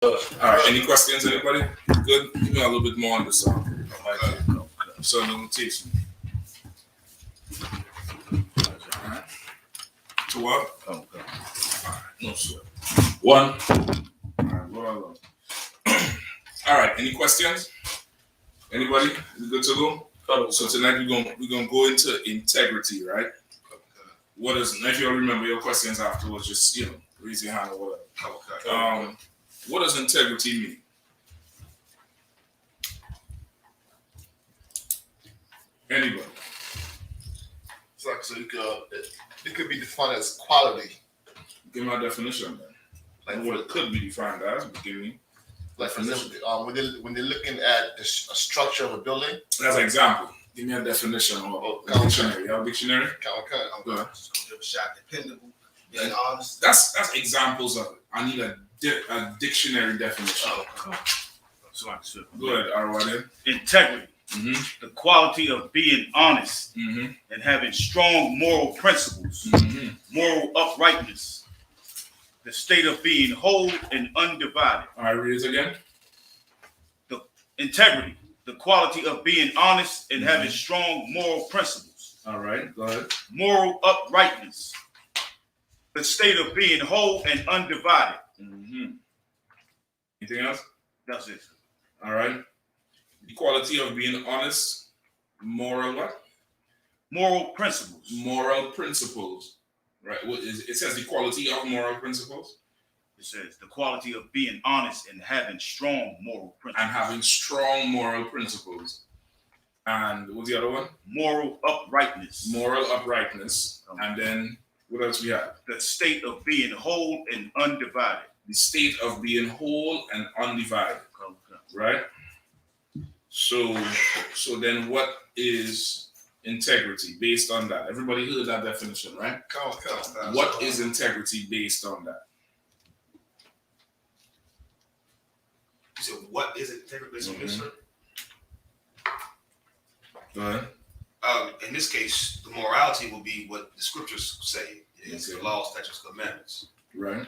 All right. Any questions, anybody? Good. Give me a little bit more on this song. So notation. All right. To what? All right. No sweat. One. All right. Well, all right. Any questions? Anybody? We good to go? So tonight we're gonna go into integrity, right? What is? If you remember your questions afterwards, just raise your hand or whatever. What does integrity mean? Anybody? It's like it could be defined as quality. Give me a definition then. Like what it could be defined as. Give me. Like for example, when they're looking at a structure of a building. As an example, give me a definition or a dictionary. You have a dictionary? Okay. Go ahead. Just give a shot. Dependable. Being honest. That's examples of it. I need a dictionary definition. Go ahead, Arwad. Integrity. Mm-hmm. The quality of being honest Mm-hmm. and having strong moral principles, Mm-hmm. moral uprightness, the state of being whole and undivided. All right, read it again. The integrity, the quality of being honest and Mm-hmm. having strong moral principles. All right, go ahead. Moral uprightness, the state of being whole and undivided. Mm-hmm. Anything else? That's it. All right. The quality of being honest, moral what? Moral principles. Moral principles. Right. It says the quality of moral principles. It says the quality of being honest and having strong moral principles. And having strong moral principles. And what's the other one? Moral uprightness. Moral uprightness. And then what else we have? The state of being whole and undivided. The state of being whole and undivided. Right? So then what is integrity based on that? Everybody heard that definition, right? Come on. What is integrity based on that? You said, what is integrity based on this, sir? Go ahead. In this case, the morality will be what the scriptures say. It's the laws, statutes, commandments. Right.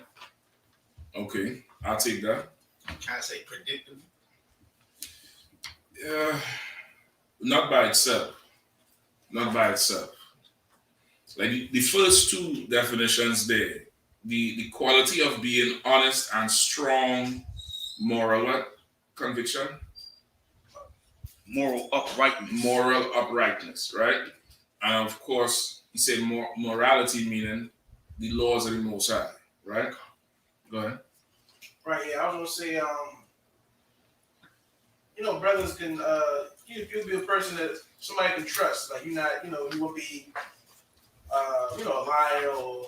Okay. I'll take that. Can I say predictable? Yeah. Not by itself. Not by itself. Like the first two definitions there, the quality of being honest and strong moral what? Conviction? Moral uprightness. Moral uprightness, right? And of course, you say morality meaning the laws of the Most High, right? Go ahead. Right, yeah, I was gonna say, brothers can, you'll be a person that somebody can trust. Like, you're not, you won't be, a liar or,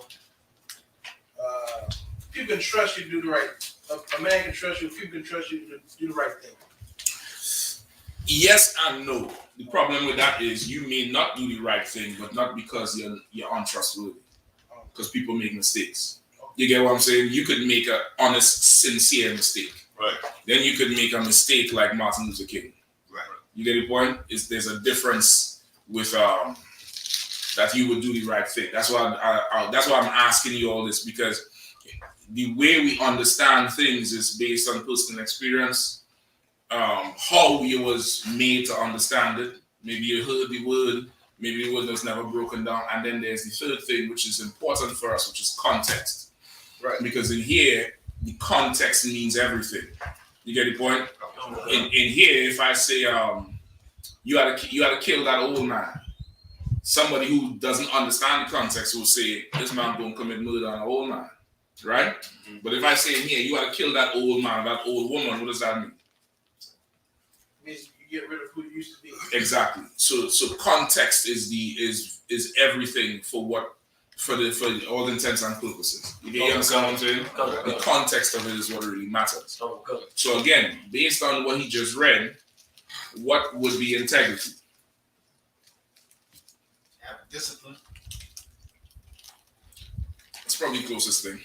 people can trust you to do the right. A man can trust you. People can trust you to do the right thing. Yes and no. The problem with that is you may not do the right thing, but not because you're untrustworthy. Because people make mistakes. You get what I'm saying? You could make an honest, sincere mistake. Right. Then you could make a mistake like Martin Luther King. Right. You get the point? There's a difference with that you would do the right thing. That's why I'm asking you all this, because the way we understand things is based on personal experience. How you was made to understand it. Maybe you heard the word, maybe the word was never broken down. And then there's the third thing, which is important for us, which is context. Right. Because in here, the context means everything. You get the point? In here, if I say you had to kill that old man, somebody who doesn't understand the context will say, this man don't commit murder on an old man. Right? Mm-hmm. But if I say in here, you had to kill that old man, that old woman, what does that mean? Means you get rid of who you used to be. Exactly. So context is everything for all intents and purposes. You understand what I'm saying? The context of it is what really matters. So again, based on what he just read, what would be integrity? Have discipline. That's probably the closest thing.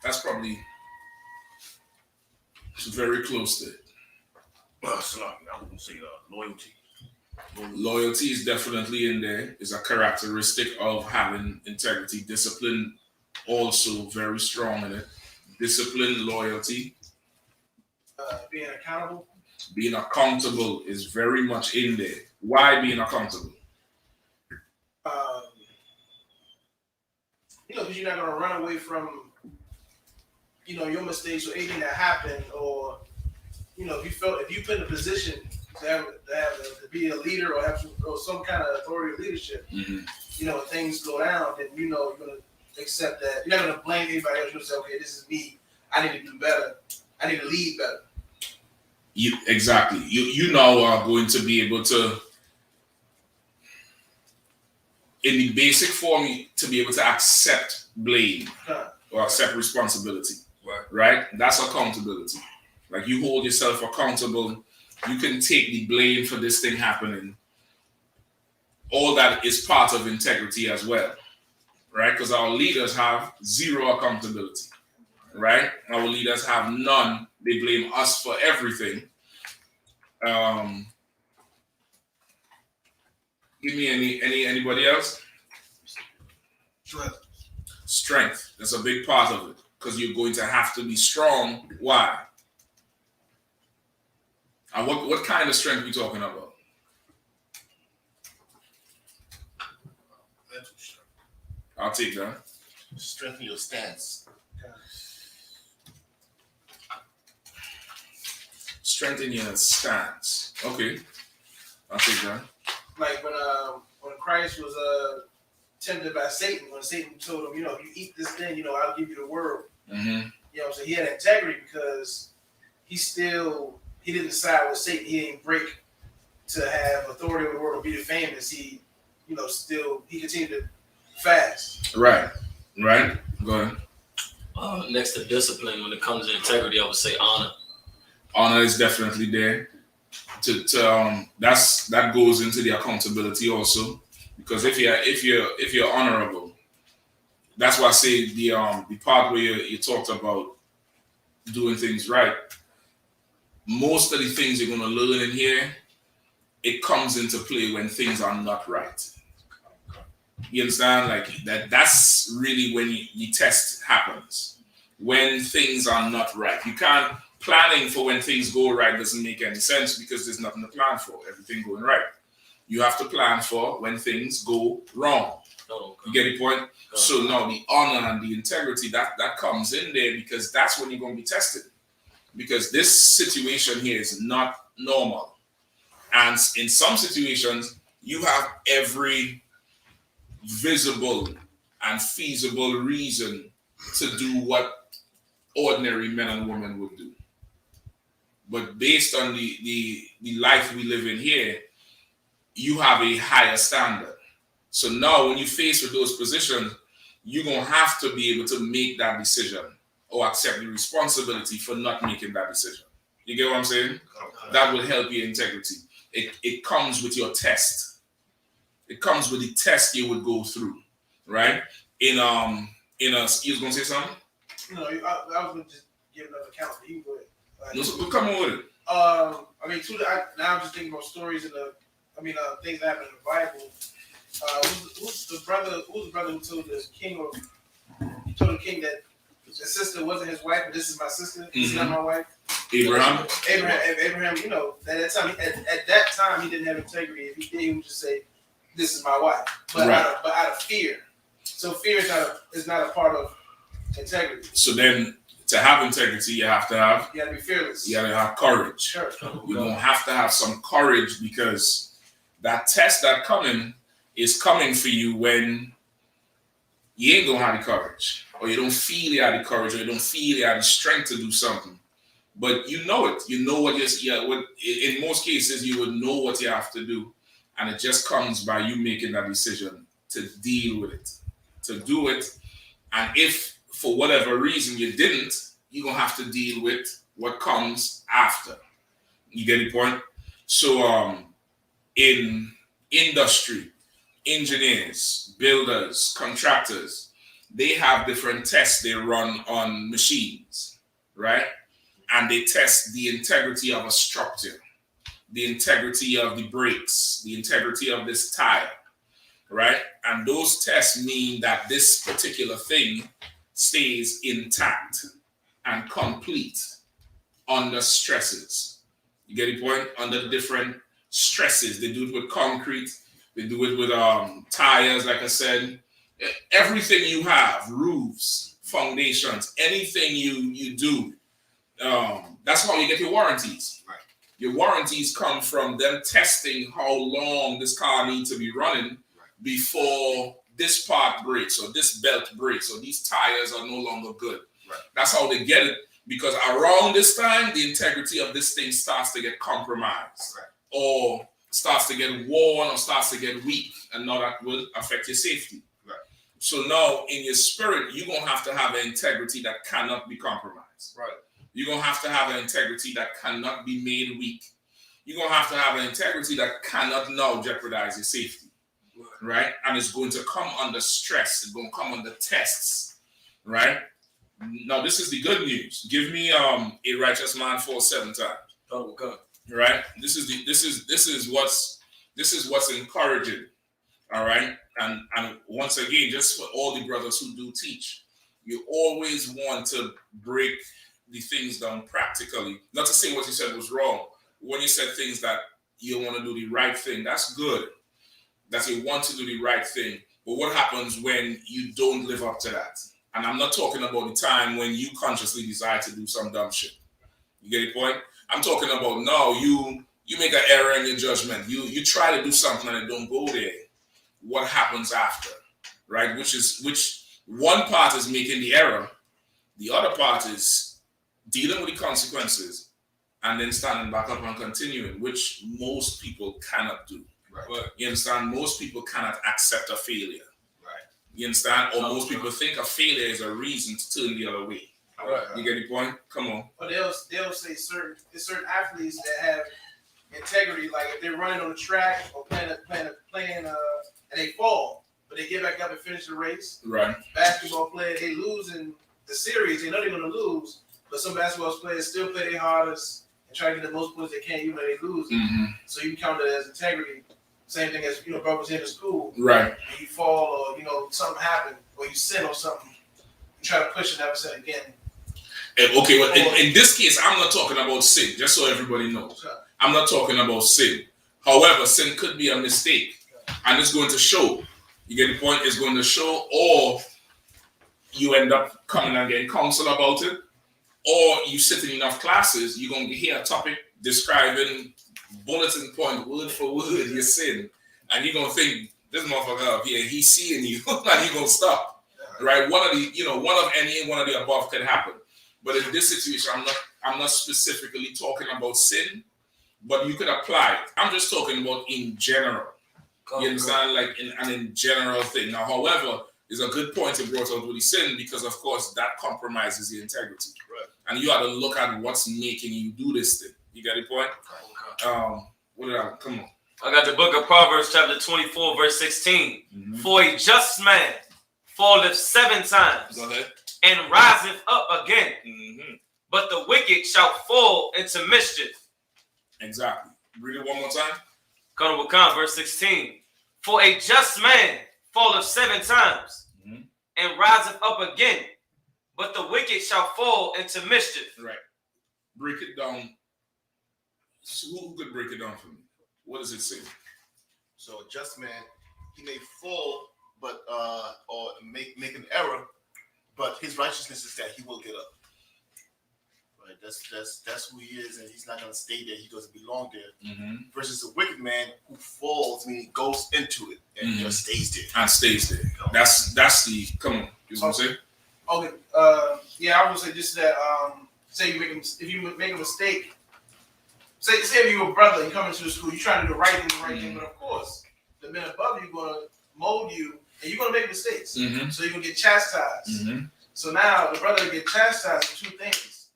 That's probably very close to it. I wouldn't say loyalty. Loyalty is definitely in there. It's a characteristic of having integrity. Discipline also very strong in it. discipline, loyalty. Being accountable. Being accountable is very much in there. Why being accountable? Because you're not going to run away from, your mistakes or anything that happened, or, if you put in a position to be a leader or have some kind of authority or leadership, when things go down, then you're going to accept that. You're not going to blame anybody else. You're going to say, okay, this is me. I need to do better. I need to lead better. Exactly. You now are going to be able to, in the basic form, to be able to accept blame or accept responsibility. Right? That's accountability. Like, you hold yourself accountable. You can take the blame for this thing happening. All that is part of integrity as well. Right? Because our leaders have zero accountability. Right? Our leaders have none. They blame us for everything. Give me anybody else? Strength. That's a big part of it, because you're going to have to be strong. Why? And what kind of strength are we talking about? Mental strength. I'll take that. Strengthen your stance. Strengthen your stance. Okay. I'll take that. Like when Christ was tempted by Satan, when Satan told him, if you eat this thing, I'll give you the world. So he had integrity, because he didn't side with Satan. He didn't break to have authority over the world or be the famous. He continued to fast. Right. Go ahead. Next to discipline, when it comes to integrity, I would say honor. Honor is definitely there. That goes into the accountability also, because if you're honorable, that's why I say the part where you talked about doing things right. Most of the things you're going to learn in here, it comes into play when things are not right. You understand? Like that's really when the test happens, when things are not right. You can't. Planning for when things go right doesn't make any sense, because there's nothing to plan for. Everything going right. You have to plan for when things go wrong. You get the point? So now the honor and the integrity, that comes in there, because that's when you're going to be tested. Because this situation here is not normal. And in some situations, you have every visible and feasible reason to do what ordinary men and women would do. But based on the life we live in here, you have a higher standard. So now when you face with those positions, you're going to have to be able to make that decision or accept the responsibility for not making that decision. You get what I'm saying? That will help your integrity. It comes with your test. It comes with the test you would go through, right? You was going to say something? No, I was going to just give another count. You can go ahead. We'll come on with it. Now I'm just thinking about stories things that happen in the Bible. Who's the brother who told the king that his sister wasn't his wife, but this is my sister, this is not my wife? Abraham, at that time he didn't have integrity. If he did, he would just say, this is my wife. But out of fear. So fear is not a part of integrity. So then, to have integrity, you have to have. You gotta be fearless. You gotta have courage. Sure. You're gonna have to have some courage, because that test is coming for you when you ain't gonna have the courage, or you don't feel you have the courage, or you don't feel you have the strength to do something. But you know it. You know what in most cases you would know what you have to do, and it just comes by you making that decision to deal with it, to do it. And if for whatever reason you didn't, you're going to have to deal with what comes after. You get the point? So in industry, engineers, builders, contractors, they have different tests they run on machines, right? And they test the integrity of a structure, the integrity of the brakes, the integrity of this tire, right? And those tests mean that this particular thing stays intact. and complete under stresses. You get the point? Under different stresses. They do it with concrete. They do it with tires, like I said. Everything you have, roofs, foundations, anything you do, that's how you get your warranties. Right. Your warranties come from them testing how long this car needs to be running before this part breaks or this belt breaks or these tires are no longer good. Right. That's how they get it, because around this time, the integrity of this thing starts to get compromised or starts to get worn or starts to get weak, and now that will affect your safety. Right. So now in your spirit, you're going to have an integrity that cannot be compromised. Right. You're going to have an integrity that cannot be made weak. You're going to have an integrity that cannot now jeopardize your safety. Right? And it's going to come under stress. It's going to come under tests. Right? Now, this is the good news. Give me a righteous man falls 7 times. Oh, God. Right? This is what's encouraging. All right? And once again, just for all the brothers who do teach, you always want to break the things down practically. Not to say what you said was wrong. When you said things that you want to do the right thing, that's good. That you want to do the right thing. But what happens when you don't live up to that? And I'm not talking about the time when you consciously decide to do some dumb shit. You get the point? I'm talking about now you make an error in your judgment. You try to do something and it don't go there. What happens after? Right? Which one part is making the error. The other part is dealing with the consequences and then standing back up and continuing, which most people cannot do. Right. You understand? Most people cannot accept a failure. Right. You understand? Or most people think a failure is a reason to turn the other way. Right. You get the point? Come on. But they'll say certain athletes that have integrity, like if they're running on the track or playing and they fall, but they get back up and finish the race. Right. Basketball players, they lose in the series. They know they're going to lose, but some basketball players still play their hardest and try to get the most points they can, even though they lose. Mm-hmm. So you count it as integrity. Same thing as, brothers in the school. Right. When you fall or, something happened or you sin or something, you try to push it, never sin again. Okay, well, in this case, I'm not talking about sin, just so everybody knows. I'm not talking about sin. However, sin could be a mistake, and it's going to show. You get the point? It's going to show, or you end up coming and getting counsel about it, or you sit in enough classes, you're going to hear a topic describing bulletin point, word for word, your sin, and you're going to think, this motherfucker up here, he's seeing you, and you're going to stop. Right? One of the above could happen. But in this situation, I'm not specifically talking about sin, but you could apply it. I'm just talking about in general. You understand? Like in general thing. Now, however, is a good point you brought out with the sin, because of course that compromises your integrity. Right. And you have to look at what's making you do this thing. You got the point? Okay. Come on. I got the book of Proverbs chapter 24, verse 16. Mm-hmm. For a just man falleth 7 times. Go ahead. And riseth up again. Mm-hmm. But the wicked shall fall into mischief. Exactly. Read it one more time. Come, verse 16. For a just man falleth 7 times, mm-hmm. and riseth up again. But the wicked shall fall into mischief. Right. Break it down. So who could break it down for me? What does it say? So a just man, he may fall, but or make an error, but his righteousness is that he will get up. Right. That's who he is, and he's not going to stay there. He doesn't belong there. Mm-hmm. Versus a wicked man who falls, meaning goes into it and Mm-hmm. just stays there. And stays there. That's the. Come on. You want to say? Okay. Yeah, I would say just that. Say if you make a mistake. Say if you're a brother, you come into the school, you're trying to do the right thing, but of course, the men above you are going to mold you, and you're going to make mistakes. Mm-hmm. So you're going to get chastised. Mm-hmm. So now the brother get chastised for 2 things.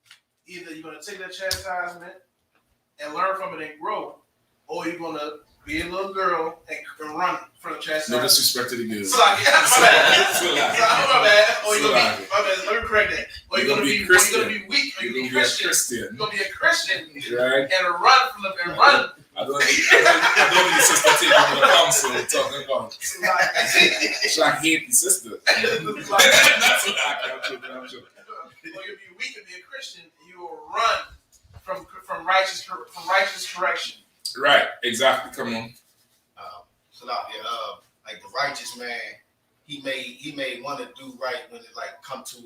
Either you're going to take that chastisement and learn from it and grow, or you're going to be a little girl and run from the chastisement. No disrespect to the girls. So my bad. Or you're going to be, my bad, let me correct that. Or you're going to be Christian. Or you're going to be weak. Or you're going to be Christian. You're going to be a Christian. Right. And run from the and run. I don't need the sister taking the counsel talking about. I hate the sister. That's what I'm joking. Or you'll be we could be a Christian, and you will run from righteous correction. Right, exactly. Come on. Like the righteous man, he may want to do right when it like come to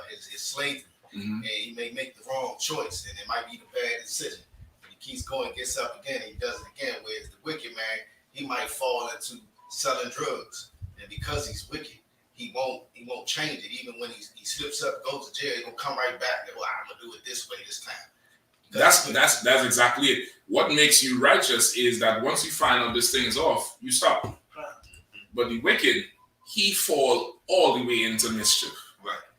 his slavery, and he may make the wrong choice, and it might be the bad decision. And he keeps going, gets up again, and he does it again. Whereas the wicked man, he might fall into selling drugs, and because he's wicked, he won't change it. Even when he slips up, goes to jail, he gonna come right back. And, well, I'm gonna do it this way this time. That's exactly it. What makes you righteous is that once you find out this thing is off, you stop. But the wicked, he fall all the way into mischief.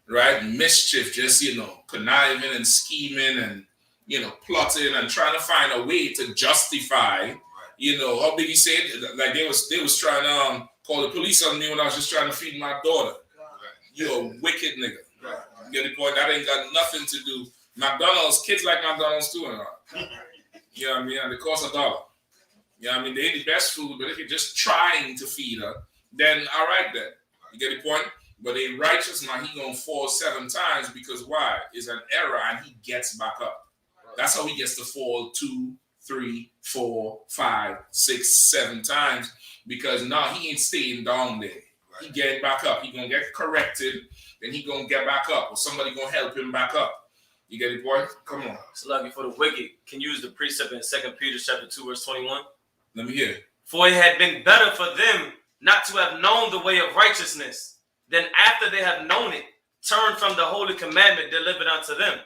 Right? Mischief, just, conniving and scheming and, plotting and trying to find a way to justify, how did he say it? Like they was trying to call the police on me when I was just trying to feed my daughter. You're a wicked nigga. You get the point? That ain't got nothing to do. McDonald's, kids like McDonald's too. You know what I mean? And it costs $1. You know what I mean? They ain't the best food, but if you're just trying to feed her, then all right then. You get the point? But a righteous man, he gonna fall 7 times because why? It's an error and he gets back up. That's how he gets to fall 2, 3, 4, 5, 6, 7 times because now he ain't staying down there. He getting back up. He gonna get corrected, then he gonna get back up, or somebody gonna help him back up. You get it, boy? Come on. So, lucky for the wicked can use the precept in 2 Peter chapter 2, verse 21. Let me hear. For it had been better for them not to have known the way of righteousness, than after they have known it, turn from the holy commandment delivered unto them.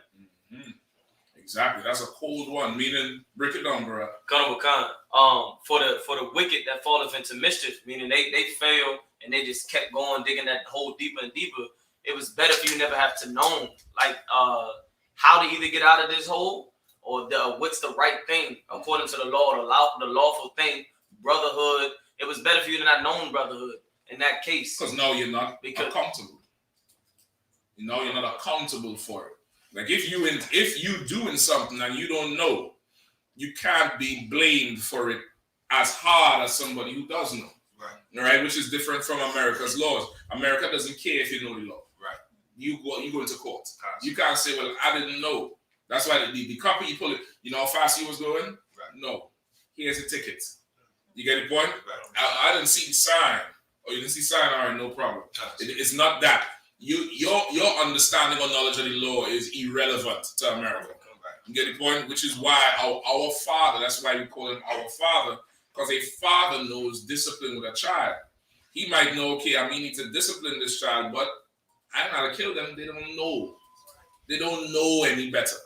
Exactly. That's a cold one, meaning break it down, bro. For the wicked that falleth into mischief, meaning they fail and they just kept going, digging that hole deeper and deeper. It was better for you never have to know, like how to either get out of this hole or what's the right thing according to the law, the lawful thing, brotherhood. It was better for you to not know brotherhood in that case. Because now you're not accountable. You're not accountable for it. Like if you doing something and you don't know, you can't be blamed for it as hard as somebody who does know. Right? Which is different from America's laws. America doesn't care if you know the law. Right. You go into court. You can't say, well, I didn't know. That's why the copy you pull it, you know how fast he was going? Right. No. Here's the ticket. You get the point? Right. I didn't see the sign. Oh, you didn't see the sign? All right, no problem. It's not that. Your understanding or knowledge of the law is irrelevant to America. You get the point? Which is why our father, that's why we call him our father, because a father knows discipline with a child. He might know, okay, I need to discipline this child, but I'm not gonna kill them. They don't know. They don't know any better.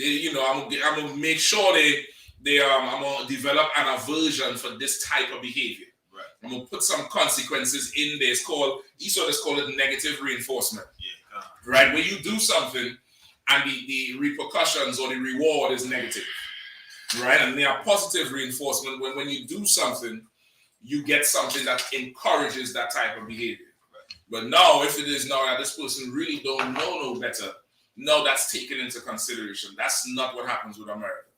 I'm gonna make sure I'm gonna develop an aversion for this type of behavior. Right. I'm gonna put some consequences in there. It's called it negative reinforcement. Yeah. Right. When you do something and the repercussions or the reward is negative. Right. And there are positive reinforcement when you do something, you get something that encourages that type of behavior. Right. But now, if it is now that this person really don't know no better, no, that's taken into consideration. That's not what happens with America.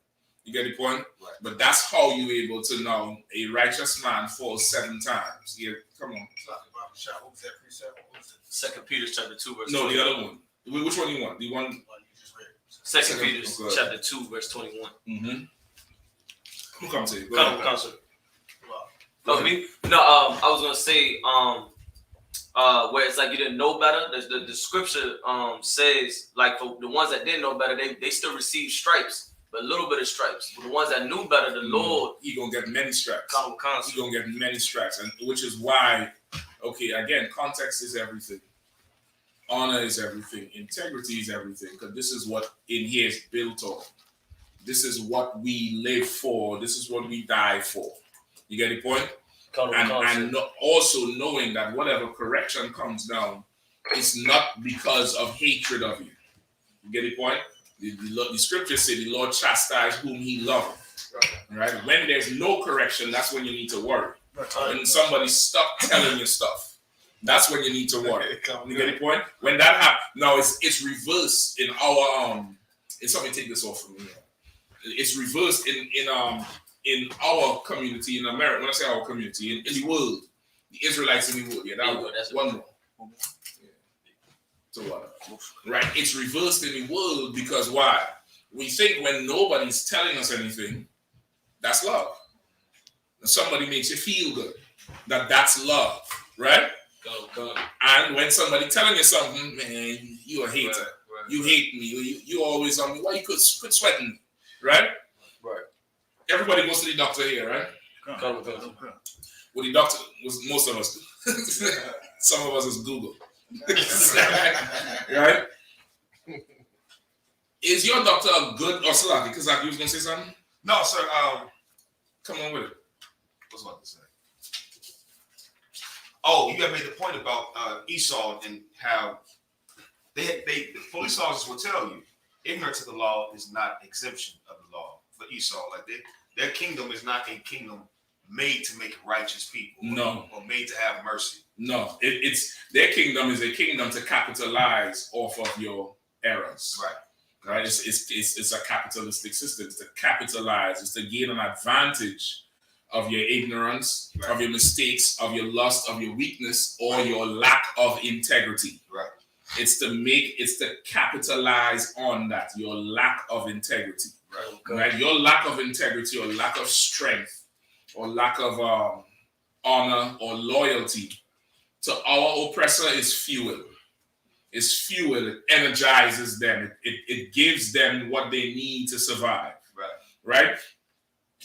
You get the point? Right. But that's how you're able to know a righteous man falls 7 times. Yeah, come on. What was that precept? 2 Peter chapter 2, verse 21. No, the other one. Which one you want? The one you just read. 2 Peter chapter 2, verse 21. Mm-hmm. Who come to you? Come, sir. Oh, me? No, I was gonna say, where it's like you didn't know better. The scripture says, like, for the ones that didn't know better, they still receive stripes, but a little bit of stripes. But the ones that knew better, the Lord, he gonna get many stripes. He gonna get many stripes, and which is why, okay, again, context is everything. Honor is everything. Integrity is everything. Because this is what in here is built on. This is what we live for. This is what we die for. You get the point? And also knowing that whatever correction comes down, it's not because of hatred of you. You get the point? The scriptures say the Lord chastises whom he loves. Right? When there's no correction, that's when you need to worry. When somebody stops telling you stuff, that's when you need to worry. You get the point? When that happens, no, it's reversed in our somebody take this off from me. It's reversed in our community in America. When I say our community, in the world, the Israelites in the world. Yeah, that's one more. to water. Right? It's reversed in the world because why? We think when nobody's telling us anything, that's love. And somebody makes you feel good. That's love, right? Go. And when somebody telling you something, man, you a hater. Right. You hate me. You always on me. Why you quit sweating me? Right? Right. Everybody goes to the doctor here, right? Go. Well, the doctor, most of us do. Some of us is Google. Right? Is your doctor a good or Salaki? Because you was going to say something? No, sir. Come on with it. What's I about to say? Oh, you have made the point about Esau and how the police officers will tell you ignorance of the law is not exemption of the law for Esau. Like their kingdom is not a kingdom made to make righteous people. No. Or made to have mercy. No. It's their kingdom is a kingdom to capitalize off of your errors. Right? It's a capitalistic system. It's to capitalize. It's to gain an advantage of your ignorance, of your mistakes, of your lust, of your weakness, or your lack of integrity. Right. It's to capitalize on that, your lack of integrity. Right? Your lack of integrity or lack of strength or lack of honor or loyalty to our oppressor is fuel. It's fuel. It energizes them. It gives them what they need to survive. Right?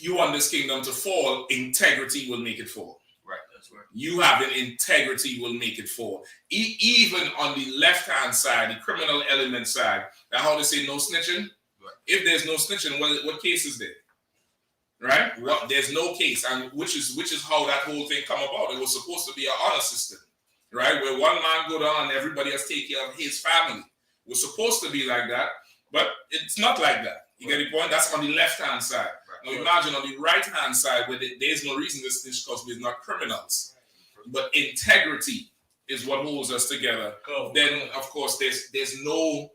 You want this kingdom to fall, integrity will make it fall. Right, that's right. You having integrity will make it fall. Even on the left-hand side, the criminal element side, now how they say no snitching? Right. If there's no snitching, what case is there? Right? There's no case, and which is how that whole thing come about. It was supposed to be an honor system, right? Where one man go down and everybody has to take care of his family. It was supposed to be like that, but it's not like that. You get the point? That's on the left-hand side. Now imagine on the right-hand side where there's no reason to snitch because we're not criminals. But integrity is what holds us together. Then, of course, there's no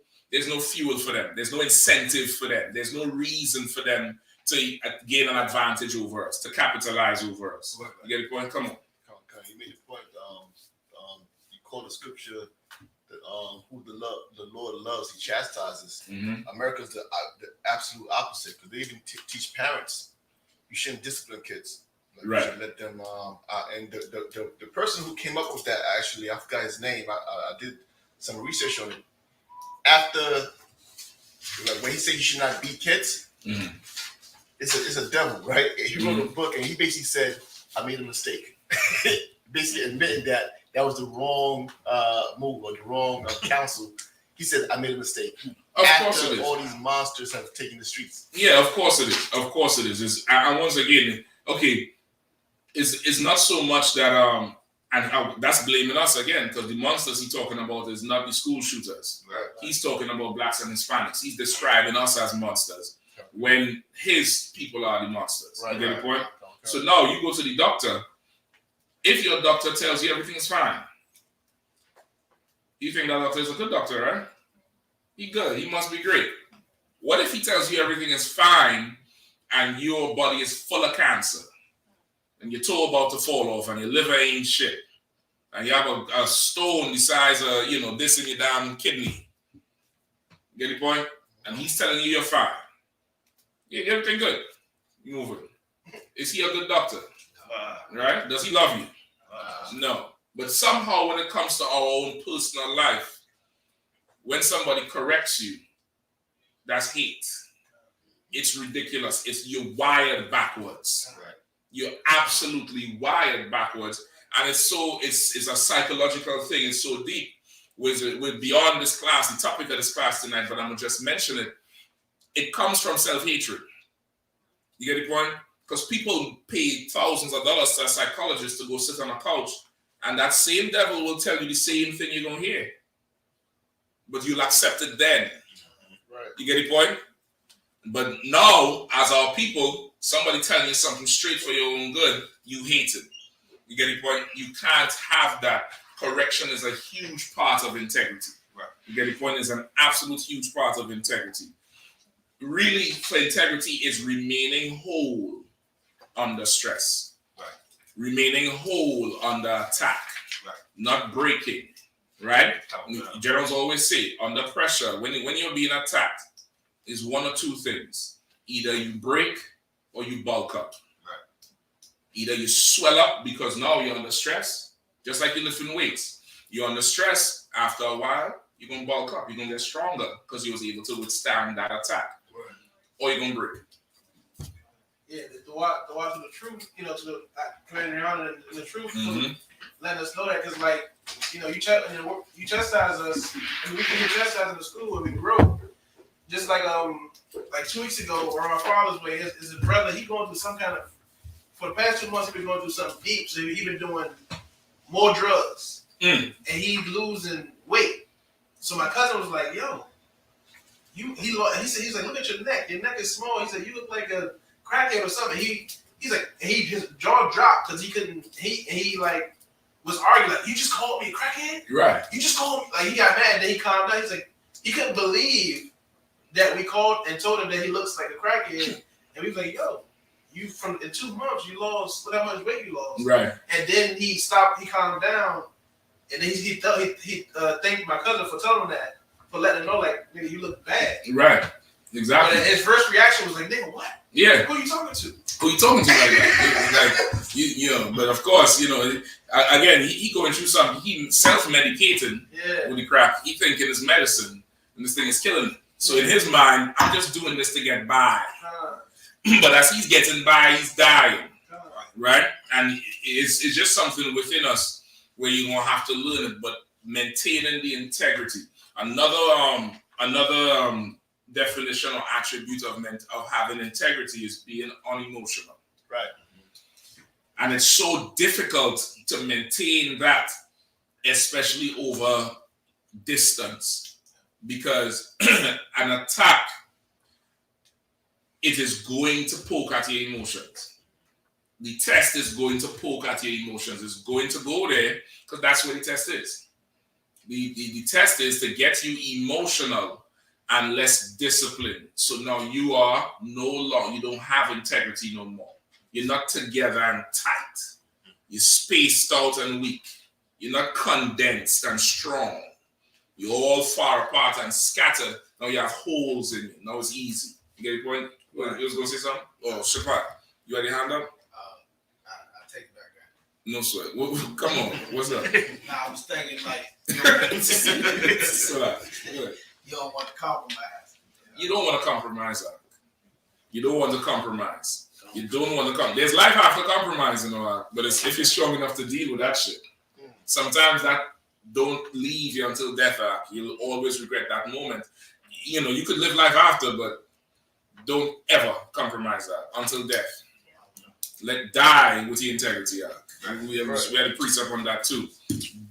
fuel for them. There's no incentive for them. There's no reason for them to gain an advantage over us, to capitalize over us. You get the point? Come on. You made the point. You quote a scripture that who the Lord loves, He chastises. Mm-hmm. America's the absolute opposite because they even teach parents you shouldn't discipline kids. Like, right. You should let them. And the person who came up with that, actually, I forgot his name. I did some research on it. After, when he said you should not beat kids, mm-hmm. it's a devil, right? He wrote a book and he basically said, I made a mistake. Basically admitting that was the wrong move or the wrong counsel. He said, I made a mistake. Of course it is. All these monsters have taken the streets. Yeah, of course it is. Of course it is. And once again, okay, it's not so much that that's blaming us again, because the monsters he's talking about is not the school shooters. Right. He's talking about blacks and Hispanics. He's describing us as monsters when his people are the monsters. Right, You get the point? Okay. So now you go to the doctor. If your doctor tells you everything is fine, you think that doctor is a good doctor, right? He good. He must be great. What if he tells you everything is fine and your body is full of cancer and your toe about to fall off and your liver ain't shit and you have a stone the size of, this in your damn kidney? Get the point? And he's telling you you're fine. Yeah, everything good. Move it. Is he a good doctor? Right? Does he love you? No. But somehow when it comes to our own personal life, when somebody corrects you, that's hate. It's ridiculous. You're wired backwards. Right. You're absolutely wired backwards. And it's a psychological thing. It's so deep. We're beyond this class, the topic of this class tonight, but I'm going to just mention it. It comes from self-hatred. You get the point? Because people pay thousands of dollars to a psychologist to go sit on a couch, and that same devil will tell you the same thing you're going to hear. But you'll accept it then. Right. You get the point? But now, as our people, somebody telling you something straight for your own good, you hate it. You get the point? You can't have that. Correction is a huge part of integrity. Right. You get the point? It's an absolute huge part of integrity. Really, for integrity is remaining whole under stress. Right. Remaining whole under attack. Right. Not breaking. right? Generals always say, under pressure, when you're being attacked, is one or two things. Either you break or you bulk up. Right. Either you swell up because now you're under stress, just like you're lifting weights. You're under stress, after a while, you're going to bulk up. You're going to get stronger because you was able to withstand that attack. Right. Or you're going to break. Yeah, the walk to the truth, to the Commander Yana and the truth, letting us know that, because you chastise us, and we can get chastised in the school when we grow. Just like 2 weeks ago, or my father's way, his brother, he going through some kind of, for the past 2 months, he been going through something deep, so he been doing more drugs, and he's losing weight. So my cousin was like, "Yo, he's like, look at your neck is small." He said, "You look like a crackhead or something." He's like, his jaw dropped because he couldn't. He was arguing like, "You just called me a crackhead, right? You just called me." Like, he got mad, then he calmed down. He's like, he couldn't believe that we called and told him that he looks like a crackhead, and we was like, "Yo, in 2 months you lost how much weight you lost?" Right. And then he stopped. He calmed down, and then he thanked my cousin for telling him that, for letting him know, like, "Nigga, you look bad." Right. Exactly. But his first reaction was like, "Nigga, what? Yeah. Who are you talking to? Who you talking to like that?" But of course, again, he going through something. He self-medicating with the crack. He thinking it's medicine, and this thing is killing him. So in his mind, I'm just doing this to get by. But as he's getting by, he's dying, right? And it's just something within us where you're gonna have to learn it. But maintaining the integrity. Another definition or attribute of having integrity is being unemotional. Right. And it's so difficult to maintain that, especially over distance, because an attack, it is going to poke at your emotions. The test is going to poke at your emotions. It's going to go there because that's what the test is. The test is to get you emotional and less disciplined. So now you are no longer, you don't have integrity no more. You're not together and tight. You're spaced out and weak. You're not condensed and strong. You're all far apart and scattered. Now you have holes in you. Now it's easy. You get the point? You was going to say something? Oh, Shapat, you had your hand up? I'll take it back, guy. No sweat. Come on. What's up? Nah, I was thinking you don't want to compromise. You don't want to compromise. You don't want to compromise. You don't want to come. There's life after compromise, but if you're strong enough to deal with that shit, sometimes that don't leave you until death. You'll always regret that moment. You could live life after, but don't ever compromise that until death. Let die with your integrity. We had a precept on that too.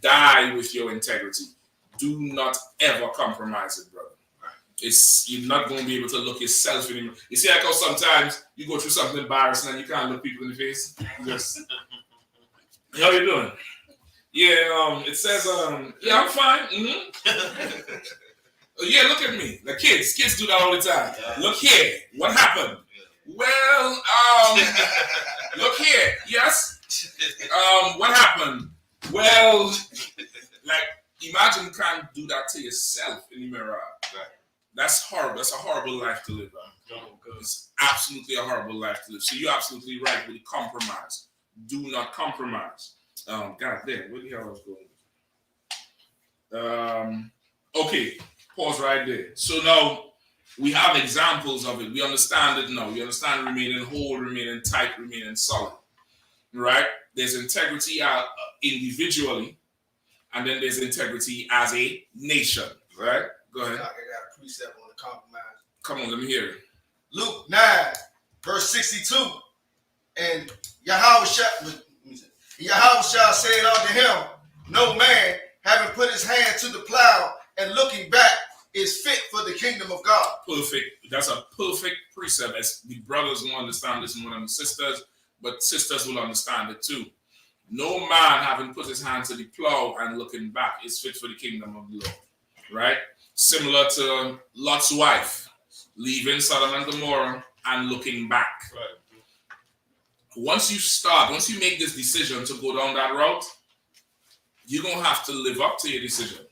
Die with your integrity. Do not ever compromise it, brother. You're not going to be able to look yourself anymore. You see, like how sometimes you go through something embarrassing and you can't look people in the face. Just, how you doing? Yeah, it says, yeah, I'm fine. Yeah, look at me. The kids do that all the time. Look here, what happened? Well, look here, yes. What happened? Well, like, imagine you can't do that to yourself in the mirror. Right. That's horrible. That's a horrible life to live. It's absolutely a horrible life to live. So you're absolutely right with the compromise. Do not compromise. God damn, where the hell I was going? Okay, pause right there. So now we have examples of it. We understand it now. We understand remaining whole, remaining tight, remaining solid. Right? There's integrity individually, and then there's integrity as a nation. Right? Go ahead. I got a precept on the compromise. Come on, let me hear it. Luke 9, verse 62. And Yahweh shall say unto him, no man, having put his hand to the plow and looking back, is fit for the kingdom of God. Perfect. That's a perfect precept. As the brothers will understand this more than the sisters, but sisters will understand it too. No man having put his hand to the plow and looking back is fit for the kingdom of the Lord. Right? Similar to Lot's wife, leaving Sodom and Gomorrah and looking back. Right. Once you make this decision to go down that route, you're gonna have to live up to your decision.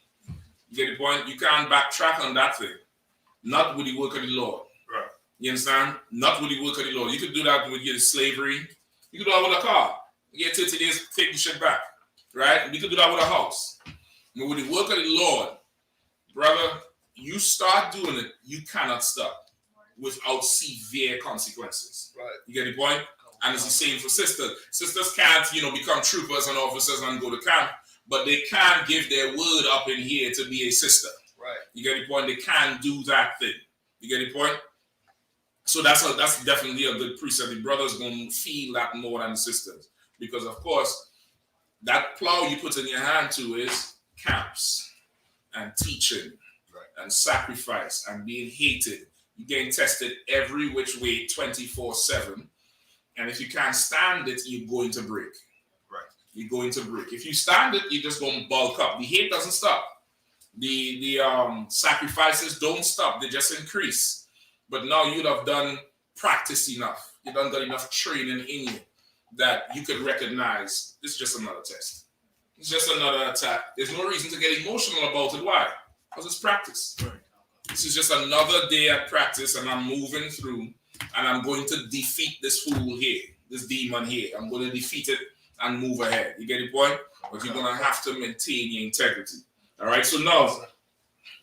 You get the point? You can't backtrack on that thing. Not with the work of the Lord. Right. You understand? Not with the work of the Lord. You could do that with your slavery. You could do that with a car. You get 30 days, take the shit back. Right? You could do that with a house. But with the work of the Lord, brother, you start doing it, you cannot stop without severe consequences. Right. You get the point? And it's the same for sisters. Sisters can't, become troopers and officers and go to camp, but they can give their word up in here to be a sister. Right. You get the point? They can do that thing. You get the point? So that's definitely a good precept. The brothers gonna feel that more than the sisters, because of course that plow you put in your hand to is camps and teaching, right, and sacrifice and being hated. You're getting tested every which way, 24/7. And if you can't stand it, you're going to break. Right. You're going to break. If you stand it, you're just going to bulk up. The hate doesn't stop. The sacrifices don't stop. They just increase. But now you'd have done practice enough. You done got enough training in you that you could recognize it's just another test. It's just another attack. There's no reason to get emotional about it. Why? Because it's practice. Right. This is just another day at practice, and I'm moving through, and I'm going to defeat this fool here, this demon here. I'm going to defeat it and move ahead. You get the point? But you're going to have to maintain your integrity. All right? So now,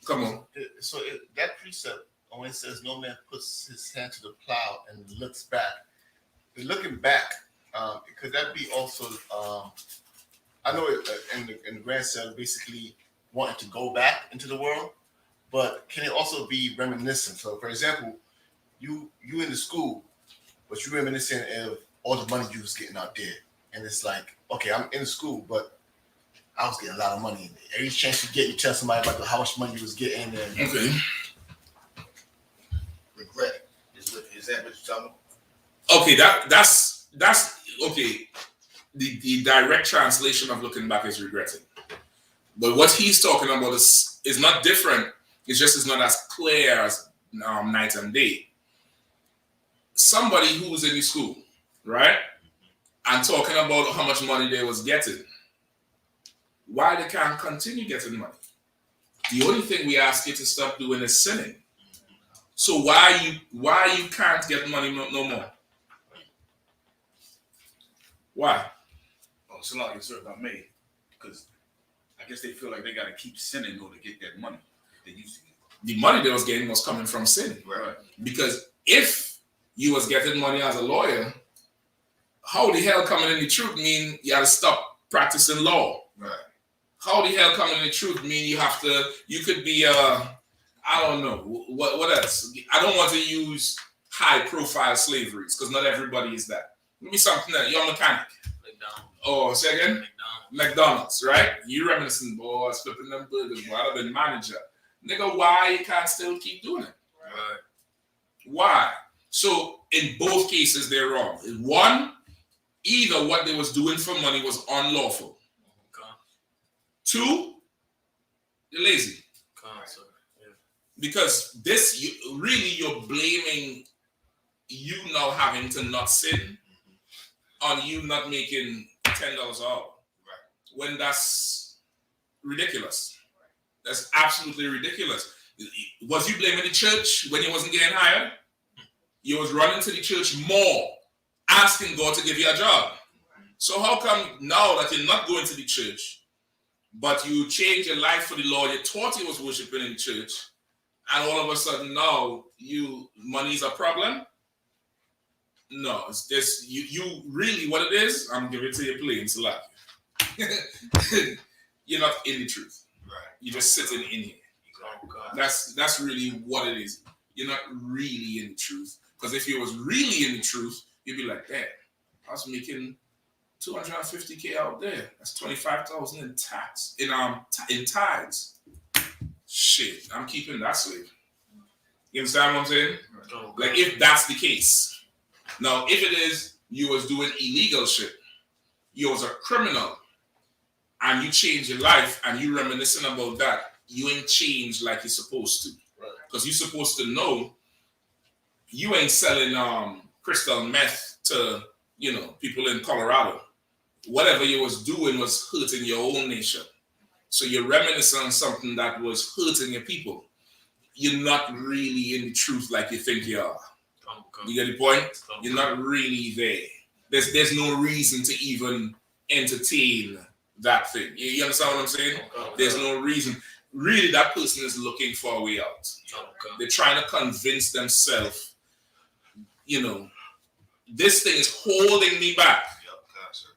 come on. So that precept, when it says no man puts his hand to the plow and looks back, looking back, could that be also, I know in the grand sense, basically wanting to go back into the world, but can it also be reminiscent? So, for example, you in the school, but you're reminiscing of all the money you was getting out there. And it's like, okay, I'm in school, but I was getting a lot of money. Every chance you get, you tell somebody about how much money you was getting. And okay. Regret. Is that what you're talking about? Okay, that's okay. The direct translation of looking back is regretting. But what he's talking about is not different. It's not as clear as night and day. Somebody who was in the school, right, and talking about how much money they was getting, why they can't continue getting money? The only thing we ask you to stop doing is sinning. So why you can't get money no more? Why? Oh, so like it's about me, because I guess they feel like they got to keep sinning in order to get that money they used to get. The money they was getting was coming from sin. Right. Because if you was getting money as a lawyer, how the hell coming in the truth mean you had to stop practicing law? Right. How the hell coming in the truth mean you could be I don't know what else. I don't want to use high profile slaveries because not everybody is that. Give me something else. You're a mechanic. McDonald's. Oh, say again? McDonald's, right? You reminiscing, boys, flipping them burgers, boy. I've been manager. Nigga, why you can't still keep doing it? Right. Why? So in both cases, they're wrong. One, either what they was doing for money was unlawful. Okay. Two, you're lazy. So, yeah. Because you're blaming you now having to not sin on you not making $10 an hour. Right. When that's ridiculous. That's absolutely ridiculous. Was you blaming the church when you wasn't getting hired? You was running to the church more, asking God to give you a job. So how come now that you're not going to the church, but you changed your life for the Lord, you thought you was worshiping in the church, and all of a sudden now money is a problem? No, it's just you really what it is. I'm giving it to you plain, so like you're not in the truth. Right. You're just sitting in here. That's really what it is. You're not really in the truth. Because if you was really in the truth, you'd be like, damn, I was making $250K out there. That's 25,000 in tax in tithes. Shit, I'm keeping that slave. You understand what I'm saying? Like if that's the case. Now, if it is you was doing illegal shit, you was a criminal, and you change your life, and you reminiscing about that, you ain't changed like you're supposed to. Because you're supposed to know you ain't selling crystal meth to people in Colorado whatever you was doing was hurting your own nation. So you're reminiscing on something that was hurting your people. You're not really in the truth like you think you are. You get the point? You're not really there. There's no reason to even entertain that thing. You understand what I'm saying? There's no reason. Really, that person is looking for a way out. They're trying to convince themselves, you know, this thing is holding me back.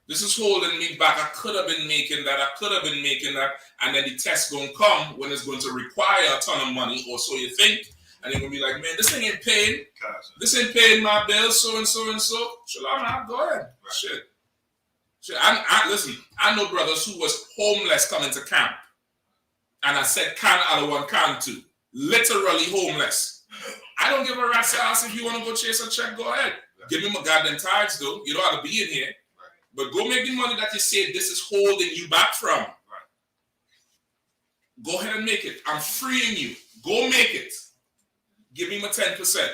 This is holding me back. I could have been making that. I could have been making that. And then the test going to come when it's going to require a ton of money, or so you think. And you're going to be like, man, this thing ain't paying. This ain't paying my bills, so and so and so. Shalom, go ahead. Right. Shit. Listen, I know brothers who was homeless coming to camp. And I said, can other one, can too. Literally homeless. I don't give a rat's ass if you want to go chase a check, go ahead. Right. Give me my goddamn tithes, though. You don't have to be in here. Right. But go make the money that you said this is holding you back from. Right. Go ahead and make it. I'm freeing you. Go make it. Give me my 10%.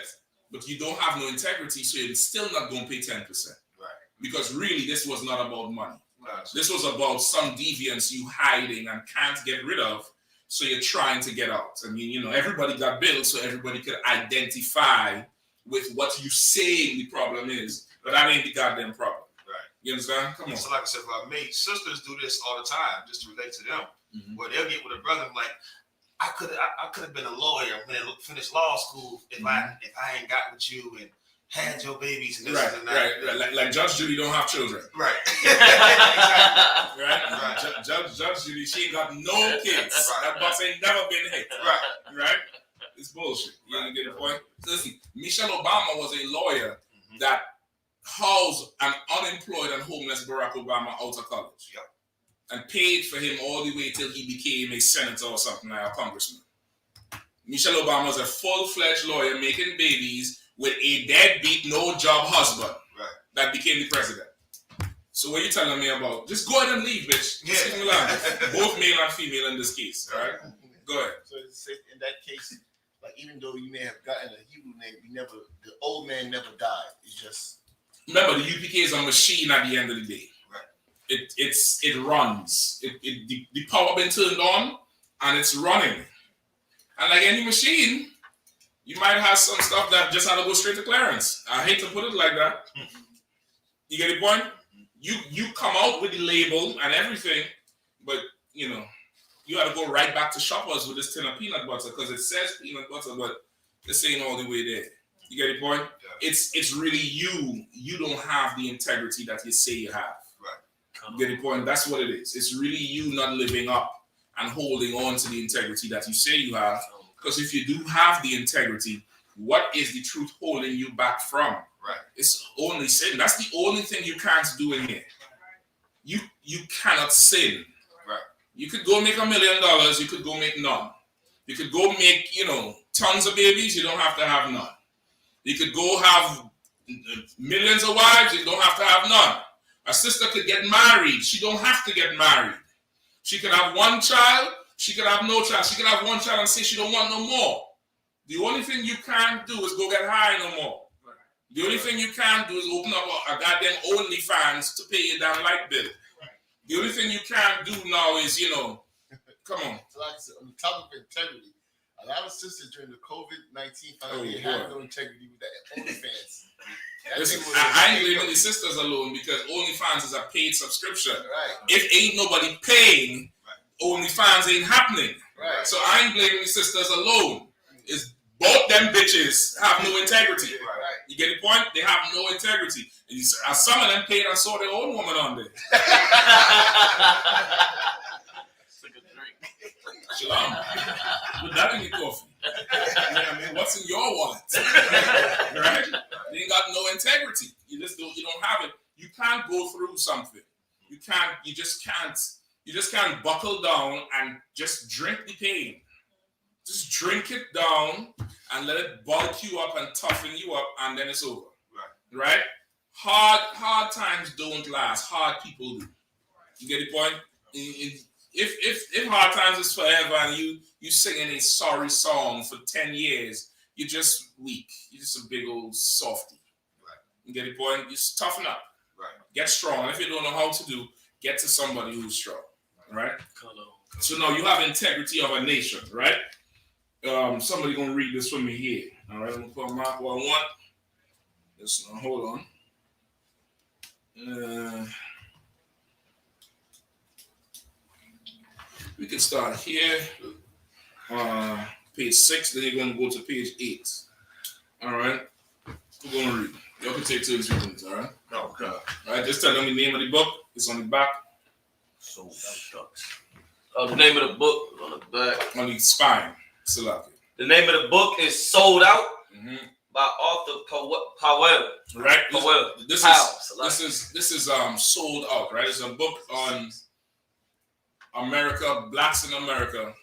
But you don't have no integrity, so you're still not going to pay 10%. Right. Because really, this was not about money. Right. This was about some deviance you hiding and can't get rid of, so you're trying to get out. I mean, you know, everybody got bills, so everybody could identify with what you saying the problem is, but that ain't the goddamn problem. Right. You understand? Come on. So like I said, my mate, sisters do this all the time, just to relate to them. Where they'll get with a brother like, I could have been a lawyer when I finished law school if I ain't got with you and had your babies and this and that. Right. Like Judge Judy don't have children. Right. Exactly. Right. Judge Judy, she ain't got no kids. Right. That bus ain't never been hit. Right. It's bullshit. You get the point? So listen, Michelle Obama was a lawyer that housed an unemployed and homeless Barack Obama out of college. Yep. And paid for him all the way till he became a senator or something like a congressman. Michelle Obama was a full-fledged lawyer making babies with a deadbeat, no-job husband that became the president. So what are you telling me about? Just go ahead and leave, bitch. Just leave me alone. Both male and female in this case, all right? Go ahead. So in that case, like even though you may have gotten a Hebrew name, the old man never died. It's just... Remember, the UPK is a machine at the end of the day. It runs. The power been turned on and it's running. And like any machine, you might have some stuff that just had to go straight to clearance. I hate to put it like that. You get the point? You come out with the label and everything, but you know, you have to go right back to shoppers with this tin of peanut butter because it says peanut butter, but this ain't all the way there. You get the point? Yeah. It's really you. You don't have the integrity that you say you have. You get the point? That's what it is. It's really you not living up and holding on to the integrity that you say you have. Because if you do have the integrity, what is the truth holding you back from? Right. It's only sin. That's the only thing you can't do in here. You cannot sin. Right. You could go make $1 million. You could go make none. You could go make, tons of babies. You don't have to have none. You could go have millions of wives. You don't have to have none. A sister could get married. She don't have to get married. She could have one child. She could have no child. She could have one child and say she don't want no more. The only thing you can't do is go get high no more. The only thing you can't do is open up a goddamn OnlyFans to pay your damn light bill. The only thing you can't do now is, come on. So like I said, on the topic of integrity, a lot of sisters during the COVID-19 pandemic had no integrity with that OnlyFans. Listen, I ain't blaming the sisters alone because OnlyFans is a paid subscription. Right. If ain't nobody paying, OnlyFans ain't happening. Right. So I ain't blaming the sisters alone. It's both them bitches have no integrity. Right. You get the point? They have no integrity. And some of them paid and saw their own woman on there. Shalom. Put that in your coffee. You know what I mean? What's in your wallet? Right? They ain't got no integrity. You don't have it. You can't go through something. You just can't buckle down and just drink the pain. Just drink it down and let it bulk you up and toughen you up, and then it's over. Right? Hard times don't last. Hard people do. You get the point? If hard times is forever and you singing a sorry song for 10 years, you're just weak. You're just a big old softy. Right. You get the point? You just toughen up. Right. Get strong. And if you don't know how to do, get to somebody who's strong. Right? So now you have integrity of a nation, right? Somebody gonna read this for me here. All right, I'm gonna put Mark 1:1. Listen, hold on. We can start here. Page 6, then you're gonna go to page 8. All right. We're gonna read. Y'all can take turns reading it, all right? Okay. All right, just tell them the name of the book. It's on the back. Sold out ducks. The name of the book is on the back. On the spine. Select it. The name of the book is Sold Out by author Powell. Right. Powell. This is Sold Out. Right. It's a book on America, blacks in America.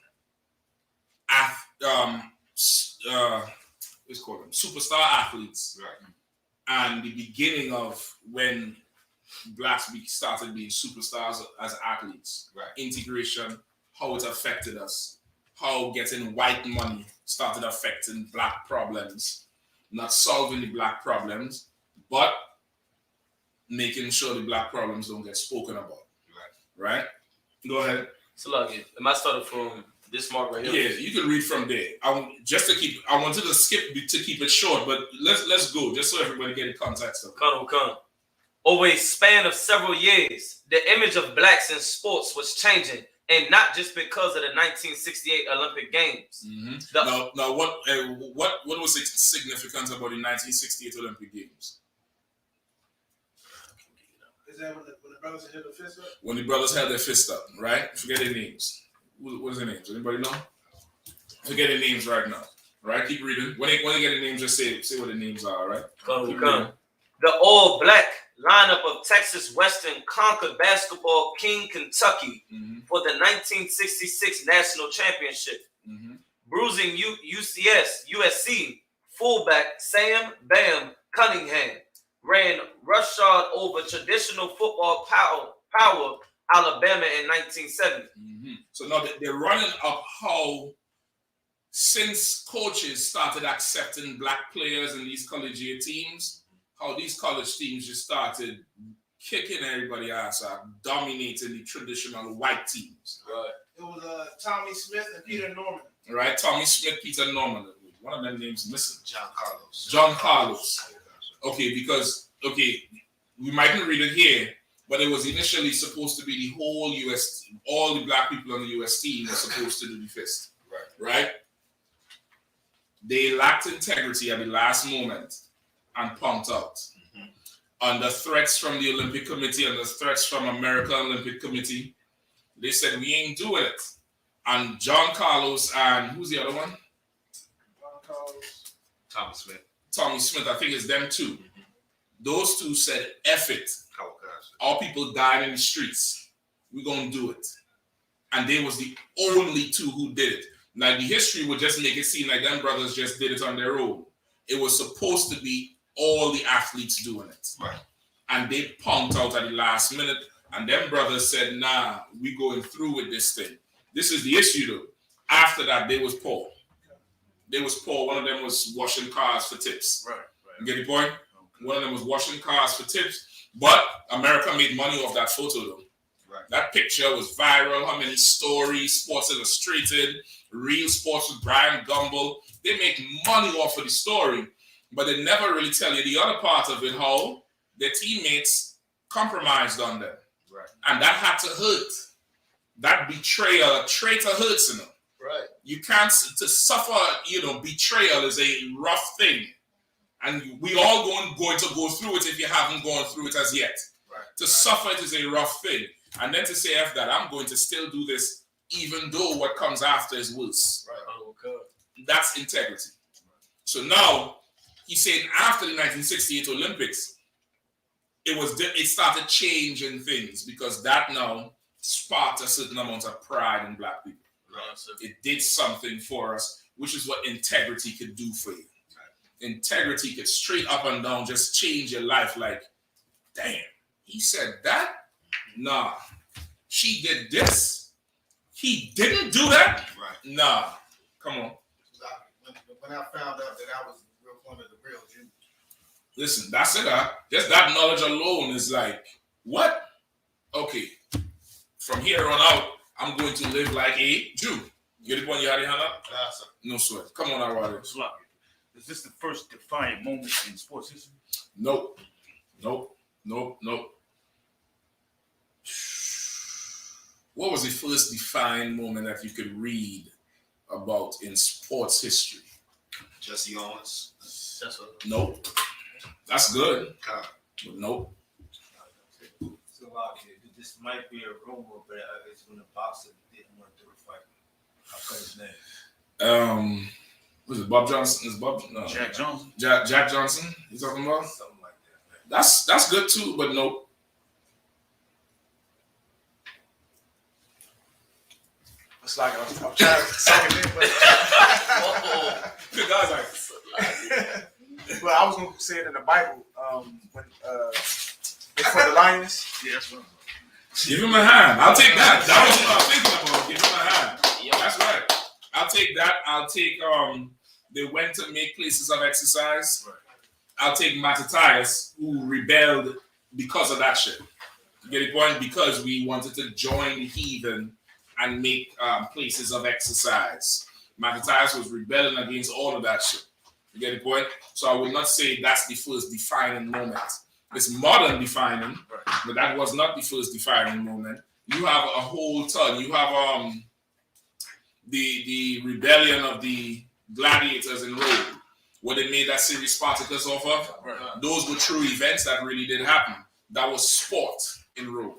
What's called them? Superstar athletes. Right. And the beginning of when blacks started being superstars as athletes. Right. Integration, how it affected us, how getting white money started affecting black problems, not solving the black problems, but making sure the black problems don't get spoken about. Right? Go ahead. So look, am I starting from this mark right here? Yeah, you can read from there. I wanted to skip to keep it short, but let's go just so everybody get the context of it. Come. Over a span of several years, the image of blacks in sports was changing, and not just because of the 1968 Olympic Games. Mm-hmm. Now, what was significant about the 1968 Olympic Games? Is that when the brothers held their fist up? When the brothers held their fist up, right? Forget their names. What's their names? Anybody know? Forget their names right now. Right? Keep reading. When they get the names, just say what the names are, right? Come. The all-black lineup of Texas Western conquered basketball King Kentucky for the 1966 national championship. Bruising USC fullback Sam Bam Cunningham ran roughshod over traditional football power Alabama in 1970. So now they're running up how since coaches started accepting black players in these collegiate teams, how these college teams just started kicking everybody ass out, dominating the traditional white teams. Right. It was Tommy Smith and Peter Norman. Right? Tommy Smith, Peter Norman. One of them names missing. John Carlos. Okay, because we mightn't read it here, but it was initially supposed to be the whole US, all the black people on the US team were supposed to do the fist. Right? They lacked integrity at the last moment and punked out. Under threats from the Olympic Committee, under threats from American Olympic Committee, they said, we ain't doing it. And John Carlos and who's the other one? Tommy Smith, I think it's them two. Those two said, F it. Our people died in the streets. We're going to do it. And they was the only two who did it. Now, the history would just make it seem like them brothers just did it on their own. It was supposed to be all the athletes doing it. Right. And they punked out at the last minute. And them brothers said, nah, we going through with this thing. This is the issue, though. After that, they was poor. They was poor. One of them was washing cars for tips. Right. You get the point? One of them was washing cars for tips. But America made money off that photo, though. Right. That picture was viral. How many stories? Sports Illustrated, Real Sports with Brian Gumbel. They make money off of the story, but they never really tell you the other part of it, how their teammates compromised on them. Right. And that had to hurt. That betrayal, a traitor hurts, you know. Right. You can't, to suffer, betrayal is a rough thing. And we all going to go through it if you haven't gone through it as yet. Right. To suffer it is a rough thing. And then to say after that, I'm going to still do this, even though what comes after is worse. Right. That's integrity. So now, he's saying after the 1968 Olympics, it started changing things because that now sparked a certain amount of pride in black people. Right. It did something for us, which is what integrity could do for you. Right. Integrity could straight up and down just change your life. Like, damn, he said that? Nah. She did this? He didn't do that? Right. Nah. Come on. When I found out that I was one of the real Jews, Listen, that's it. Just that knowledge alone is like, what? Okay, from here on out, I'm going to live like a Jew. You get the point, YAHANNA? No sweat. Come on, our Is this the first defiant moment in sports history? Nope. What was the first defining moment that you could read about in sports history? Jesse Owens. That's what. Nope. That's good. God. But nope. So this might be a rumor, but it's when the boxer didn't want to do the fight. I forgot his name. Was it Bob Johnson? Is Bob? No. Jack Johnson. Jack Johnson. You talking about? Something like that. That's good too, but nope. It's like I'm trying to suck it in, but The guy's like, but I was gonna say it in the Bible. When before the lions. Yeah, that's right. give him a hand. I'll take that. That was what I was thinking about. Give him a hand. Yep. That's right. I'll take that. I'll take they went to make places of exercise. Right. I'll take Matthias, who rebelled because of that shit. You get the point? Because we wanted to join the heathen and make places of exercise. Matthias was rebelling against all of that shit. You get the point? So I would not say that's the first defining moment. It's modern defining, but that was not the first defining moment. You have a whole ton. You have the rebellion of the gladiators in Rome, where they made that series Spartacus off of. Right. Those were true events that really did happen. That was sport in Rome.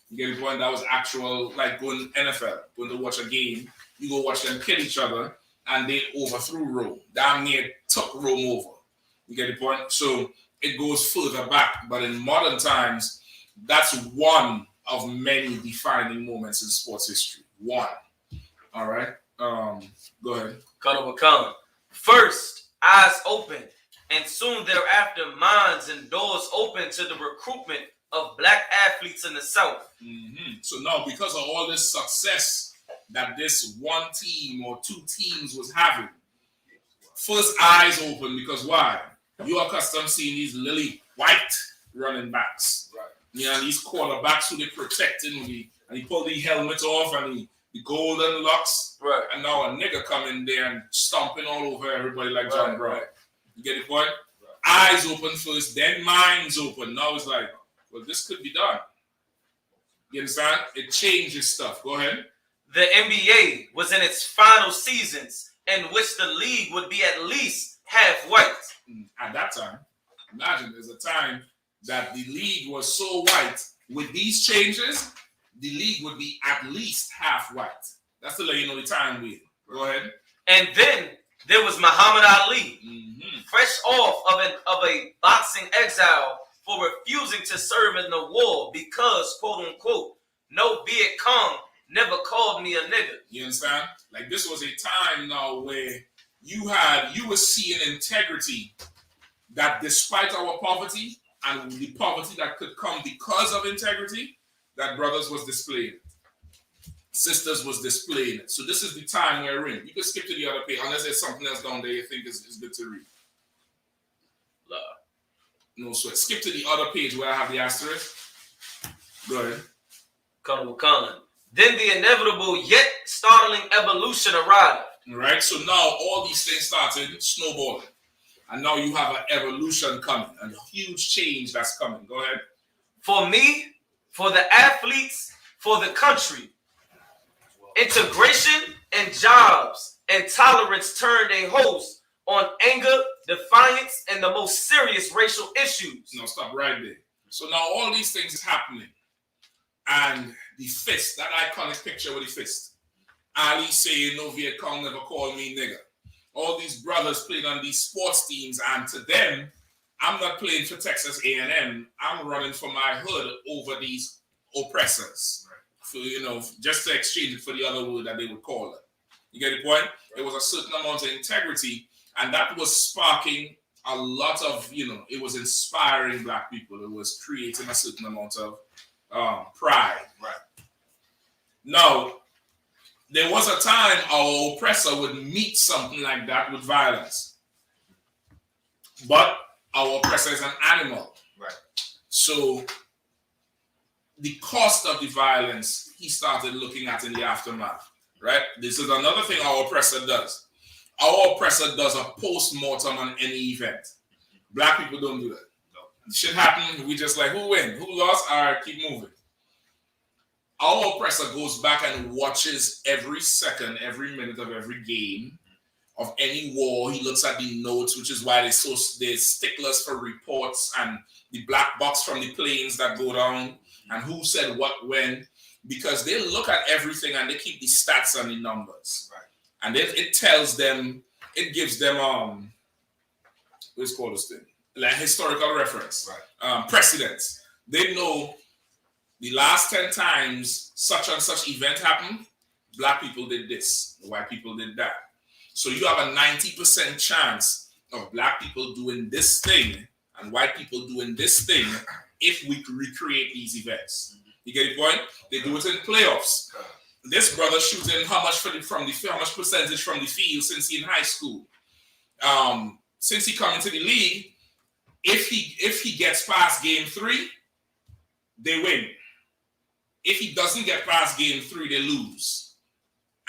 You get the point? That was actual, like going NFL, going to watch a game. You go watch them kill each other, and they overthrew Rome. Damn near took Rome over. You get the point? So it goes further back. But in modern times, that's one of many defining moments in sports history. One. All right. Go ahead. Come. First, eyes open, and soon thereafter, minds and doors open to the recruitment of black athletes in the South. Mm-hmm. So now, because of all this success that this one team or two teams was having, first eyes open, because why? You're accustomed seeing these lily white running backs. Right. Yeah, and these quarterbacks who they protecting, and he pull the helmet off and the golden locks. Right. And now a nigga come in there and stomping all over everybody like John Brown. Right. You get the point? Right. Eyes open first, then minds open. Now it's like, well, this could be done. You understand? It changes stuff. Go ahead. The NBA was in its final seasons, in which the league would be at least half white. At that time, imagine there's a time that the league was so white. With these changes, the league would be at least half white. That's to let you know the time we're in. Go ahead. And then there was Muhammad Ali, Mm-hmm. fresh off of a boxing exile for refusing to serve in the war because, quote unquote, no Viet Cong never called me a nigga. You understand? Like, this was a time now where you were seeing integrity that despite our poverty and the poverty that could come because of integrity, that brothers was displaying. Sisters was displaying it. So this is the time we're in. You can skip to the other page unless there's something else down there you think is good to read. No sweat. Skip to the other page where I have the asterisk. Go ahead. Khan. Then the inevitable yet startling evolution arrived. All right. So now all these things started snowballing. And now you have an evolution coming, a huge change that's coming. Go ahead. For me, for the athletes, for the country. Integration and jobs and tolerance turned a host on anger, defiance, and the most serious racial issues. No, stop right there. So now all these things is happening. And the fist, that iconic picture with the fist. Ali saying, no Viet Cong never called me nigga. All these brothers playing on these sports teams, and to them, I'm not playing for Texas A&M. I'm running for my hood over these oppressors. For, just to exchange it for the other word that they would call it. You get the point? There was a certain amount of integrity, and that was sparking a lot of, it was inspiring black people. It was creating a certain amount of pride. Right. Now, there was a time our oppressor would meet something like that with violence. But our oppressor is an animal. Right. So the cost of the violence, he started looking at in the aftermath, right? This is another thing our oppressor does. Our oppressor does a post-mortem on any event. Black people don't do that. Shit happen, we just like, who win? Who lost? All right, keep moving. Our oppressor goes back and watches every second, every minute of every game of any war. He looks at the notes, which is why they're sticklers for reports and the black box from the planes that go down and who said what when, because they look at everything and they keep the stats and the numbers. Right. And it tells them, it gives them what's called this thing? Like historical reference, right. Precedents. They know the last 10 times such and such event happened, black people did this, white people did that. So you have a 90% chance of black people doing this thing and white people doing this thing if we recreate these events. You get the point? They do it in playoffs. This brother shooting how much how much percentage from the field since he in high school. Since he come into the league, if he gets past game 3, they win. If he doesn't get past game 3, they lose.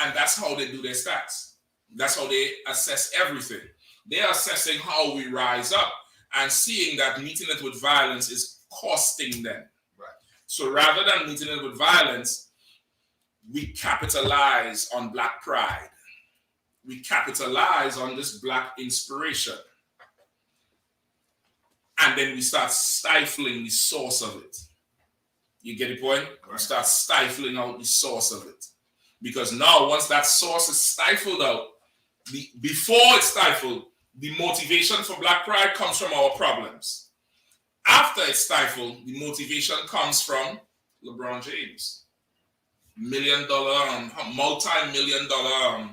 And that's how they do their stats. That's how they assess everything. They're assessing how we rise up and seeing that meeting it with violence is costing them. Right. So rather than meeting it with violence, we capitalize on black pride. We capitalize on this black inspiration. And then we start stifling the source of it. You get the point? Right. We start stifling out the source of it. Because now, once that source is stifled out, before it's stifled, the motivation for black pride comes from our problems. After it's stifled, the motivation comes from LeBron James. Multi-million dollar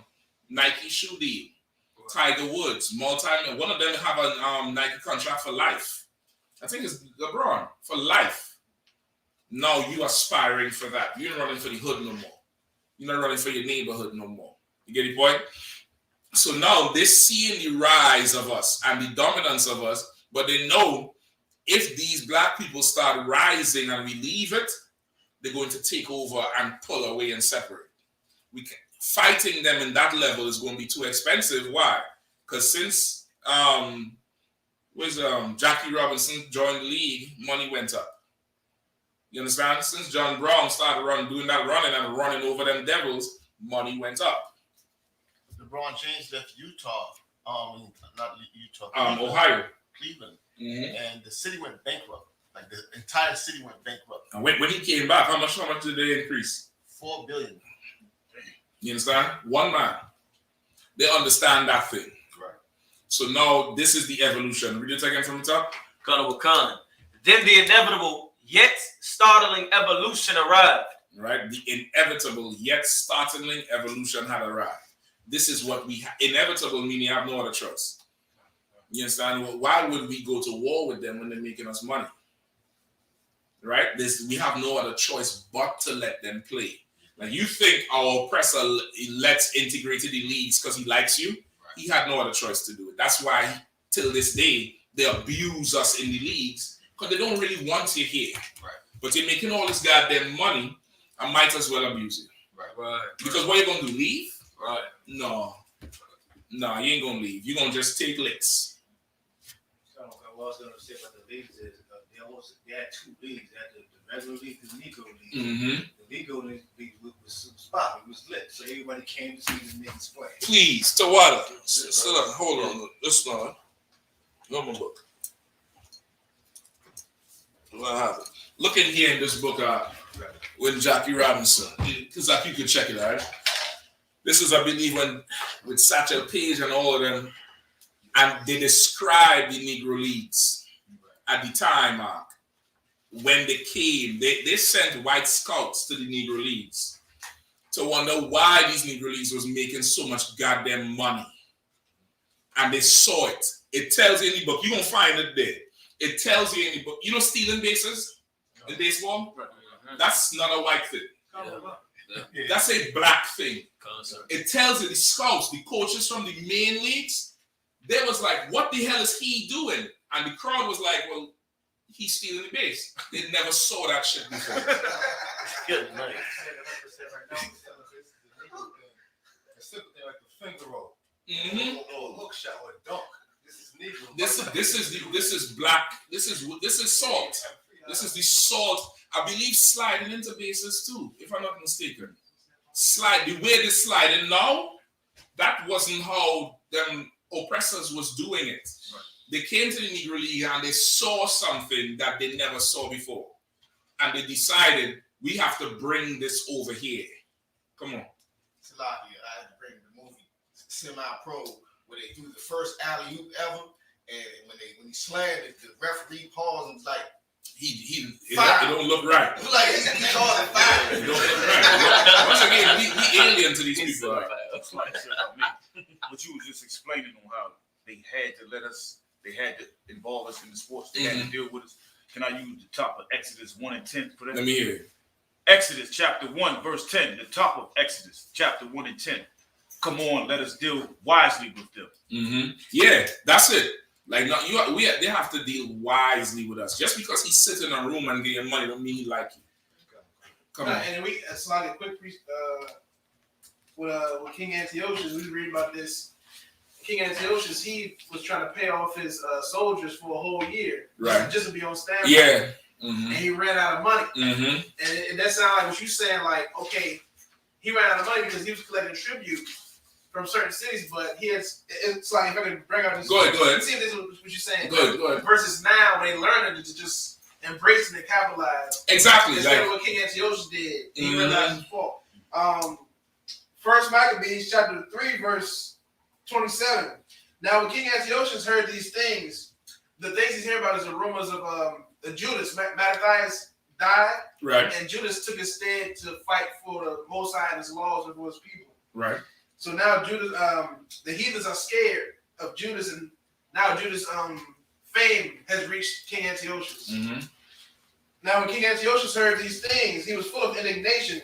Nike shoe deal. Tiger Woods, one of them have a Nike contract for life. I think it's LeBron for life. Now you aspiring for that. You're not running for the hood no more. You're not running for your neighborhood no more. You get the point? So now they're seeing the rise of us and the dominance of us, but they know if these black people start rising and we leave it, they're going to take over and pull away and separate. Fighting them in that level is going to be too expensive. Why? Because since Jackie Robinson joined the league, money went up. You understand? Since John Brown started doing that running and running over them devils, money went up. LeBron James left Utah, not Utah, Ohio. Cleveland, Mm-hmm. and the city went bankrupt. Like the entire city went bankrupt. And when he came back, how much did they increase? $4 billion. You understand? One man. They understand that thing. Right. So now this is the evolution. Read it again from the top. Colonel Wakan. Then the inevitable yet startling evolution arrived. Right? The inevitable yet startling evolution had arrived. This is what inevitable meaning you have no other choice. You understand? Well, why would we go to war with them when they're making us money? Right? We have no other choice but to let them play. Like you think our oppressor lets integrated the leagues because he likes you? Right. He had no other choice to do it. That's why till this day they abuse us in the leagues because they don't really want you here. Right. But you're making all this goddamn money, I might as well abuse you. Right. Because what are you gonna do? Leave? Right. No, you ain't gonna leave. You're gonna just take licks. So what I was gonna say about the leagues is they had 2 leagues. They had the regular league and the Negro league. Mm-hmm. The Negro league was popping, it was lit. So everybody came to see the niggas play. Please, Tawada. Sit up. Hold on. Listen on. No more book. What happened? Look in here in this book with Jackie Robinson. Because you can check it out. This is, I believe, with Satchel Paige and all of them. And they describe the Negro Leagues at the time, Mark. When they came, they sent white scouts to the Negro Leagues to wonder why these Negro Leagues was making so much goddamn money. And they saw it. It tells you in the book. You're going to find it there. It tells you in the book. You know stealing bases in baseball? That's not a white thing. Yeah. That's a black thing. Concert. It tells you the scouts, the coaches from the main leagues, they was like, what the hell is he doing? And the crowd was like, well, he's stealing the base. They never saw that shit before. Good night. It's simple thing like the finger roll, Mhm. or a hook shot, or a dunk. This is Negro. This is black. This is salt. This is the salt. I believe sliding into bases too, if I'm not mistaken. The way they sliding now, that wasn't how them oppressors was doing it. Right. They came to the Negro League and they saw something that they never saw before. And they decided, we have to bring this over here. Come on. It's a lot here. I had to bring the movie Semi-Pro where they threw the first alley-oop ever, and when he slammed it, the referee paused and was like, It don't look right. like he called it fire. It don't look right. Once again, we alien to these people. Right? That's like shit about me. What you was just explaining on how they had to involve us in the sports. They had to deal with us. Can I use the top of Exodus 1 and 10 for that? Let me hear it. Exodus chapter 1, verse 10, the top of Exodus chapter 1 and 10. Come on, let us deal wisely with them. Mm-hmm. Yeah, that's it. Like, no, they have to deal wisely with us. Just because he's sitting in a room and getting money don't mean he like you. Come on. And we slide a quick with King Antiochus. We read about this. King Antiochus, he was trying to pay off his soldiers for a whole year, Right. just to be on standby. Yeah. And Mm-hmm. he ran out of money. Mm-hmm. And that sounds like what you saying. Like, okay, he ran out of money because he was collecting tribute from certain cities, but it's like, if I can bring out this. Go ahead. See if this is what you're saying. Go ahead. Versus now, when they learned to just embrace and capitalize. Exactly. Instead Like, of what King Antiochus did, he Mhm. realized his fault. First Maccabees chapter 3, verse 27. Now, when King Antiochus heard these things, the things he's hearing about is the rumors of Judas. Mattathias died, right. and Judas took his stand to fight for the Most High and his laws and for his people. Right. So now Judas, the heathens are scared of Judas, and now Judas' fame has reached King Antiochus. Mm-hmm. Now, when King Antiochus heard these things, he was full of indignation.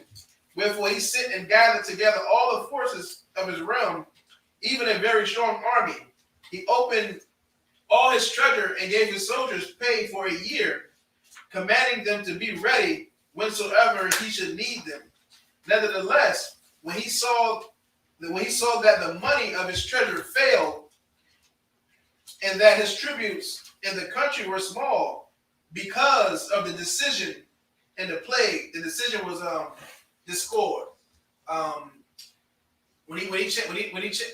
Wherefore he sent and gathered together all the forces of his realm, even a very strong army. He opened all his treasure and gave his soldiers pay for a year, commanding them to be ready whensoever he should need them. Nevertheless, when he saw that the money of his treasure failed, and that his tributes in the country were small, because of the decision and the plague, the decision was discord. When he checked,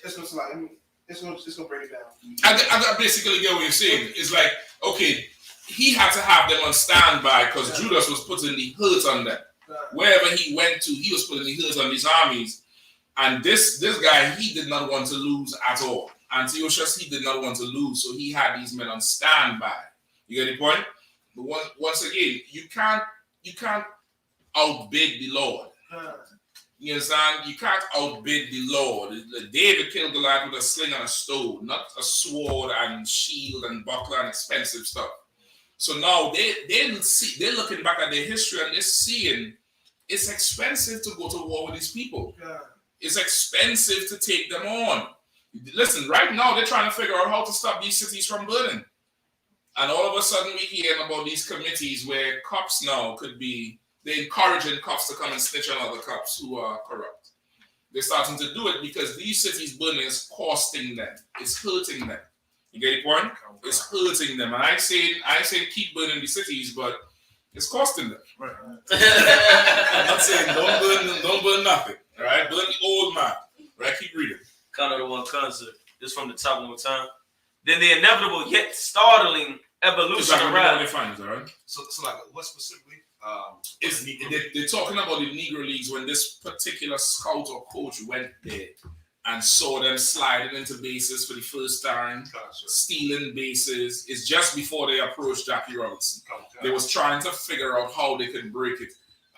let's go slide. Let's go break it down. I basically get what you're saying. It's like, okay, he had to have them on standby because Judas was putting the hurt on them. Wherever he went to, he was putting the hurt on these armies. And this guy, he did not want to lose at all. Antiochus, he did not want to lose, so he had these men on standby. You get the point? But once again, you can't outbid the Lord. You understand? You can't outbid the Lord. David killed Goliath with a sling and a stone, not a sword and shield and buckler and expensive stuff. So now they're looking back at their history and they're seeing it's expensive to go to war with these people. It's expensive to take them on. Listen, right now they're trying to figure out how to stop these cities from burning. And all of a sudden we're hearing about these committees where cops now they're encouraging cops to come and snitch on other cops who are corrupt. They're starting to do it because these cities burning is costing them. It's hurting them. You get the point? It's hurting them. And I say keep burning the cities, but it's costing them. Right. I'm not saying don't burn nothing. All right? Burn the old man. Right? Keep reading. Count of one concert. This from the top one more time. Then the inevitable yet startling evolution arrived. All right? So like, what specifically? They're talking about the Negro Leagues when this particular scout or coach went there and saw them sliding into bases for the first time, stealing bases. It's just before they approached Jackie Robinson. They was trying to figure out how they could break it.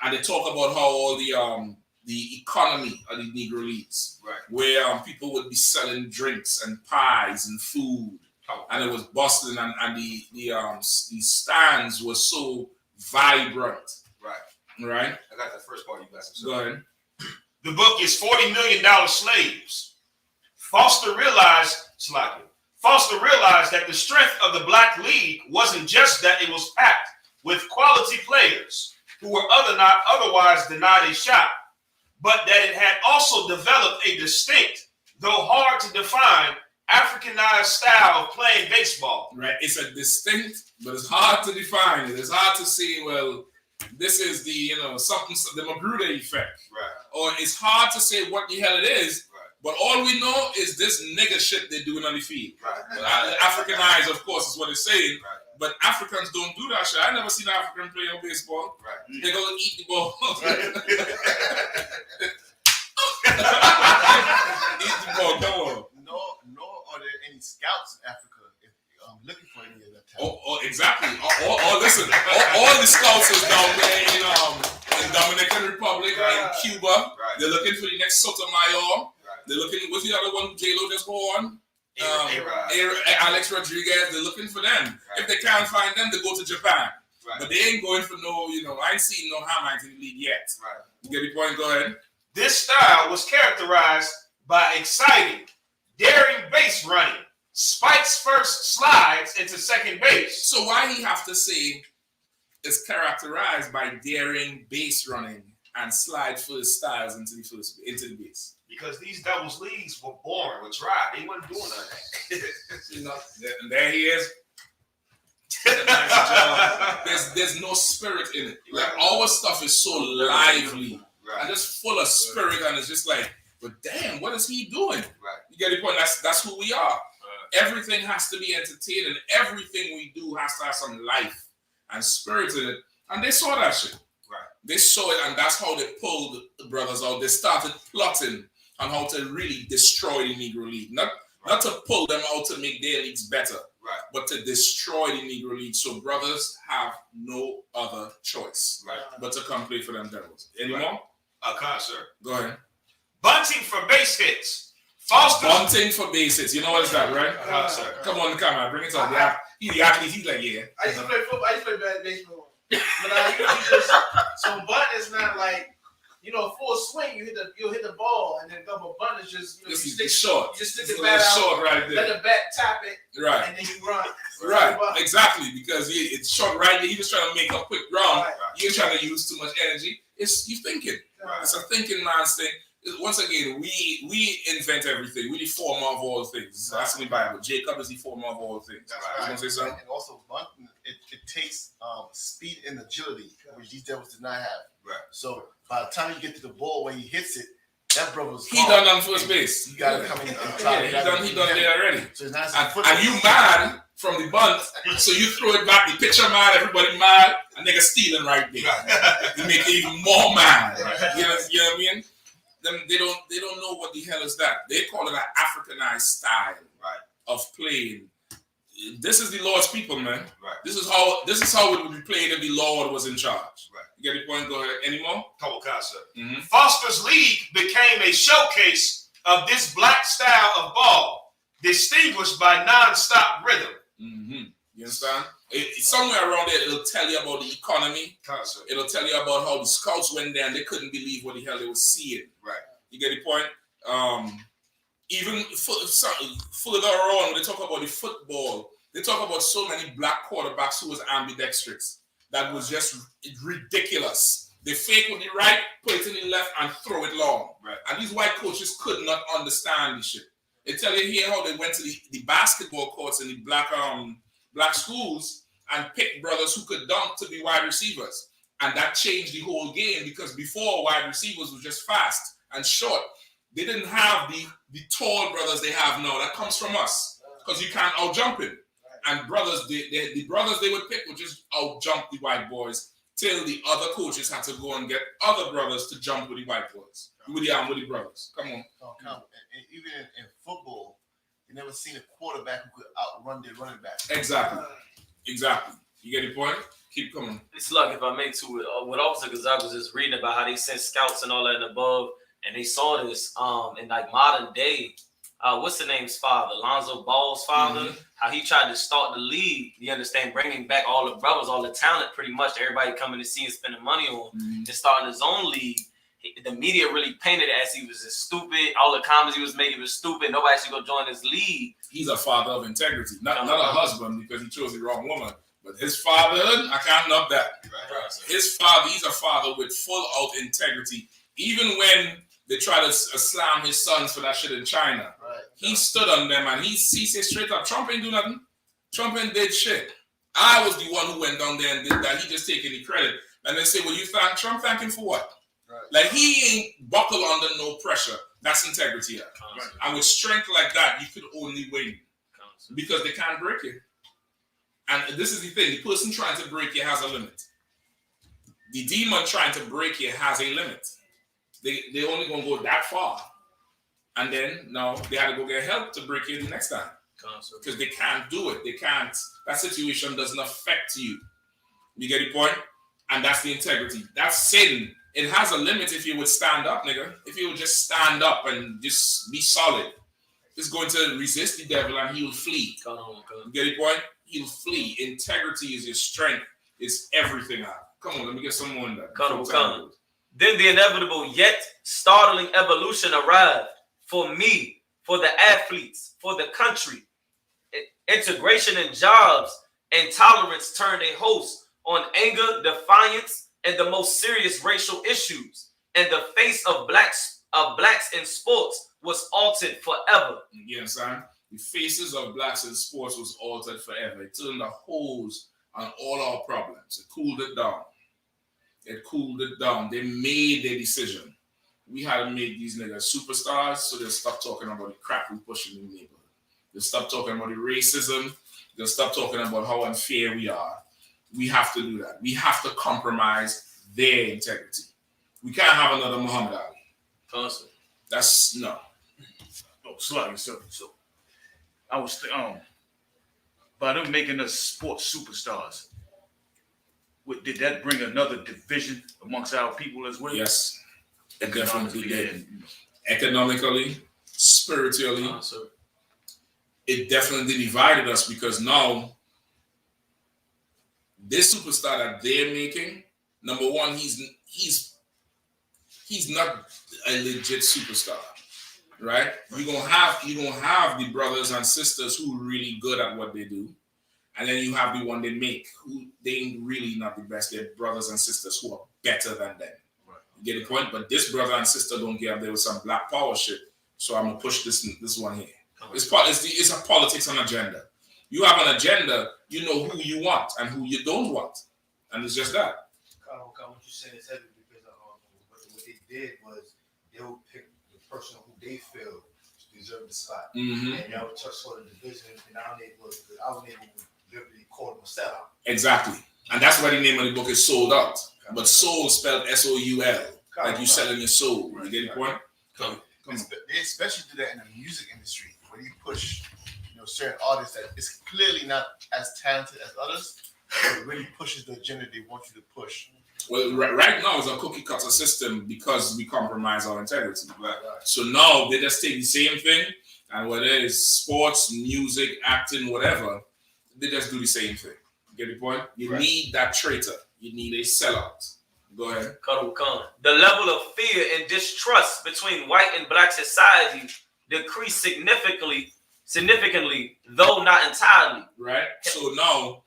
And they talk about how all the economy of the Negro Leagues, right, where people would be selling drinks and pies and food, and it was bustling, and the stands were so vibrant. Right. I got the first part you guys. Go ahead. The book is $40 million slaves. Foster Foster realized that the strength of the Black League wasn't just that it was packed with quality players who were otherwise denied a shot, but that it had also developed a distinct, though hard to define, Africanized style of playing baseball. Right, it's a distinct, but it's hard to define it. It's hard to say, well, this is the, something, the Magruder effect. Right. Or it's hard to say what the hell it is, Right. but all we know is this nigger shit they're doing on the field. Right. Africanized, of course, is what it's saying. Right. But Africans don't do that shit. I never seen an African play on baseball. Right. They go eat the ball. Eat the ball, come on. Nor are there any scouts in Africa looking for any of that talent. Oh, exactly. Listen, all the scouts is down there in Dominican Republic, in Cuba. Right. They're looking for the next Sotomayor. Right. They're looking, what's the other one J-Lo just go on? A-Rod. Alex Rodriguez. They're looking for them. Right. If they can't find them, they go to Japan. Right. But they ain't going for no, I ain't seen no Hammite in the league yet. Right. You get the point? Go ahead. This style was characterized by exciting, daring base running, Spike's first slides into second base. So why he have to say it's characterized by daring base running and slide first styles into the base? Because these doubles leagues were boring, were dry. They weren't doing nothing. And there he is. There's no spirit in it. Like our stuff is so lively and just full of spirit, and it's just like, but damn, what is he doing? Right. You get the point? That's who we are. Everything has to be entertaining. Everything we do has to have some life and spirit in it. And they saw that shit. Right. They saw it, and that's how they pulled the brothers out. They started plotting on how to really destroy the Negro League. Not to pull them out to make their leagues better, Right. but to destroy the Negro League. So brothers have no other choice Right. but to come play for them devils. Any Right. more? Concert. Go ahead. Bunting for base hits. Foster. Bunting for base hits. You know what is that, right? Sir. Come on, come on, bring it up. Yeah, he's the athlete. He's like, yeah. I used to play football. I used to play bad baseball. But I usually just so bunt is not like full swing. You'll hit the ball, and then double bunt is just you It's short. You just stick It's the bat out, short right there. let the bat tap it, Right. and then you run. Right, exactly, because it's short right there. He was trying to make a quick ground. Right. You ain't trying to use too much energy. It's you thinking. Right. It's a thinking man's thing. Once again, we invent everything. We the former of all things. That's in the Bible. Jacob is the former of all things. That's You gonna say something? And also, bunting, it takes speed and agility, which these devils did not have. Right. So by the time you get to the ball, when he hits it, that brother's He done on first base. You got to come in and try. Yeah, he done there already. So it's not And you mad from the bunt, so you throw it back. The pitcher mad, everybody mad, and nigga stealing right there. You make it even more mad. You know what I mean? They don't know what the hell is that. They call it an Africanized style of playing. This is the Lord's people, man. Right. This is how it would be played if the Lord was in charge. Right. You get the point? Go ahead. Any more? Couple concept. Mm-hmm. Foster's League became a showcase of this black style of ball, distinguished by non-stop rhythm. Mm-hmm. You understand? Somewhere around there, it'll tell you about the economy. Concept. It'll tell you about how the scouts went there and they couldn't believe what the hell they were seeing. Right. You get the point? Even further on, when they talk about the football, they talk about so many black quarterbacks who was ambidextrous. That was just ridiculous. They fake with the right, put it in the left, and throw it long. Right. And these white coaches could not understand this shit. They tell you here how they went to the basketball courts in the black schools and picked brothers who could dunk to be wide receivers. And that changed the whole game, because before, wide receivers were just fast and short. They didn't have the tall brothers they have now. That comes from us, because you can't out-jump him. And brothers, the brothers they would pick would just out-jump the white boys till the other coaches had to go and get other brothers to jump with the white boys, with the brothers. Come on. And even in football, you never seen a quarterback who could outrun their running back. Exactly. You get the point? Keep coming. It's luck, if I may, to it. What Officer Gonzaga was just reading about how they sent scouts and all that and above, and they saw this in like modern day. What's the name's father? Lonzo Ball's father. Mm-hmm. How he tried to start the league. You understand? Bringing back all the brothers, all the talent, pretty much everybody coming to see and spending money on, and starting his own league. the media really painted it as he was just stupid. All the comments he was making was stupid. Nobody should go join his league. He's a father of integrity, not a husband because he chose the wrong woman. But his fatherhood, I can't knock that. Right. His father, he's a father with full out integrity. Even when they try to slam his sons for that shit in China, he stood on them and he said straight up, Trump ain't do nothing. Trump ain't did shit. I was the one who went down there and did that. He just taking the credit. And they say, well, you thank Trump, thank him for what? Right. Like he ain't buckle under no pressure. That's integrity. Right. And with strength like that, you could only win because they can't break you. And this is the thing: the person trying to break you has a limit. The demon trying to break you has a limit. They only gonna go that far, and then now they had to go get help to break you the next time because they can't do it. They can't. That situation doesn't affect you. You get the point? And that's the integrity. That's sin. It has a limit if you would stand up, nigga. If you would just stand up and just be solid, it's going to resist the devil and he will flee. You get the point? He'll flee. Integrity is your strength. It's everything. Come on, let me get some more in that. Come. Then the inevitable yet startling evolution arrived for me, for the athletes, for the country. Integration in jobs and tolerance turned a host on anger, defiance, and the most serious racial issues. And the face of blacks in sports was altered forever. You understand? The faces of blacks in sports was altered forever. It turned a hose on all our problems. It cooled it down. They made their decision. We had to make these niggas superstars, so they'll stop talking about the crap we pushing in the neighborhood. They'll stop talking about the racism. They'll stop talking about how unfair we are. We have to do that. We have to compromise their integrity. We can't have another Muhammad Ali. Awesome. That's no. Oh, slug. So I was by them making us sports superstars. Did that bring another division amongst our people as well? Yes, it definitely did. Economically, spiritually, it definitely divided us because now this superstar that they're making, number one, he's not a legit superstar, right? You're gonna have the brothers and sisters who are really good at what they do, and then you have the one they make who they ain't really not the best. They're brothers and sisters who are better than them. Right. You get the point? But this brother and sister don't get up there with some black power shit. So I'm gonna push this one here. It's a politics and agenda. You have an agenda, you know who you want and who you don't want. And it's just that. What you saying is heavy because what they did was they would pick the person who they feel deserved the spot. Mm-hmm. And y'all would touch sort of division, and our neighbor would literally call them a sellout. Exactly. And that's why the name of the book is Sold Out. But soul spelled S-O-U-L. Like you selling your soul. You get the point? Come on. They especially do that in the music industry, where you push, certain artists that is clearly not as talented as others, but it really pushes the agenda they want you to push. Well, right now it's a cookie cutter system because we compromise our integrity. Right. So now they just take the same thing, and whether it's sports, music, acting, whatever, they just do the same thing. Get the point? You need that traitor. You need a sellout. Go ahead. The level of fear and distrust between white and black society decreased significantly, though not entirely. Right. So now,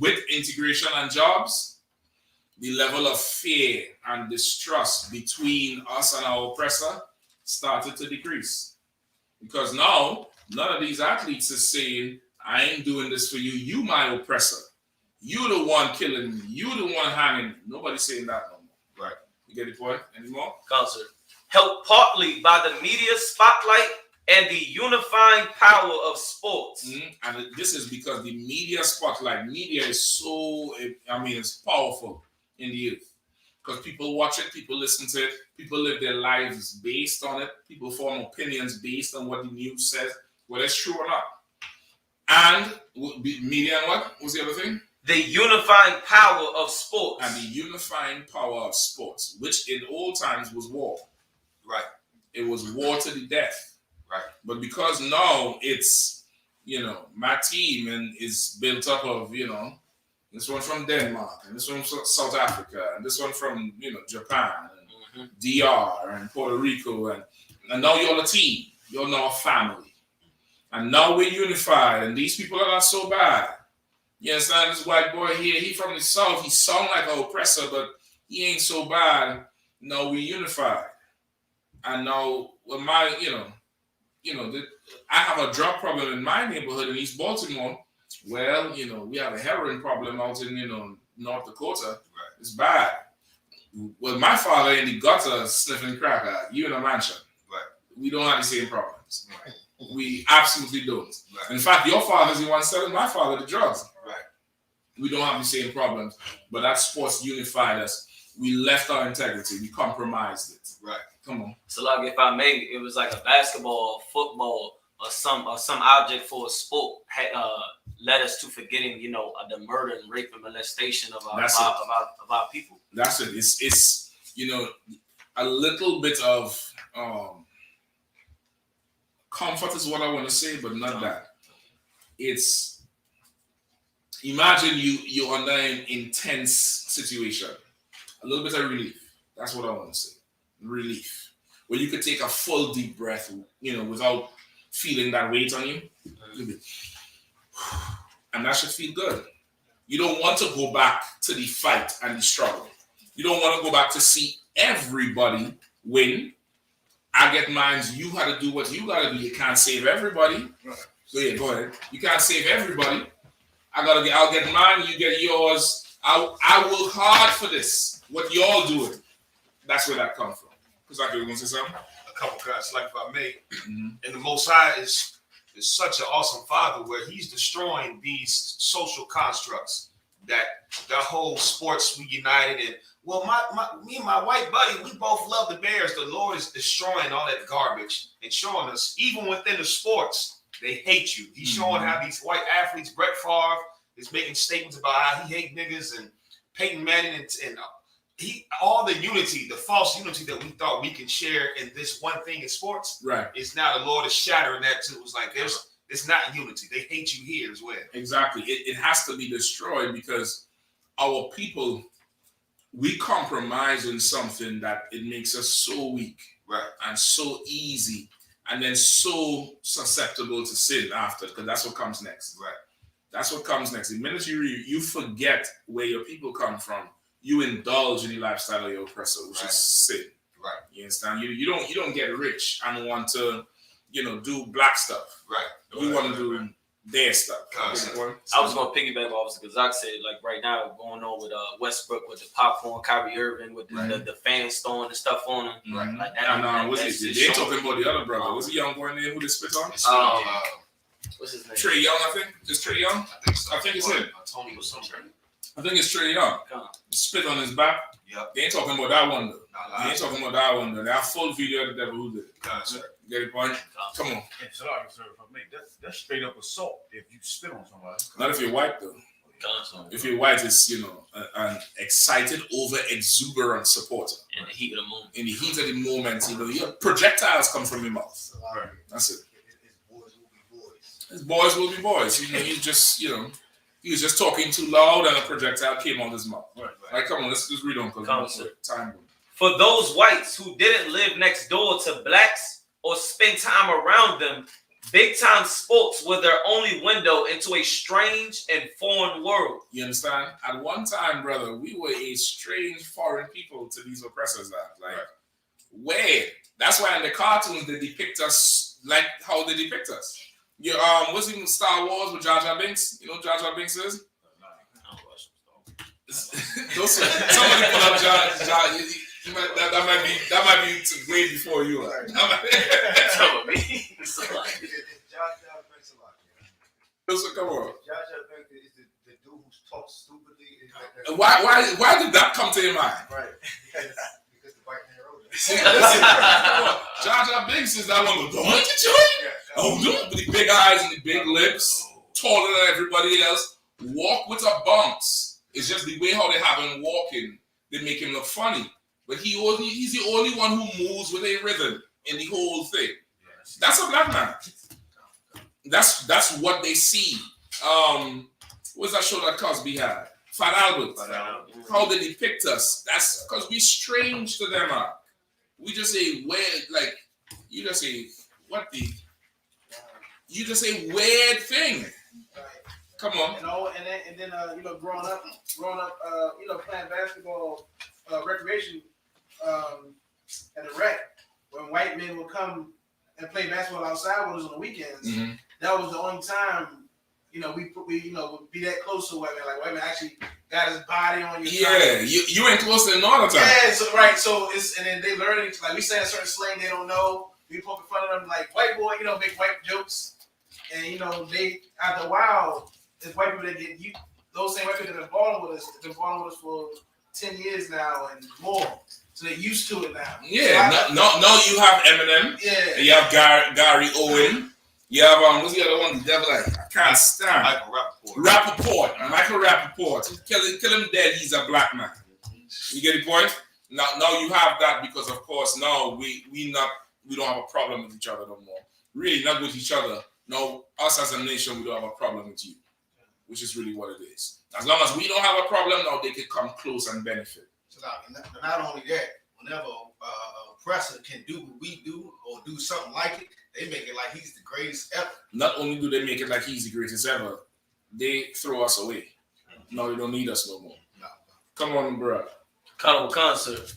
with integration and jobs, the level of fear and distrust between us and our oppressor started to decrease. Because now, none of these athletes is saying, I ain't doing this for you. You my oppressor. You the one killing me. You the one hanging me. Nobody's saying that no more. Right. You get the point anymore? Concert. Helped partly by the media spotlight and the unifying power of sports. Mm-hmm. And this is because the media spotlight, media is so, it's powerful in the youth. Because people watch it, people listen to it, people live their lives based on it, people form opinions based on what the news says, whether it's true or not. And media and what was the other thing? The unifying power of sports. And the unifying power of sports, which in old times was war. Right. It was war to the death. Right. But because now it's, my team is built up of, this one from Denmark, and this one from South Africa, and this one from, Japan, DR and Puerto Rico, and now you're a team. You're now a family. And now we're unified, and these people are not so bad. You understand? This white boy here, he from the South, he sound like an oppressor, but he ain't so bad. Now we unified. And now, when my, I have a drug problem in my neighborhood in East Baltimore. Well, we have a heroin problem out in, North Dakota. Right. It's bad. Well, my father in the gutter sniffing cracker, you in a mansion. Right. We don't have the same problems. Right. We absolutely don't. Right. In fact, your father's the one selling my father the drugs. Right. We don't have the same problems. But that sports unified us. We left our integrity. We compromised it. Right. Come on. So like if I may, it was like a basketball, football, or some object for a sport had led us to forgetting, the murder and rape and molestation of our people. That's it. It's a little bit of comfort is what I want to say, but not that. It's imagine you're under an intense situation. A little bit of relief. That's what I want to say. Relief. Where you could take a full deep breath, without feeling that weight on you. And that should feel good. You don't want to go back to the fight and the struggle. You don't want to go back to see everybody win. I get mine. You got to do what you got to do. You can't save everybody. So yeah, go ahead. You can't save everybody. I'll get mine. You get yours. I work hard for this. What y'all doing? That's where that comes from. Because I was going to say something. A couple cuts, like if I may. And the Most High is such an awesome Father where He's destroying these social constructs that the whole sports we united in. Well, me and my white buddy, we both love the Bears. The Lord is destroying all that garbage and showing us, even within the sports, they hate you. He's showing how these white athletes, Brett Favre, is making statements about how he hate niggas, and Peyton Manning, and all the unity, the false unity that we thought we could share in this one thing in sports, right? Is now the Lord is shattering that too. It's like it's not unity. They hate you here as well. Exactly. It has to be destroyed because our people, we compromise on something that it makes us so weak, right, and so easy, and then so susceptible to sin after, because that's what comes next. Right. That's what comes next. The minute you forget where your people come from, you indulge in the lifestyle of your oppressor, which is sin. Right. You understand? You don't get rich and want to, do black stuff. Right. You want to do their stuff. I was going to piggyback off what Zach said. Like right now, going on with Westbrook with the popcorn, Kyrie Irving with the fans throwing the stuff on him. Right. Like that. They talking about the other brother. What's the young boy name who they spit on? What's his name? Trey Young, I think. Is Trey Young? I think so. I think it's him. Tony was something. I think it's Trey Young. Spit on his back. Yep. They ain't talking about that one though. They ain't talking about that one though. They have full video of the devil who did it. Get it, point? Come on. Sorry, sir, if I make that's straight up assault if you spit on somebody. Not if you're white though. If you're white, it's an excited, over exuberant supporter. In the heat of the moment. In the heat of the moment, your projectiles come from your mouth. Right. That's it. His boys will be boys. His boys will be boys. He's just, he was just talking too loud and a projectile came out his mouth. Right. Like, come on, let's just read on because time. For those whites who didn't live next door to blacks or spend time around them, big time sports were their only window into a strange and foreign world. You understand? At one time, brother, we were a strange foreign people to these oppressors. Where? That's why in the cartoons they depict us like how they depict us. What's even Star Wars with Jar Jar Binks? You know who Jar Jar Binks is? Somebody put up Jar. That might be way before you. So come on. Jar Jar Binks is the dude who talks stupidly. Why did that come to your mind? Right. Because the white man wrote it. See, listen, Jar Jar Binks is that one with the big eyes and the big lips, taller than everybody else, walk with a bounce. It's just the way how they have him walking, they make him look funny. But he's the only one who moves with a rhythm in the whole thing. That's a black man. That's what they see. What's that show that Cosby had? Fat Albert. How they depict us. That's because we're strange to them. we just say weird, like you just say what the you just say weird thing. Come on. And then you know, growing up, you know, playing basketball, recreation, at the rec, when white men would come and play basketball outside with us on the weekends, that was the only time, you know, we you know, would be that close to white men. Like white men actually got his body on your side. You ain't close to them all the time. Yeah, so right, so it's and then they learn it, like we saying certain slang they don't know. We poking fun of them like white boy, you know, make white jokes, and you know they after a while, it's white people that get you. Those same white people that have been balling with us, they've been balling with us for 10 years now and more. So they're used to it now. Yeah, so no, you have Eminem. Yeah. You have Gary Owen. You have what's the other one? The devil, like I can't stand. Michael Rappaport. Kill him dead. He's a black man. You get the point? Now you have that because of course now we don't have a problem with each other no more. Really, not with each other. No, us as a nation, we don't have a problem with you, which is really what it is. As long as we don't have a problem, now they can come close and benefit. So not only that, whenever oppressor can do what we do or do something like it, they make it like he's the greatest ever. Not only do they make it like he's the greatest ever, they throw us away. No, they don't need us no more. No. Come on, bro. Carnival concert.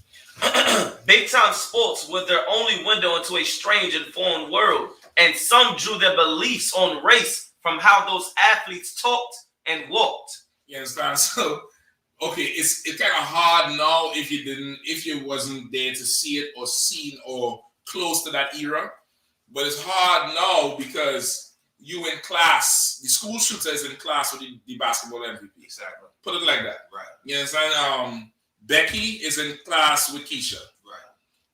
Big time sports were their only window into a strange and foreign world, and some drew their beliefs on race from how those athletes talked and walked. You understand? So, okay, it's kind of hard now if you wasn't there to see it or seen or close to that era. But it's hard now because you in class, the school shooter is in class with the basketball MVP. Exactly. Put it like that. Right. You understand? Becky is in class with Keisha. Right.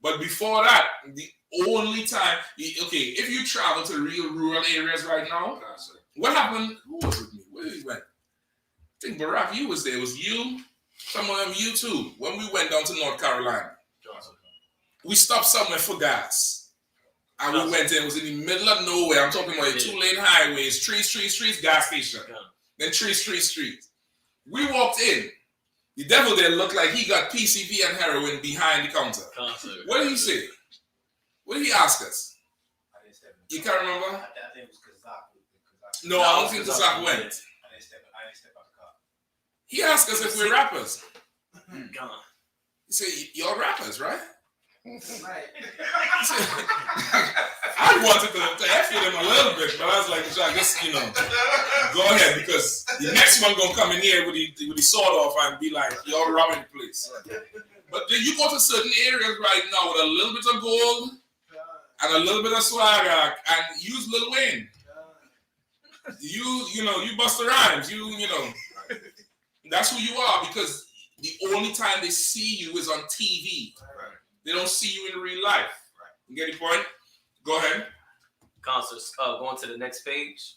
But before that, the only time, okay, if you travel to real rural areas right now, what happened? Who was with me? Where did he went? I think Barack, you was there. It was you, some of them, you too. When we went down to North Carolina, we stopped somewhere for gas. And we went in, it was in the middle of nowhere. I'm talking about 2-lane highways, streets, gas station. Then streets. We walked in. The devil there looked like he got PCP and heroin behind the counter. What did he say? What did he ask us? You can't remember? I think it was Kazak. No, I don't think Kazak went. I didn't step out the car. He asked us if we're rappers. Gone. He said, y'all rappers, right? right. I wanted to F with him a little bit, but I was like, I guess, you know, go ahead, because the next one gonna come in here with the sword off and be like, y'all robbing the place. But then you go to certain areas right now with a little bit of gold and a little bit of swagger and use Lil Wayne. You bust the rhymes. You know, that's who you are because the only time they see you is on TV. Right. They don't see you in real life. Right. You get the point? Go ahead. Concerts. Going to the next page.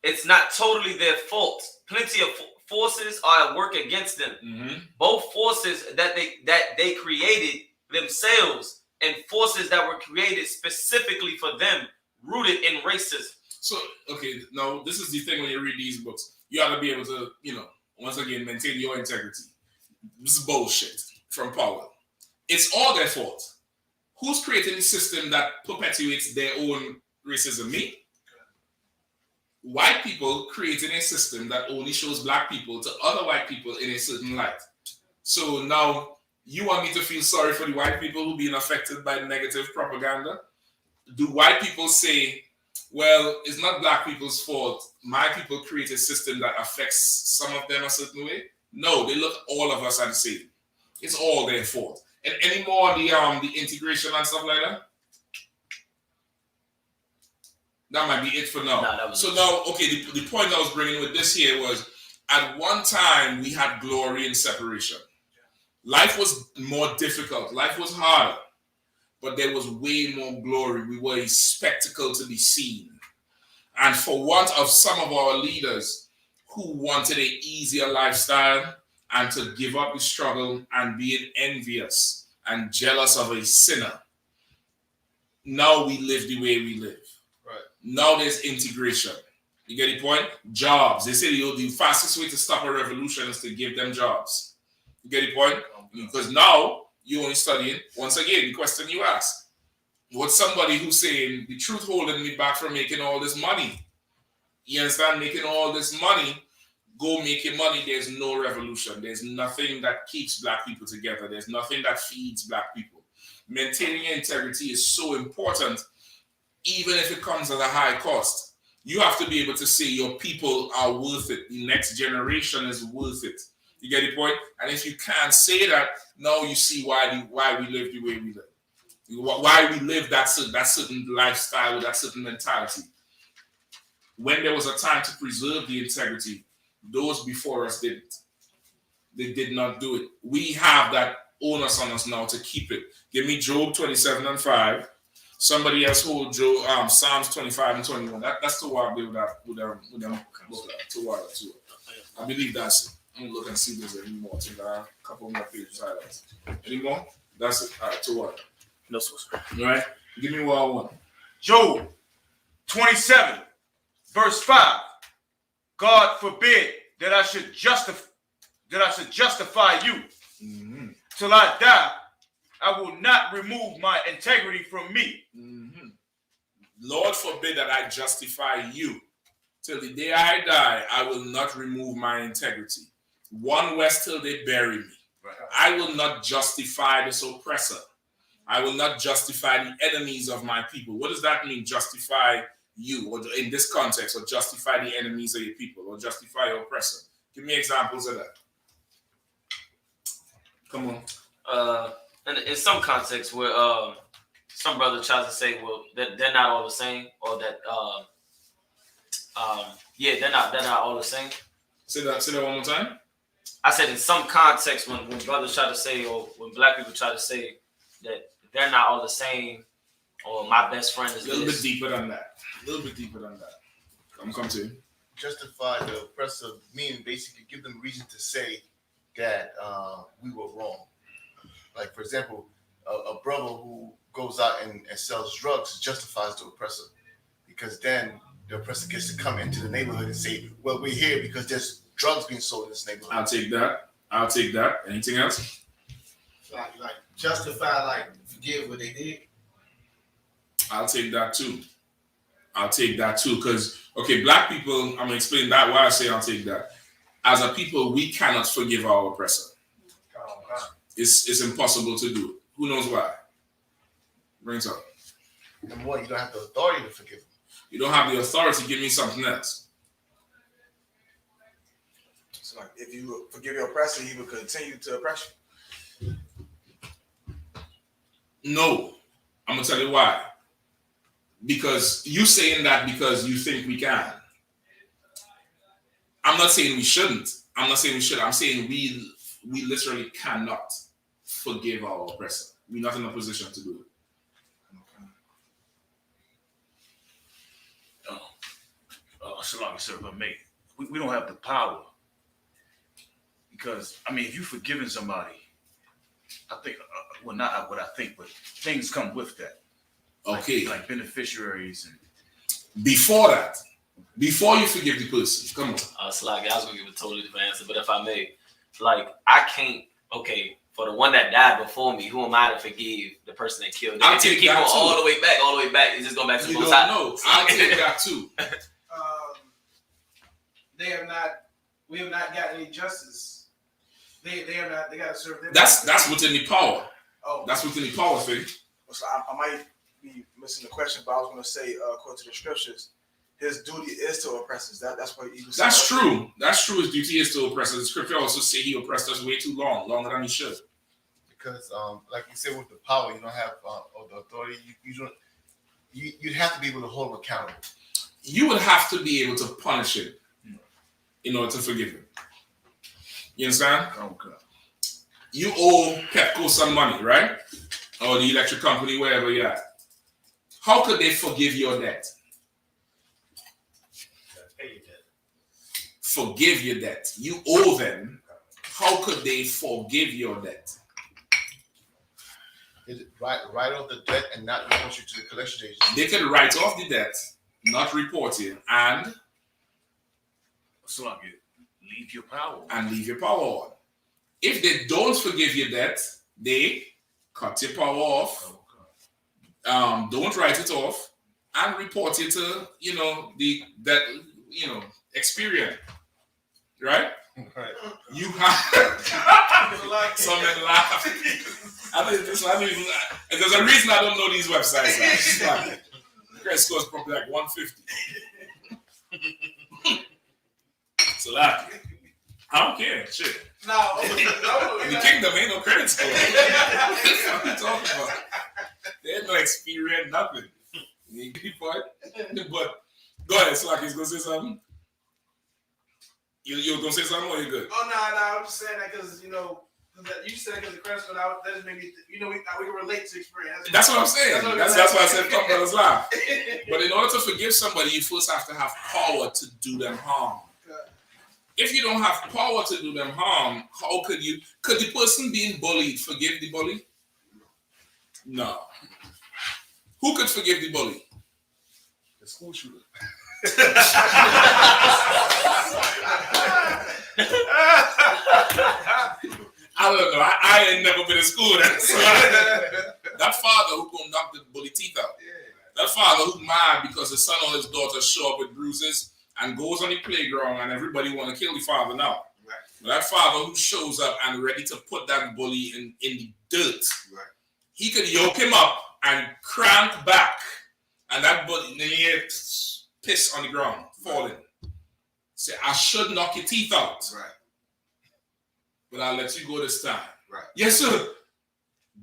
It's not totally their fault. Plenty of forces are at work against them. Mm-hmm. Both forces that they created themselves and forces that were created specifically for them, rooted in racism. So, okay, now this is the thing when you read these books. You ought to be able to, once again, maintain your integrity. This is bullshit from Powell. It's all their fault. Who's creating the system that perpetuates their own racism? Me? White people creating a system that only shows black people to other white people in a certain light. So now you want me to feel sorry for the white people who are being affected by negative propaganda? Do white people say, well, it's not black people's fault. My people create a system that affects some of them a certain way? No, they look all of us are the same. It's all their fault. And any more the integration and stuff like that? That might be it for now. Now, okay, the point I was bringing with this here was at one time we had glory in separation. Life was more difficult. Life was harder. But there was way more glory. We were a spectacle to be seen. And for want of some of our leaders who wanted an easier lifestyle and to give up the struggle and being envious and jealous of a sinner, now we live the way we live. Right. Now there's integration. You get the point? Jobs. They say the fastest way to stop a revolution is to give them jobs. You get the point? Because now You only studying. Once again, the question you ask. What's somebody who's saying the truth holding me back from making all this money? You understand? Making all this money, go make your money. There's no revolution. There's nothing that keeps black people together. There's nothing that feeds black people. Maintaining your integrity is so important, even if it comes at a high cost. You have to be able to say your people are worth it. The next generation is worth it. You get the point? And if you can't say that, now you see why we live the way we live. Why we live that certain lifestyle, that certain mentality. When there was a time to preserve the integrity, those before us didn't. They did not do it. We have that onus on us now to keep it. Give me Job 27:5. Somebody else hold Job, Psalms 25 and 21. That's the word with them. I believe that's it. I'm gonna look and see if there's any more. A couple more pages highlights. Any more? That's it. All right, to what? No, sir. All right. Give me what I want. Job 27, verse 5. God forbid that I should justify you. Mm-hmm. Till I die, I will not remove my integrity from me. Mm-hmm. Lord forbid that I justify you. Till the day I die, I will not remove my integrity. One west till they bury me. Right. I will not justify this oppressor. I will not justify the enemies of my people. What does that mean, justify you? Or in this context, or justify the enemies of your people, or justify your oppressor? Give me examples of that. Come on. And in some contexts where some brother tries to say, well, that they're not all the same, or that they're not all the same. Say that one more time. I said in some context when brothers try to say, or when black people try to say that they're not all the same, or my best friend is A little this. bit deeper than that. Come to you. Justify the oppressor, meaning basically give them reason to say that we were wrong. Like, for example, a brother who goes out and sells drugs justifies the oppressor, because then the oppressor gets to come into the neighborhood and say, well, we're here because there's drugs being sold in this neighborhood. I'll take that. Anything else? Like justify, like forgive what they did. I'll take that too. Because, okay, black people, I'm going to explain that why I say I'll take that. As a people, we cannot forgive our oppressor. It's impossible to do. Who knows why? Bring it up. Number one, you don't have the authority to forgive them. You don't have the authority. Give me something else. So like, if you forgive your oppressor, he will continue to oppress you. No. I'm going to tell you why. Because you saying that because you think we can. I'm not saying we shouldn't. I'm saying we literally cannot forgive our oppressor. We're not in a position to do it. Shalom, sir, but mate, we don't have the power. Because, I mean, if you've forgiven somebody, I think, well, not what I think, but things come with that. Okay. Like beneficiaries. And before you forgive the person, come on. Slack, I was going to give a totally different answer, but if I may, like, I can't, okay, for the one that died before me, who am I to forgive the person that killed them? I'll take that too. all the way back. It's just going back to the You most don't high. know. I'll take that too. We have not got any justice. They have not. They got to serve their. That's within the power. Oh, That's within the power thing. so I might be missing the question, but I was going to say, according to the scriptures, his duty is to oppress us. That's what he was. That's true. That's true. His duty is to oppress us. The scripture also say he oppressed us way too long, longer than he should. Because, like you said, with the power, you don't have the authority. You'd have to be able to hold him accountable. You would have to be able to punish him in order to forgive him. You understand? okay. You owe Pepco some money, right? Or the electric company, wherever you're at. How could they forgive your debt? Forgive your debt. You owe them. How could they forgive your debt? Write off the debt and not report you to the collection agency. They could write off the debt, not report you, and Leave your power. leave your power on. If they don't forgive your debt, they cut your power off. Don't write it off, and report it to experience, right? Right. You have some men laugh. I mean, there's a reason I don't know these websites. Credit score's probably like 150. So like, I don't care. Shit. No, In the kingdom ain't no credit score. What are you talking about? There's no experience, nothing. You get the point? But go ahead, Slacky's gonna say something. You gonna say something or you good? Oh no, I'm just saying that because you said because the credit score that just made me we can relate to experience. That's what I'm saying. That's why I said come brothers laugh. But in order to forgive somebody, you first have to have power to do them harm. If you don't have power to do them harm, how could the person being bullied forgive the bully? No. Who could forgive the bully? The school shooter. I don't know. I ain't never been in school. That father who gonna knock the bully teeth out. That father who's mad because his son or his daughter show up with bruises and goes on the playground and everybody want to kill the father now. Right. That father who shows up and ready to put that bully in the dirt. Right. He could yoke him up and crank back, and that bully piss on the ground, falling. Say, I should knock your teeth out. Right. But I'll let you go this time. Right. Yes, sir.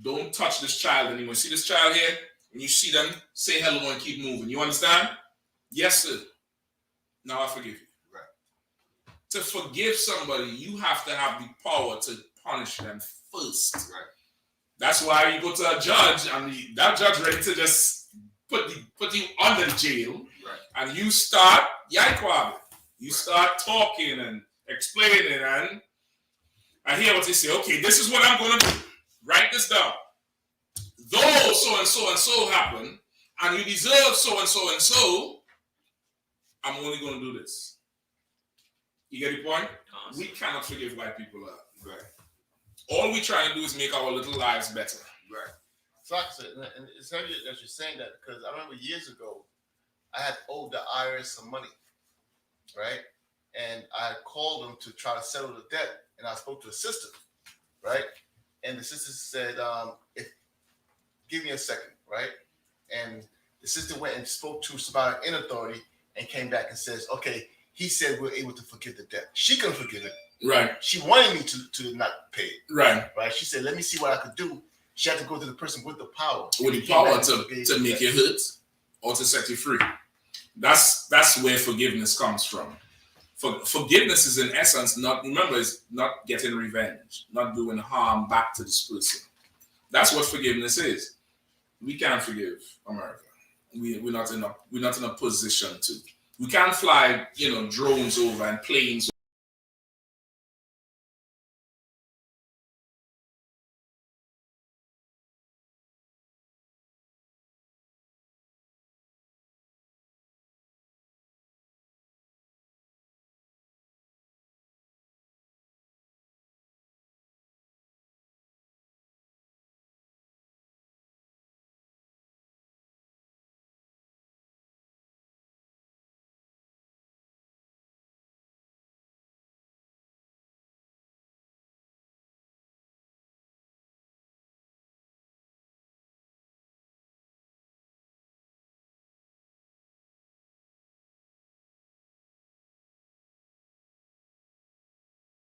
Don't touch this child anymore. See this child here? When you see them, say hello and keep moving. You understand? Yes, sir. Now I forgive you. Right. To forgive somebody, you have to have the power to punish them first. Right. That's why you go to a judge and that judge ready to just put you under the jail. Right. And you start You start talking and explaining, and I hear what they say. Okay, this is what I'm going to do. Write this down. Though so and so and so happened, and you deserve so and so and so, I'm only going to do this. You get the point? We cannot forgive white people. Right. All we try and do is make our little lives better. Right. So like I said, and it's heavy that you're saying that because I remember years ago, I had owed the IRS some money, right? And I called them to try to settle the debt, and I spoke to a sister, right? And the sister said, give me a second, right? And the sister went and spoke to somebody in authority and came back and says, okay, he said we're able to forgive the debt. She couldn't forgive it. Right. She wanted me to not pay it. Right. Right. She said, let me see what I could do. She had to go to the person with the power. With the power to make you hurt or to set you free. That's where forgiveness comes from. Forgiveness is in essence is not getting revenge, not doing harm back to this person. That's what forgiveness is. We can't forgive America. We're not in a position to. We can't fly, drones over and planes.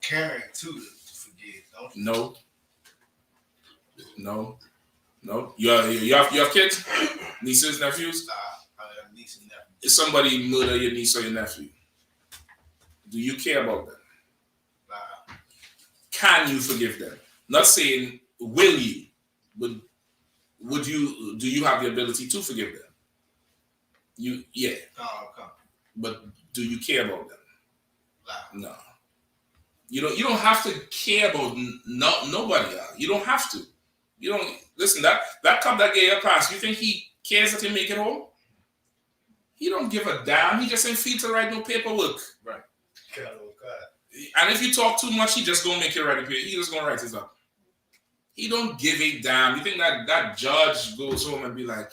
Caring too to forgive, don't you? No. You have kids? Nieces, nephews? I have niece and nephew. If somebody murder your niece or your nephew, do you care about them? Can you forgive them? Not saying will you, but do you have the ability to forgive them? Yeah. Oh, okay. But do you care about them? No. You don't have to care about nobody. You don't have to. You don't listen. That cop that gave you a pass. You think he cares that you make it home? He don't give a damn. He just ain't feel to write no paperwork. Right. God. And if you talk too much, he just gonna make you write a paper. He just gonna write it up. He don't give a damn. You think that judge goes home and be like,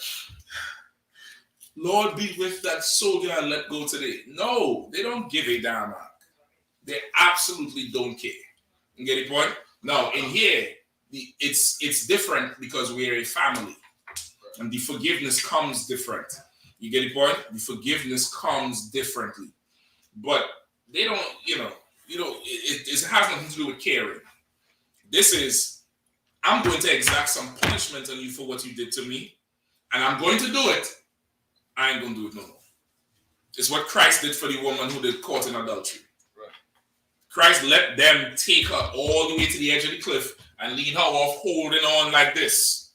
Lord be with that soldier and let go today? No, they don't give a damn, man. They absolutely don't care. You get the point? Now, in here, it's different because we're a family. And the forgiveness comes different. You get the point? The forgiveness comes differently. But they don't, it has nothing to do with caring. This is, I'm going to exact some punishment on you for what you did to me, and I'm going to do it. I ain't going to do it no more. It's what Christ did for the woman who did caught in adultery. Right. Christ let them take her all the way to the edge of the cliff and lean her off, holding on like this.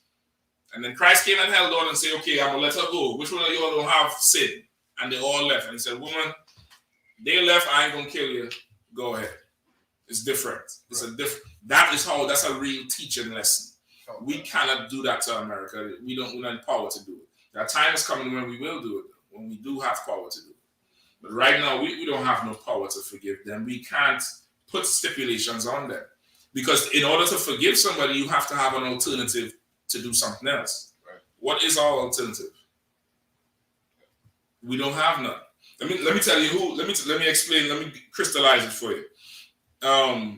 And then Christ came and held on and said, okay, I'm going to let her go. Which one of you all don't have sin? And they all left. And he said, woman, they left, I ain't going to kill you. Go ahead. It's different. It's a different. That's a real teaching lesson. We cannot do that to America. We're not empowered to do it. That time is coming when we will do it, when we do have power to do it. But right now, we don't have no power to forgive them. We can't put stipulations on them. Because in order to forgive somebody, you have to have an alternative to do something else. Right. What is our alternative? We don't have none. Let me tell you who. Let me explain. Let me crystallize it for you.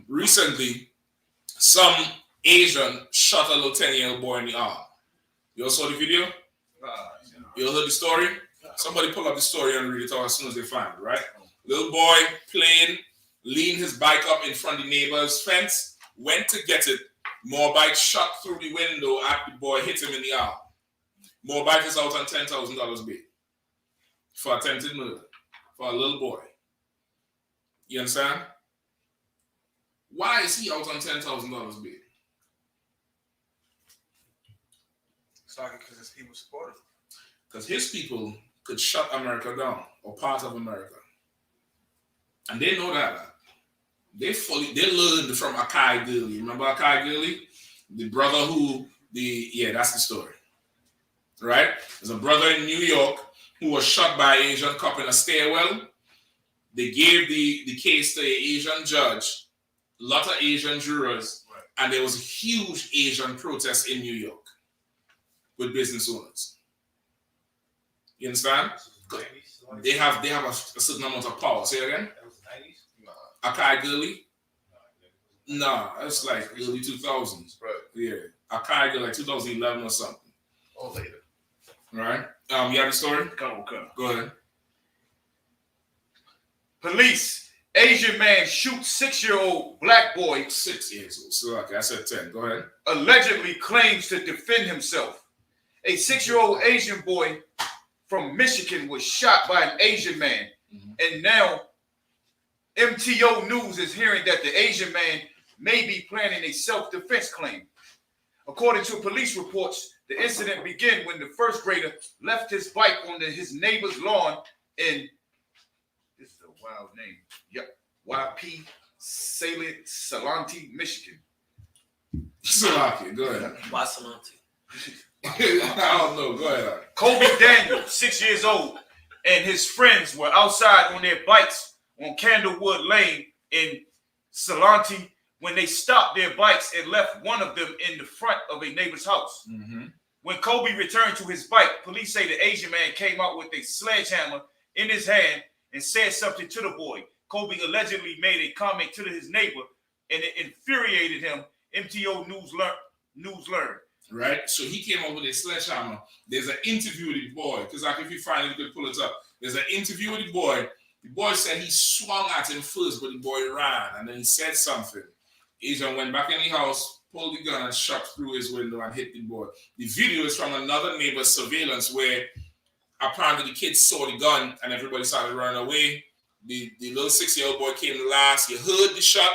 Recently, some Asian shot a little 10-year-old boy in the arm. You all saw the video? You all heard the story? Somebody pull up the story and read it out as soon as they find it, right? Little boy playing, leaned his bike up in front of the neighbor's fence, went to get it. Morbike shot through the window at the boy, hit him in the arm. Morbike is out on $10,000 bail for attempted murder for a little boy. You understand? Why is he out on $10,000 bail? It's like because his people support him. Because his people could shut America down, or part of America. And they know that. They learned from Akai Gurley. Remember Akai Gurley? The brother that's the story. Right? There's a brother in New York who was shot by an Asian cop in a stairwell. They gave the case to an Asian judge, a lot of Asian jurors, right. And there was a huge Asian protest in New York with business owners. You understand? They have a certain amount of power. Say again? That was the 90s? Akai Gurley? No, that's like early 2000s. Right. Yeah. Akai Gurley, like 2011 or something. Or later. Right? You have the story? Come. Go ahead. Police, Asian man shoots 6-year-old black boy. 6 years old. So okay, I said 10. Go ahead. Allegedly claims to defend himself. A 6-year-old Asian boy from Michigan was shot by an Asian man. Mm-hmm. And now MTO News is hearing that the Asian man may be planning a self-defense claim. According to police reports, the incident began when the first grader left his bike on his neighbor's lawn in, this is a wild name, Y.P. Salante, Michigan. Salaki, go ahead. Why Salante? I don't know. Go ahead. Kobe Daniel, 6 years old, and his friends were outside on their bikes on Candlewood Lane in Salante when they stopped their bikes and left one of them in the front of a neighbor's house. Mm-hmm. When Kobe returned to his bike, police say the Asian man came out with a sledgehammer in his hand and said something to the boy. Kobe allegedly made a comment to his neighbor, and it infuriated him. MTO News learned. Right? So he came up with a sledgehammer. There's an interview with the boy, because like if you find it, you can pull it up. There's an interview with the boy. The boy said he swung at him first, but the boy ran, and then he said something. Asian went back in the house, pulled the gun, and shot through his window and hit the boy. The video is from another neighbor's surveillance where apparently the kids saw the gun and everybody started running away. The little 6-year-old boy came last. You heard the shot,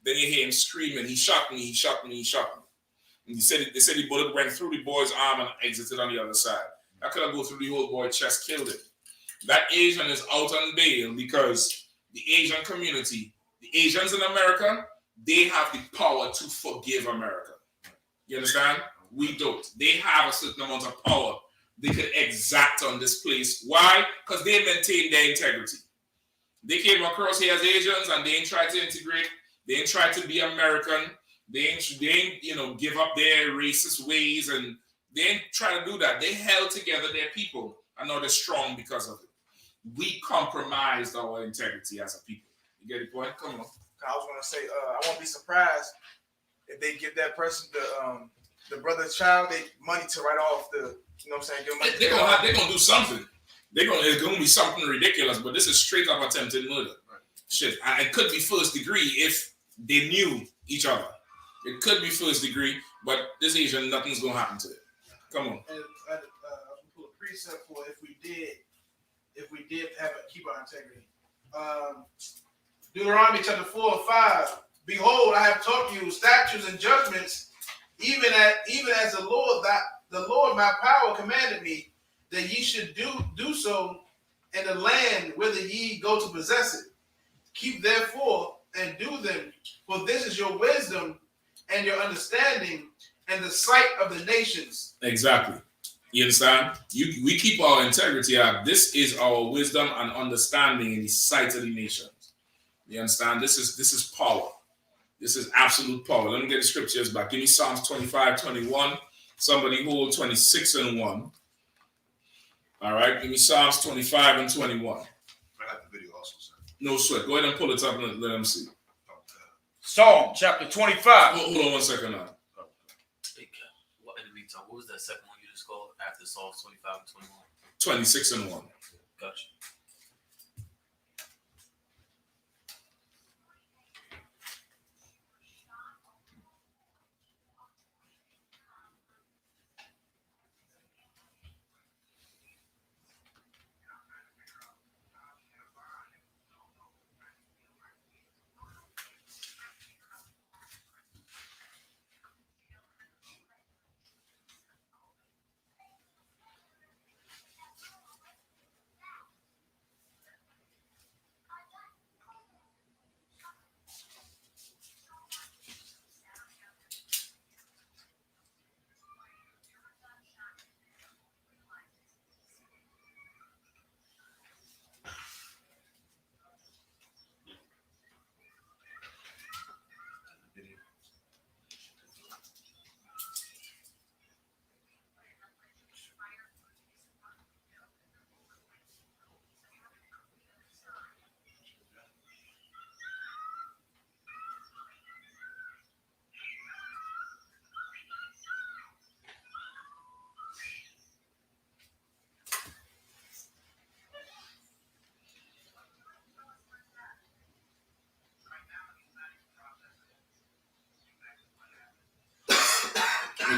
then you hear him screaming, he shot me, he shot me, he shot me. And they said the bullet went through the boy's arm and exited on the other side. That could have gone through the whole boy's chest, killed him. That Asian is out on bail because the Asian community, the Asians in America, they have the power to forgive America. You understand? We don't. They have a certain amount of power they could exact on this place. Why? Because they maintain their integrity. They came across here as Asians and they ain't tried to integrate. They ain't tried to be American. They ain't give up their racist ways, and they ain't try to do that. They held together their people. I know they're strong because of it. We compromised our integrity as a people. You get the point? Come on. I was gonna say, I won't be surprised if they give that person the brother's child money to write off the, you know what I'm saying? Give money They're gonna do something. It's gonna be something ridiculous, but this is straight up attempted murder. Right. Shit, it could be first degree if they knew each other. It could be first degree, but this Asian, nothing's gonna happen to it. Come on. And I was gonna put a precept for if we did keep our integrity. Deuteronomy chapter 4 and 5. Behold, I have taught you statutes and judgments, even as the Lord my power commanded me, that ye should do so in the land whither ye go to possess it. Keep therefore and do them, for this is your wisdom and your understanding and the sight of the nations. Exactly. You understand? We keep our integrity out. This is our wisdom and understanding in the sight of the nations. You understand? This is power. This is absolute power. Let me get the scriptures back. Give me Psalms 25:21. Somebody hold 26 and 1. All right. Give me Psalms 25 and 21. I got the video also, sir. No sweat. Go ahead and pull it up and let them see. Psalm chapter 25. Hold on 1 second now. In the meantime, what was that second one you just called after Psalms 25 and 21? 26 and 1. Gotcha.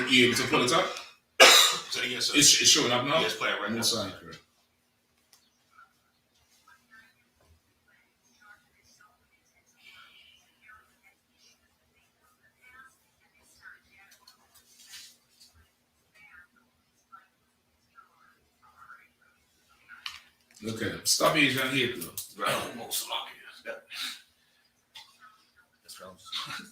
You able to pull it up? So yes, sir. It's showing up now? Yes, play it right now. Side. Okay, stop Asian hate though. Right. Almost lucky. That's what I was.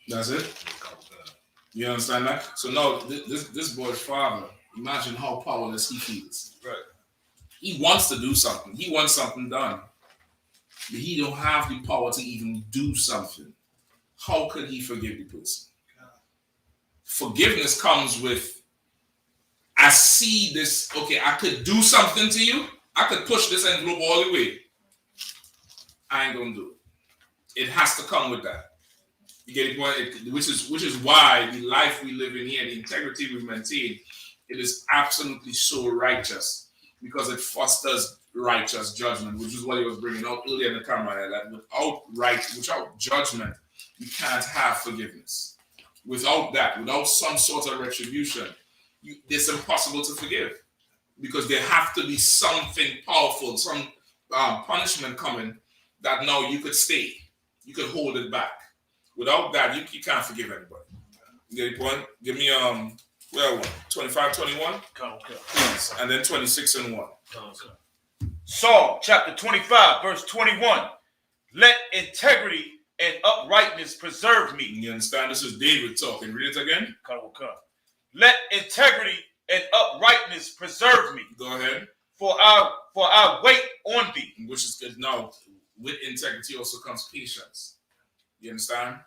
That's it? You understand that? So now this boy's father, imagine how powerless he feels. Right. He wants to do something. He wants something done. But he don't have the power to even do something. How could he forgive the person? Forgiveness comes with, I see this, okay, I could do something to you. I could push this envelope all the way. I ain't gonna do it. It has to come with that. You get the point? Which is why the life we live in here, the integrity we maintain, it is absolutely so righteous because it fosters righteous judgment, which is what he was bringing out earlier in the camera. That without judgment, you can't have forgiveness. Without that, without some sort of retribution, it's impossible to forgive because there have to be something powerful, some punishment coming that now you could stay, you could hold it back. Without that, you can't forgive anybody. You get the point? Give me Well, 25:21, Okay. please, and then 26 and 1. Psalm chapter 25, verse 21. Let integrity and uprightness preserve me. You understand? This is David talking. Read it again. Let integrity and uprightness preserve me. Go ahead. For I wait on thee. Which is good. Now, with integrity also comes patience. You understand?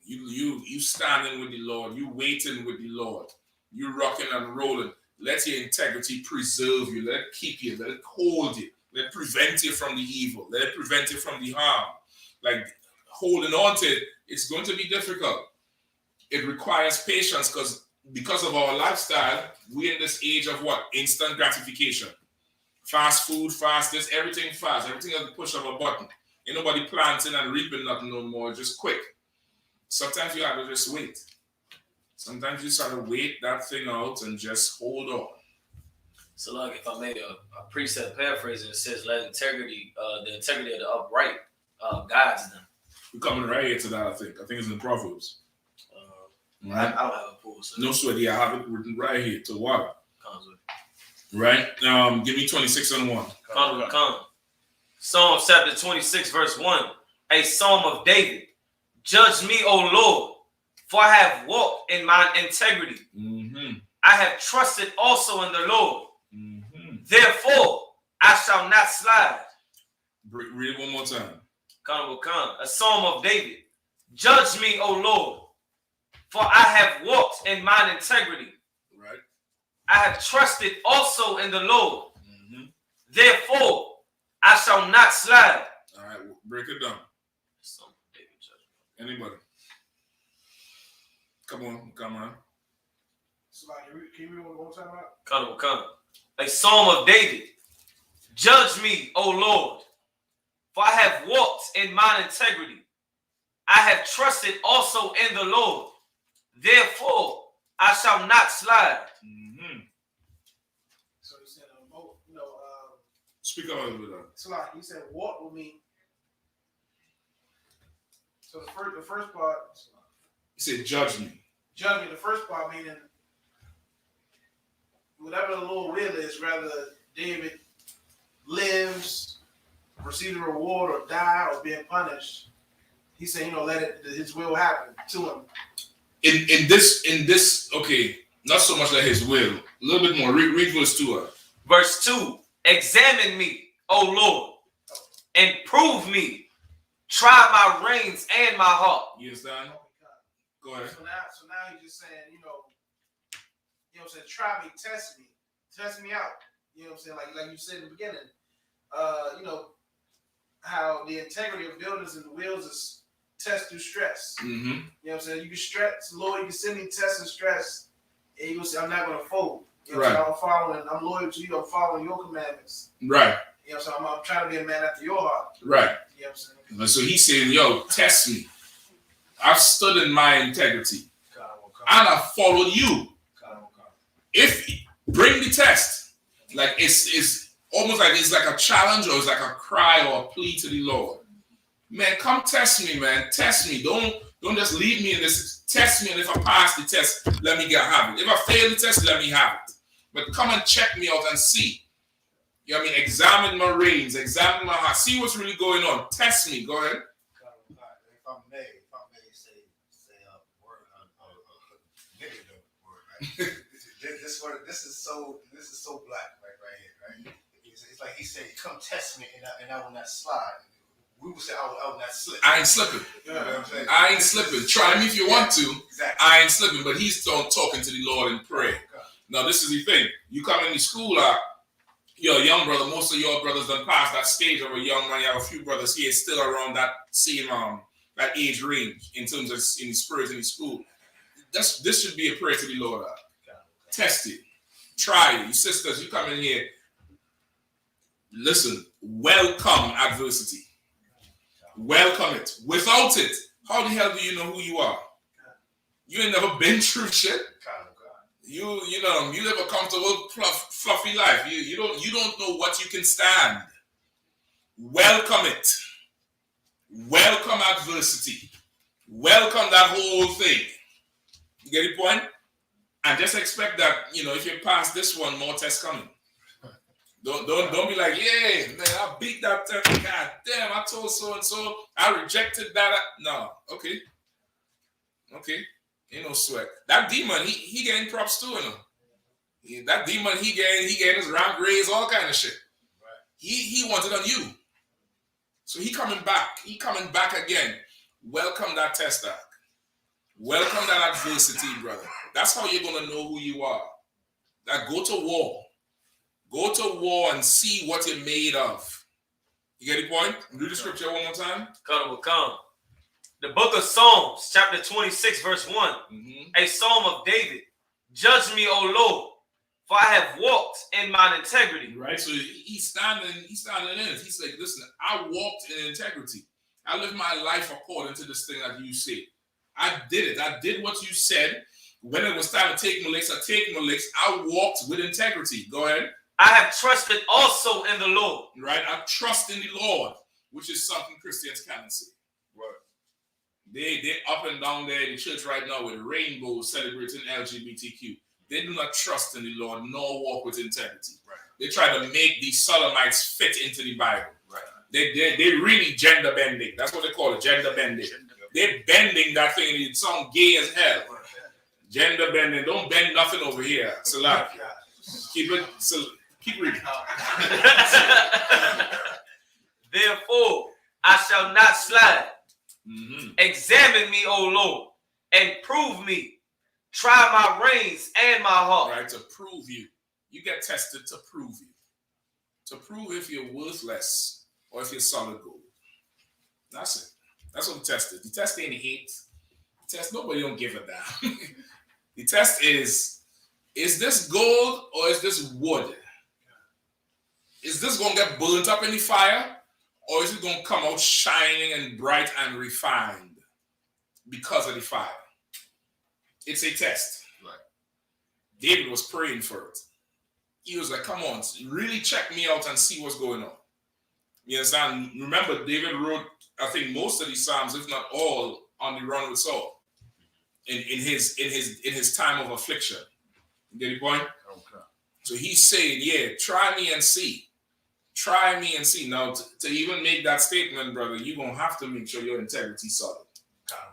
You standing with the Lord. You waiting with the Lord. You rocking and rolling. Let your integrity preserve you. Let it keep you. Let it hold you. Let it prevent you from the evil. Let it prevent you from the harm. Like holding on to it, it's going to be difficult. It requires patience because of our lifestyle, we're in this age of what? Instant gratification. Fast food, fast this, everything fast. Everything at the push of a button. Ain't nobody planting and reaping nothing no more. Just quick. Sometimes you have to just wait. Sometimes you just have to wait that thing out and just hold on. So, like, if I made a precept paraphrase, it says, "Let integrity, the integrity of the upright, guides them." We're coming right here to that. I think it's in Proverbs. I don't have a pool, so No sweat. Yeah, I have it written right here to water. comes with Right. Give me 26 and 1. Come. Psalm chapter 26, verse 1. A psalm of David. Judge me, O Lord, for I have walked in mine integrity. Mm-hmm. I have trusted also in the Lord. Mm-hmm. Therefore, I shall not slide. Read it one more time. Come. A psalm of David. Judge me, O Lord, for I have walked in mine integrity. Right. I have trusted also in the Lord. Mm-hmm. Therefore, I shall not slide. All right. Break it down. Anybody? Come on. Come on. Can you read one more time out? Come. A psalm of David. Judge me, O Lord, for I have walked in mine integrity. I have trusted also in the Lord. Therefore, I shall not slide. Mm-hmm. So he said, Speak up a little bit. so like he said, walk with me. So the first part. He said, judge me. Judge me. The first part meaning whatever the Lord will is, rather David lives, receive the reward, or die, or being punished. He said, let his will happen to him. In this, okay, not so much like his will. A little bit more. Read verse 2. Verse 2. Examine me, O Lord, and prove me. Try my reins and my heart. You understand? Go ahead. So now he's just saying, try me, test me out. You know what I'm saying? Like you said in the beginning, how the integrity of buildings and wheels is test through stress. Mm-hmm. You know what I'm saying? You can stress, Lord, you can send me tests and stress, and you will say, I'm not going to fold. You know what I'm saying? I'm loyal to you, I'm following your commandments. Right. You know what I'm saying? I'm trying to be a man after your heart. Right. You know what I'm saying? So he's saying, yo, test me. I've stood in my integrity. And I followed you. If bring the test. Like it's almost like it's like a challenge or it's like a cry or a plea to the Lord. Man, come test me, man. Test me. Don't just leave me in this. Test me, and if I pass the test, let me have it. If I fail the test, let me have it. But come and check me out and see. You know what I mean? Examine my reins, examine my heart, see what's really going on. Test me. Go ahead. If I may say a word, a negative word, right? This is so black, right here, right? It's like he said, "Come test me, and I will not slide." We would say, "I will not slip." I ain't slipping. You know what I'm saying? I ain't slipping. Try me if you want to. Exactly. I ain't slipping. But he's talking to the Lord in prayer. Now, this is the thing. You come in the school, you're a young brother. Most of your brothers done past that stage of a young man. You have a few brothers here still around that same that age range in terms of in the spirits in the school. This should be a prayer to the Lord. Test it. Try it. You sisters, you come in here. Listen, welcome adversity. Welcome it. Without it, how the hell do you know who you are? You ain't never been through shit. You live a comfortable, fluffy life. You don't know what you can stand. Welcome it. Welcome adversity. Welcome that whole thing. You get the point? And just expect that, if you pass this one, more tests coming. Don't be like, yeah, man, I beat that test. God damn, I told so and so, I rejected that. No, okay. Ain't no sweat. That demon, he getting props too, That demon, he getting his rank raised, all kind of shit. He wanted on you. So he coming back. He coming back again. Welcome that test, Doc. Welcome that adversity, brother. That's how you're gonna know who you are. That go to war. Go to war and see what you're made of. You get the point? Read the scripture one more time. Come. The book of Psalms, chapter 26, verse 1. A psalm of David. Judge me, O Lord, for I have walked in mine integrity. Right? So he's standing in it. He's like, listen, I walked in integrity. I lived my life according to this thing that you say. I did it. I did what you said. When it was time to take my licks, I take my licks. I walked with integrity. Go ahead. I have trusted also in the Lord. Right? I trust in the Lord, which is something Christians can't say. Right. They're up and down there in the church right now with rainbows celebrating LGBTQ. They do not trust in the Lord nor walk with integrity. Right. They try to make these sodomites fit into the Bible. Right. They really gender bending. That's what they call it, gender bending. They're bending that thing. It sounds gay as hell. Gender bending. Don't bend nothing over here. SHALAM. Keep reading. Therefore, I shall not slide. Examine me, O Lord, and prove me. Try my reins and my heart. Right, to prove you. You get tested to prove you. To prove if you're worthless or if you're solid gold. That's it. That's what the test is. The test ain't hate. The test, nobody don't give a damn. The test is this gold or is this wood? Is this going to get burnt up in the fire? Or is it going to come out shining and bright and refined because of the fire? It's a test. Right. David was praying for it. He was like, come on, really check me out and see what's going on. You understand? Remember, David wrote, I think, most of these Psalms, if not all, on the run with Saul. In his time of affliction. You get the point? Okay. So he's saying, yeah, try me and see. Try me and see. Now, to even make that statement, brother, you're going to have to make sure your integrity is solid.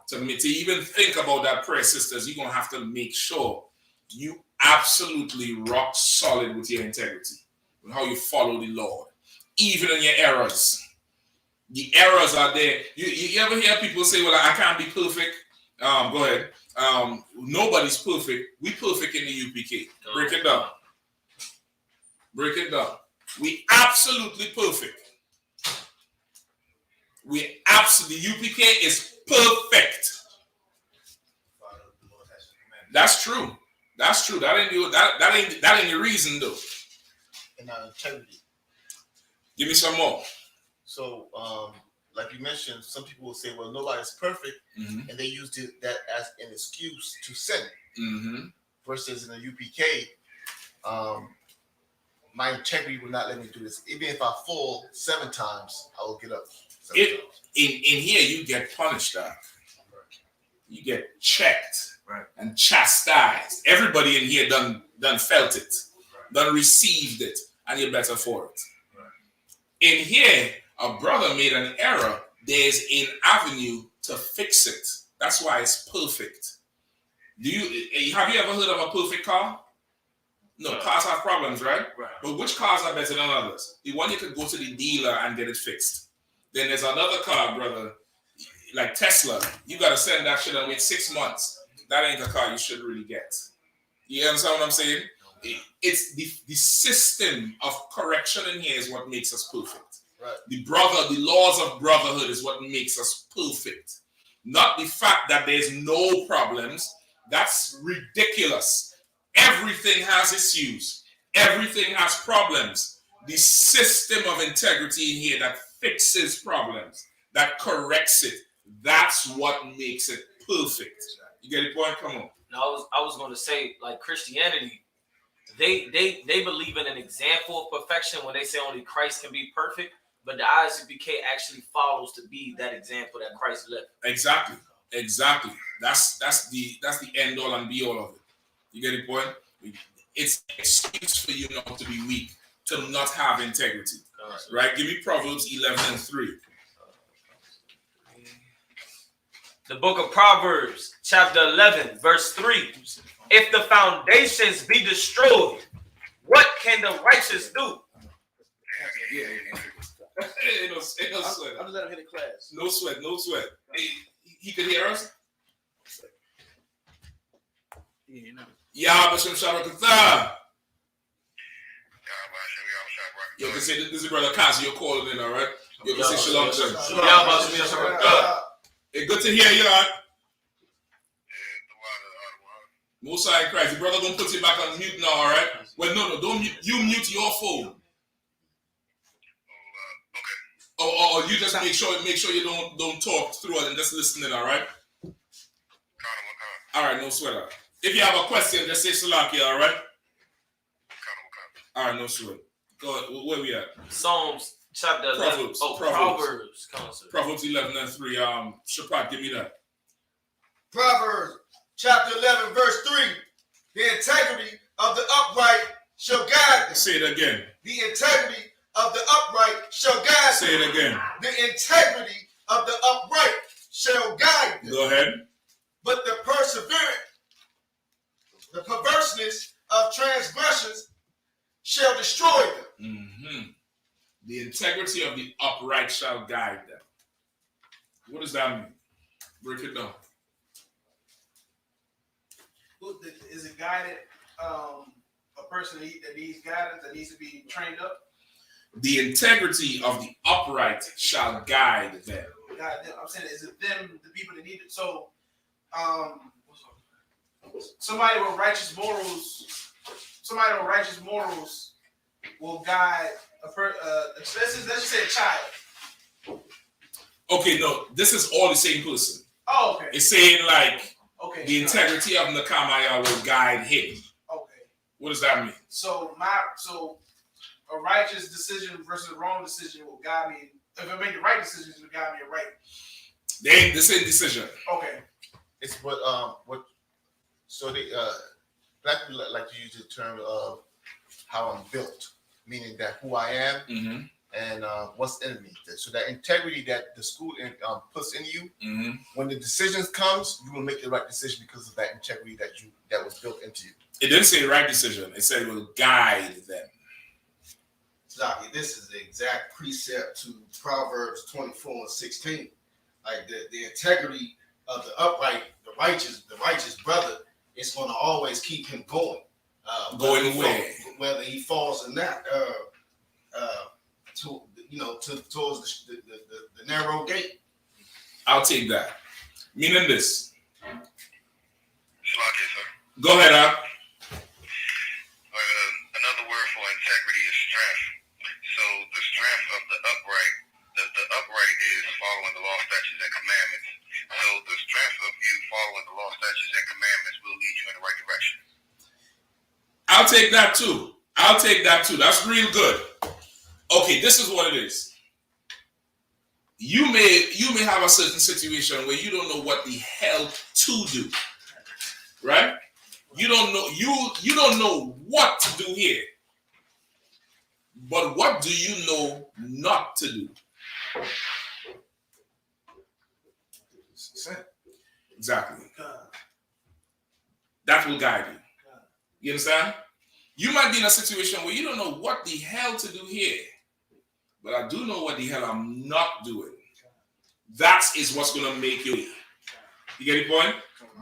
To even think about that prayer, sisters, you're going to have to make sure you absolutely rock solid with your integrity, with how you follow the Lord, even in your errors. The errors are there. You ever hear people say, well, I can't be perfect? Go ahead. Nobody's perfect. We perfect in the UPK. Break it down. Break it down. We absolutely perfect. The UPK is perfect. That's true. That's true. That ain't the reason though. And integrity. Give me some more. So, like you mentioned, some people will say, "Well, nobody's perfect," and they use that as an excuse to sin. Versus in the UPK, my integrity will not let me do this. Even if I fall 7 times, I will get up. In here, you get punished, Doc. You get checked and chastised. Everybody in here done felt it, done received it, and you're better for it. In here, a brother made an error. There's an avenue to fix it. That's why it's perfect. Have you ever heard of a perfect car? No, cars have problems, right? But which cars are better than others? The one you could go to the dealer and get it fixed. Then there's another car, brother, like Tesla. You got to send that shit and wait 6 months. That ain't a car you should really get. You understand what I'm saying? It's the system of correction in here is what makes us perfect. Right. The laws of brotherhood is what makes us perfect. Not the fact that there's no problems. That's ridiculous. Everything has issues. Everything has problems. The system of integrity in here that fixes problems, that corrects it, that's what makes it perfect. You get the point? Come on. No, I was going to say, like Christianity, they believe in an example of perfection when they say only Christ can be perfect, but the I.S.U.P.K actually follows to be that example that Christ left. Exactly. That's the end all and be all of it. You get the point? It's an excuse for you not to be weak, to not have integrity. Right? Give me Proverbs 11:3. The book of Proverbs, chapter 11, verse 3. If the foundations be destroyed, what can the righteous do? Yeah. Ain't no sweat. I'm just letting him hit the class. No sweat. Hey, he could hear us? Yeah, but Shabbat. You can say this is Brother Kazi, you're calling in, all right? You can say Shalom to him. Hey, good to hear you, all right? Most High Christ. The brother gonna put you back on mute now, all right? Well, no, don't mute. You mute your phone. Or you just make sure you don't talk through it and just listening, all right? All right, no sweater. If you have a question, just say Salaki, all right? All right, no sweat. Go ahead. Where we at? Psalms chapter 11. Proverbs. Proverbs. Proverbs 11:3. Shapat, give me that. Proverbs chapter 11, verse 3. The integrity of the upright shall guide them. Say it again. The integrity of the upright shall guide them. Say it again. The integrity of the upright shall guide them. Go ahead. But the perverseness of transgressions shall destroy them. Mm-hmm. The integrity of the upright shall guide them. What does that mean? Break it down. Is it guided? A person that needs guidance, that needs to be trained up? The integrity of the upright shall guide them. Guide them. I'm saying, is it them, the people that need it? So, somebody with righteous morals will guide let's just say a child. Okay, no, this is all the same person. Oh, okay. It's saying like Okay. the integrity of Nakamaya will guide him. Okay. What does that mean? So a righteous decision versus a wrong decision will guide me. If I make the right decision, it will guide me right. They ain't the same decision. Okay. It's what so they black people like to use the term of how I'm built, meaning that who I am and what's in me. So that integrity that the school puts in you, when the decisions comes, you will make the right decision because of that integrity that was built into you. It didn't say right decision. It said it will guide them. Exactly. This is the exact precept to Proverbs 24:16. Like the integrity of the upright, the righteous brother is going to always keep him going. Going where? Whether he falls or not, towards the narrow gate. I'll take that. Meaning this. Go ahead, Al. Another word for integrity is strength. So the strength of the upright is following the law, statutes, and commandments. So the strength of you following the law, statutes, and commandments will lead you in the right direction. I'll take that too. That's real good. Okay, this is what it is. You may have a certain situation where you don't know what the hell to do. Right? You don't know what to do here. But what do you know not to do? Exactly. That will guide you. You understand? You might be in a situation where you don't know what the hell to do here, but I do know what the hell I'm not doing. That is what's going to make you. You get the point?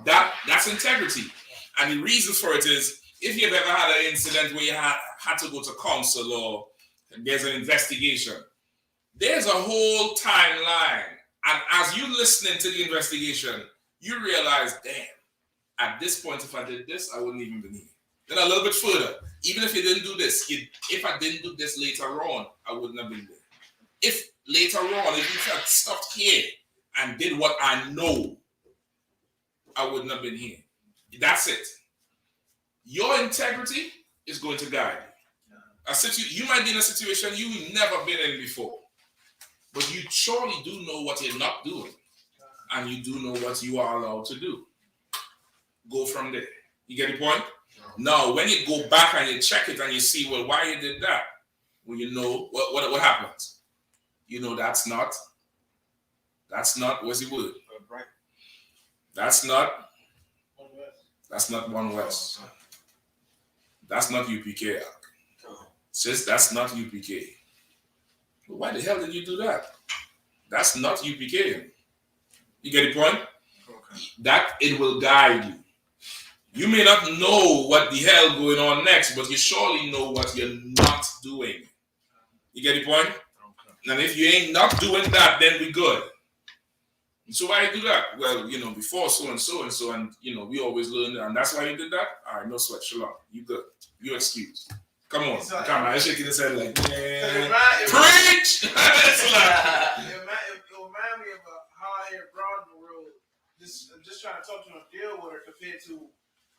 That's integrity. And the reason for it is, if you've ever had an incident where you had to go to counsel or there's an investigation, there's a whole timeline. And as you're listening to the investigation, you realize, damn, at this point, if I did this, I wouldn't even be here. Then a little bit further, even if you didn't do this, if I didn't do this later on, I wouldn't have been there. If later on, if you had stopped here and did what I know, I wouldn't have been here. That's it. Your integrity is going to guide you. You might be in a situation you've never been in before, but you surely do know what you're not doing, and you do know what you are allowed to do. Go from there. You get the point? Now, when you go back and you check it and you see, well, why you did that? Well, you know what happens. You know that's not what's the word? That's not One West. That's not UPK. Sis, that's not UPK. Well, why the hell did you do that? That's not UPK. You get the point? Okay. That it will guide you. You may not know what the hell going on next, but you surely know what you're not doing. You get the point? Okay. And if you ain't not doing that, then we good. So why you do that? Well, you know, before so and so, and you know, we always learn, and that's why you did that. All right, no sweat, shalom. You good? You excused. Come on, come on. I'm shaking his head like, man, preach. It remind me of a hard-headed broad in the world. I'm just trying to talk to her and deal with her compared to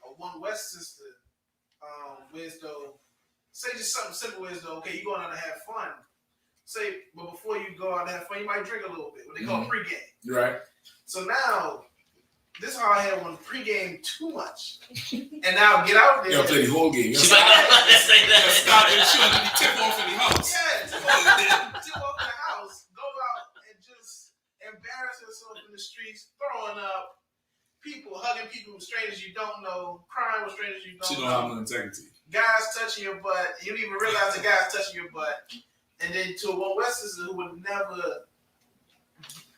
a One West sister. Wisdom. Say just something simple, wisdom. Okay, you going out to have fun. Say, but before you go out and have fun, you might drink a little bit. What they call pregame. Right. So now, this hard-headed one pregame too much, and now get out there. You'll play the whole game. She's like, let's say that. Start and show them the tip off in the house. Yeah, tip off in the house. Go out and just embarrass yourself in the streets, throwing up, people hugging people, strangers you don't know, crying with strangers you don't know. She don't have no integrity. Guys touching your butt. You don't even realize the guy's touching your butt. And then to a One West sister who would never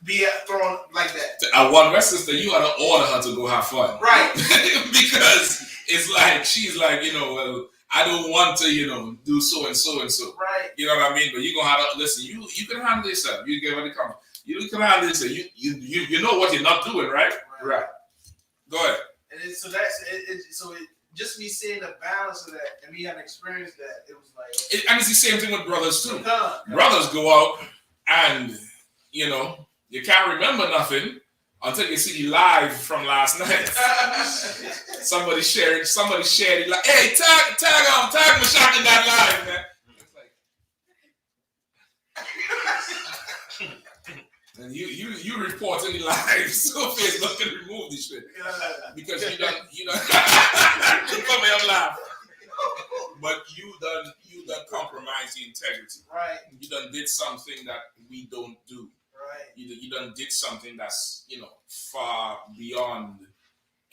be thrown like that. At One West sister, you ought to order her to go have fun. Right. Because it's like, she's like, you know, well, I don't want to, you know, do so and so and so. Right. You know what I mean? But you're going to have to, listen, you can handle yourself. You give her the comment. You can handle yourself. You know what you're not doing, right? Right. Go ahead. And so that's it. So it just me seeing the balance of that and me having experienced that, it was like. And it's the same thing with brothers too. Brothers go out and, you know, you can't remember nothing until you see the live from last night. somebody shared it like, hey, tag Mashak in that live, man. And you report any live, so Facebook can remove this shit because you done come here laugh. But you done compromise the integrity. Right. You done did something that we don't do. Right. You done did something that's, you know, far beyond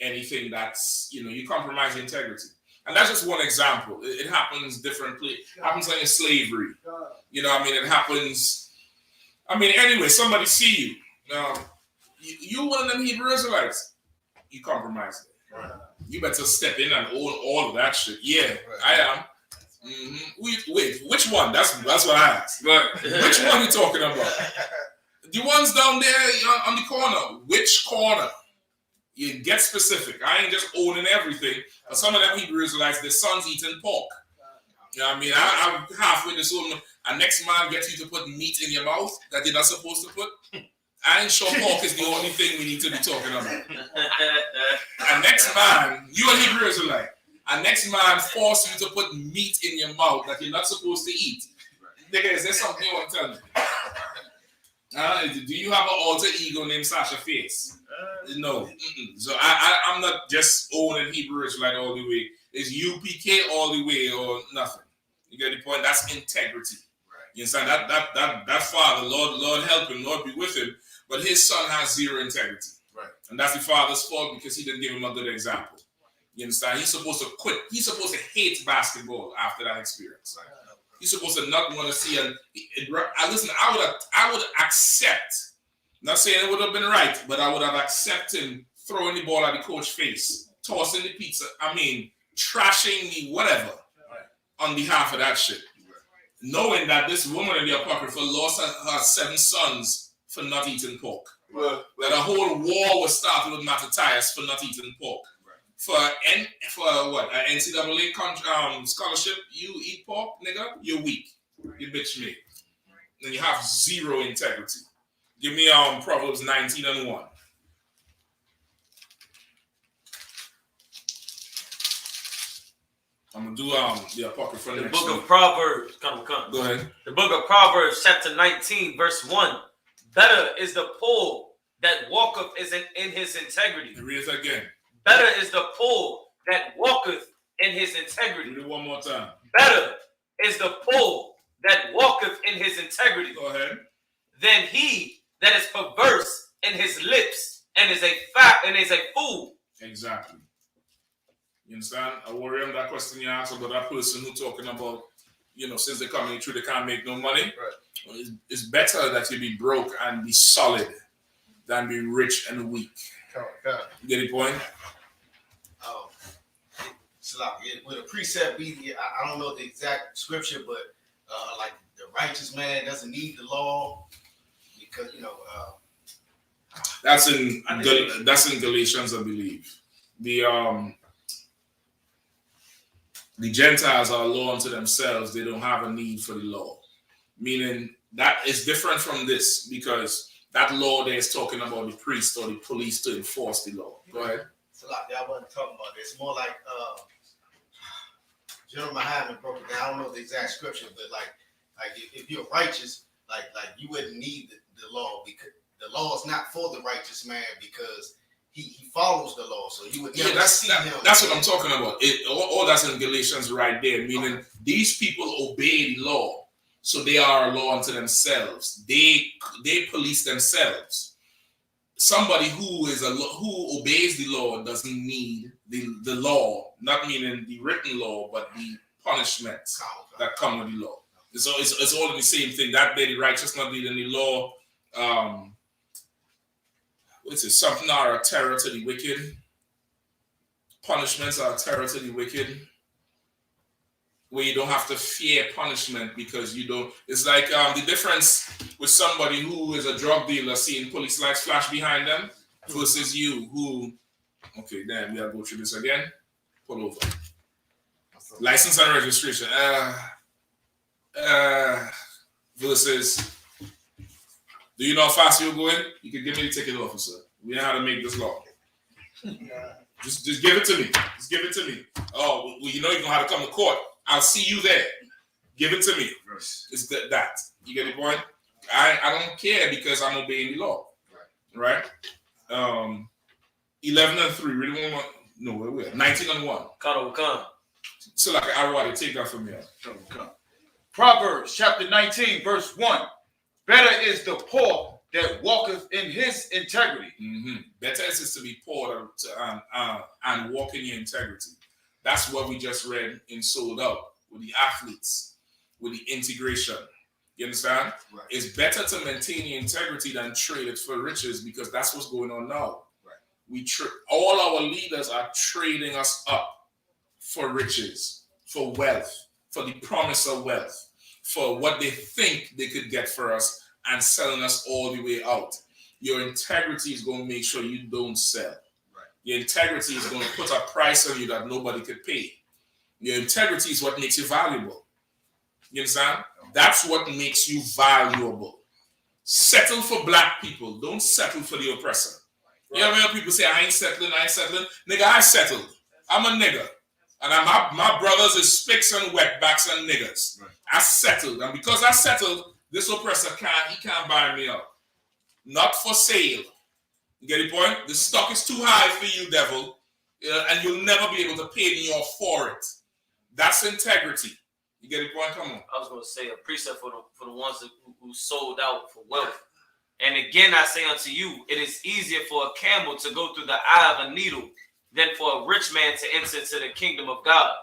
anything that's, you know, you compromise the integrity. And that's just one example. It happens differently. It happens like in slavery. You know what I mean? It happens. I mean, anyway, somebody see you. You one of them Hebrew Israelites. You compromise it. Right. You better step in and own all of that shit. Yeah, right. I am. Mm-hmm. Wait, which one? That's what I asked. But which one you talking about? The ones down there on the corner. Which corner? You get specific. I ain't just owning everything. Some of them Hebrew Israelites, their sons eating pork. You know what I mean? I'm halfway this woman. And next man gets you to put meat in your mouth that you're not supposed to put. I ain't sure pork is the only thing we need to be talking about. And next man, you a Hebrew Israelite. And next man force you to put meat in your mouth that you're not supposed to eat. Nigga, is there something you want to tell me? Do you have an alter ego named Sasha Face? No. So I'm not just owning Hebrew Israelite all the way. It's UPK all the way or nothing. You get the point? That's integrity. Right. You understand? That father, Lord help him, Lord be with him, but his son has zero integrity. Right. And that's the father's fault because he didn't give him a good example. You understand? He's supposed to quit. He's supposed to hate basketball after that experience. Right. He's supposed to not want to see listen, I would accept, not saying it would have been right, but I would have accepted him throwing the ball at the coach's face, tossing the pizza, trashing me, whatever, on behalf of that shit. Knowing that this woman in the Apocrypha lost her 7 sons for not eating pork. Right. That a whole war was started with Mattathias for not eating pork. Right. For what? An NCAA scholarship, you eat pork, nigga, you're weak. You bitch me. Then you have zero integrity. Give me Proverbs 19:1. I'm gonna do the Apocrypha the next book week. Of Proverbs. Come. Go ahead. The book of Proverbs, chapter 19, verse 1. Better is the poor that walketh in his integrity. Read it again. Better is the poor that walketh in his integrity. Read it one more time. Better is the poor that walketh in his integrity Go ahead. than he that is perverse in his lips and is a fool. Exactly. You understand? I worry on that question you asked about that person who talking about, since they're coming through, they can't make no money. Right. Well, it's better that you be broke and be solid than be rich and weak. You get the point? Oh, it's like with a precept be, I don't know the exact scripture, but like the righteous man doesn't need the law because That's in Galatians, I believe. The Gentiles are a law unto themselves. They don't have a need for the law. Meaning that is different from this because that law there is talking about the priest or the police to enforce the law. Go ahead. it's a lot that I wasn't talking about. It's more like General YAHANNA broke it down. I don't know the exact scripture, but like if you're righteous, like you wouldn't need the law because the law is not for the righteous man because he follows the law, so you would never see him. That's what I'm talking about. All that's in Galatians right there, meaning these people obey the law, so they are a law unto themselves. They police themselves. Somebody who obeys the law doesn't need the law, not meaning the written law, but the punishments that come with the law. So it's all the same thing. That day the righteous not needing the law. Something are a terror to the wicked. Punishments are a terror to the wicked. Where you don't have to fear punishment because you don't. It's like the difference with somebody who is a drug dealer seeing police lights flash behind them versus you who. Okay, then we gotta go through this again. Pull over. License and registration. Versus. Do you know how fast you're going? You can give me the ticket, officer. We know how to make this law. Just give it to me. Just give it to me. Oh, well, you know you know how to come to court. I'll see you there. Give it to me. It's that. You get the point? I don't care because I'm obeying the law. Right? 11-3. Really one more? No, where we at? 19-1. So like I want to take that from here. Proverbs chapter 19, verse 1. Better is the poor that walketh in his integrity. Mm-hmm. Better is it to be poor and walk in your integrity. That's what we just read in Sold Out with the athletes, with the integration. You understand? Right. It's better to maintain your integrity than trade it for riches because that's what's going on now. Right. All our leaders are trading us up for riches, for wealth, for the promise of wealth, for what they think they could get for us and selling us all the way out. Your integrity is going to make sure you don't sell. Right. Your integrity is going to put a price on you that nobody could pay. Your integrity is what makes you valuable. You understand? That's what makes you valuable. Settle for black people. Don't settle for the oppressor. Right. You ever hear people say, I ain't settling. Nigga, I settled. I'm a nigga. And my brothers is spicks and wetbacks and niggas. Right. I settled. And because I settled, this oppressor can't buy me up. Not for sale. You get the point? The stock is too high for you, devil. And you'll never be able to pay me off for it. That's integrity. You get the point? Come on. I was going to say a precept for the ones who sold out for wealth. And again, I say unto you, it is easier for a camel to go through the eye of a needle than for a rich man to enter into the kingdom of God.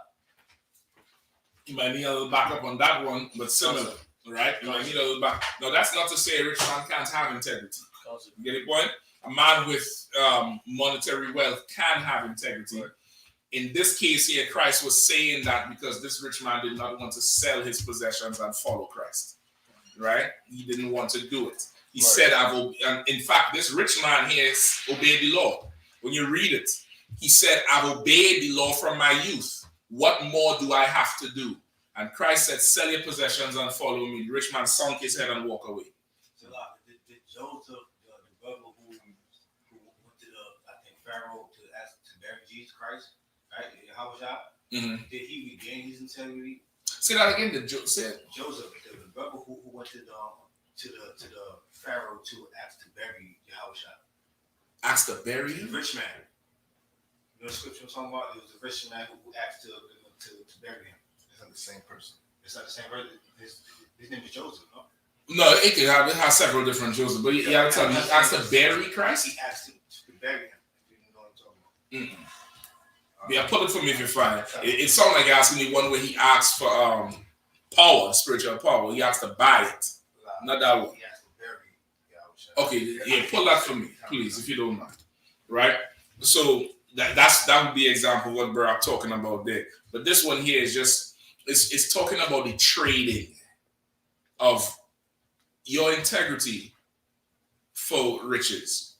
You might need a little backup on that one, but similar, right? You might need a little back. No, that's not to say a rich man can't have integrity. You get the point? A man with monetary wealth can have integrity. Right. In this case here, Christ was saying that because this rich man did not want to sell his possessions and follow Christ, right? He didn't want to do it. He said, in fact, this rich man here has obeyed the law. When you read it, he said, I've obeyed the law from my youth. What more do I have to do? And Christ said, sell your possessions and follow me. The rich man sunk his head and walked away. So, did Joseph, the brother who went to Pharaoh to ask to bury Jesus Christ, right? How was that? Mm-hmm. Did he regain his integrity? Say that again. Joseph, the brother who went to the Pharaoh to ask to bury Yahushua. Ask to bury the rich man. know, the scripture was talking about, it was a rich man who asked to bury him. It's not the same person. It's not the same person. His name is Joseph, no? No, it has several different Joseph, but you gotta tell me, he asked to bury Christ? He asked to bury him. If you know what I'm talking about. Yeah, pull it for me if you find it. It sounds like you're asking me one where he asked for power, spiritual power. He asked to buy it. Not that one. He asked to bury Okay, yeah, pull that for me, please, if you don't mind. Right? So that would be an example of what Barack talking about there. But this one here is just it's talking about the trading of your integrity for riches.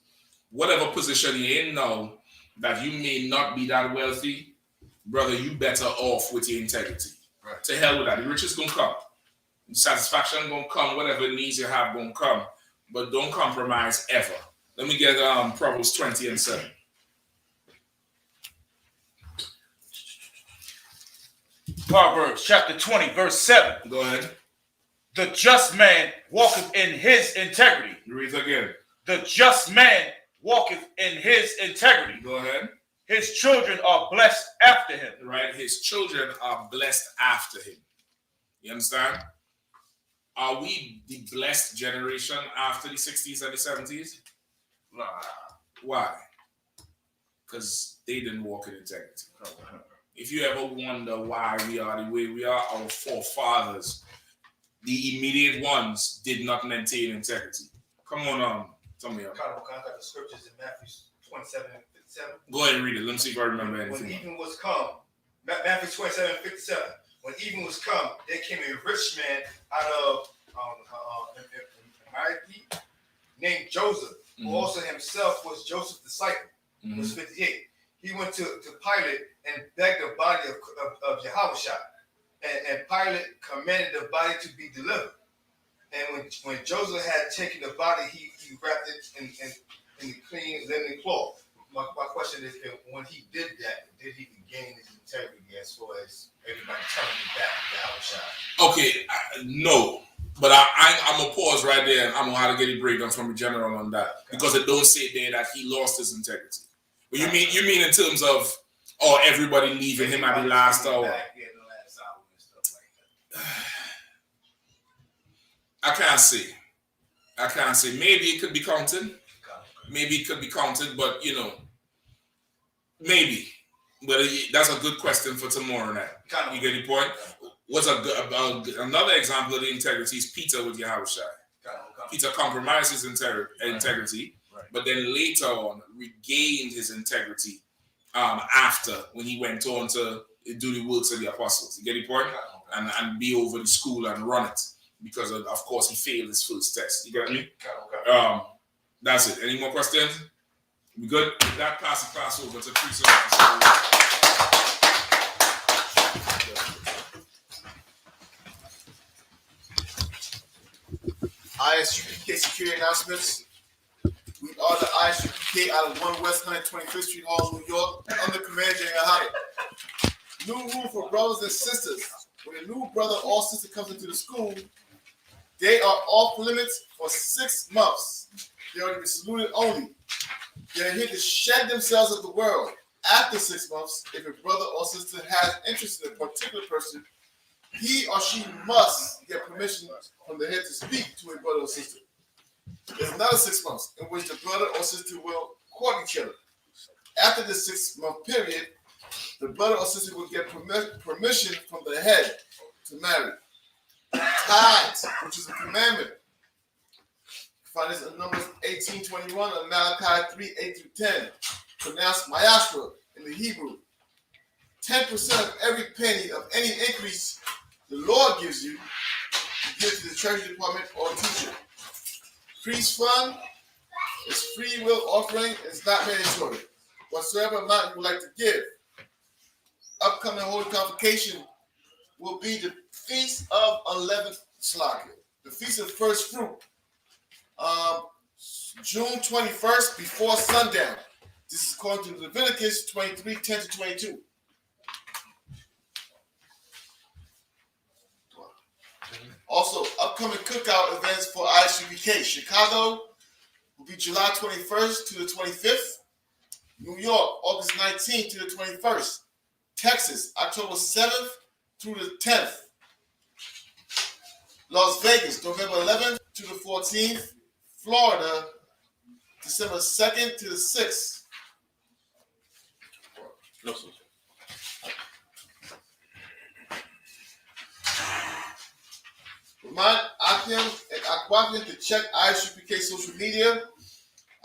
Whatever position you're in now, that you may not be that wealthy, brother, you better off with your integrity. Right. To hell with that. The riches gonna come. Satisfaction gonna come. Whatever needs you have gonna come. But don't compromise ever. Let me get Proverbs 20 and 7. Proverbs chapter 20, verse 7. Go ahead. The just man walketh in his integrity. Read it again. The just man walketh in his integrity. Go ahead. His children are blessed after him. Right? His children are blessed after him. You understand? Are we the blessed generation after the 60s and the 70s? Nah. Why? Because they didn't walk in integrity. If you ever wonder why we are the way we are, our forefathers, the immediate ones, did not maintain integrity. Come on, tell me. Kind of got the scriptures in Matthew 27 and 57. Go ahead and read it. Let me see if I remember When anything. evening was come, Matthew 27 and 57. When evening was come, there came a rich man out of named Joseph, who also himself was Joseph's disciple. Verse 58. He went to Pilate and begged the body of YAHANNA. And Pilate commanded the body to be delivered. And when Joseph had taken the body, he wrapped it in the clean linen cloth. My question is, when he did that, did he regain his integrity as far as everybody telling him back to YAHANNA? Okay, no. But I'm going to pause right there, and I'm going to have to get a breakdown from the general on that. Because it don't say there that he lost his integrity. But you mean in terms of everybody leaving him at the last hour? I can't say. Maybe it could be counted. But maybe. But that's a good question for tomorrow night. You get the point? What's another example of the integrity is Peter with Yahushua. Peter compromised his integrity, but then later on regained his integrity after, when he went on to do the works of the apostles. You get the point? And be over the school and run it. Because of course he failed his first test. You get me? That's it. Any more questions? We good? With that, pass the class over to Priest. I.S.U.P.K security announcements. We are the I.S.U.P.K out of 1 West 125th Street Hall, New York, under Commander YAHANNA. New rule for brothers and sisters. When a new brother or sister comes into the school, they are off limits for 6 months. They are to be saluted only. They are here to shed themselves of the world. After 6 months, if a brother or sister has interest in a particular person, he or she must get permission from the head to speak to a brother or sister. There's another 6 months in which the brother or sister will court each other. After the 6 month period, the brother or sister will get permission from the head to marry. Tithes, which is a commandment. Find this in Numbers 18:21 and Malachi 3:8-10. Pronounced Mayashra in the Hebrew. 10% of every penny of any increase the Lord gives you, give to the treasury department or teacher. Priest fund is free will offering. It's not mandatory. Whatsoever amount you would like to give. Upcoming Holy Convocation will be the Feast of Unleavened Slaughtered, the Feast of First Fruit, June 21st before sundown. This is according to Leviticus 23:10-22. Also, upcoming cookout events for I.S.U.P.K. Chicago will be July 21st to the 25th. New York, August 19th to the 21st. Texas, October 7th through the 10th. Las Vegas, November 11th to the 14th. Florida, December 2nd to the 6th. No, sir. Remind Akim and Aquavian to check I.S.U.P.K social media,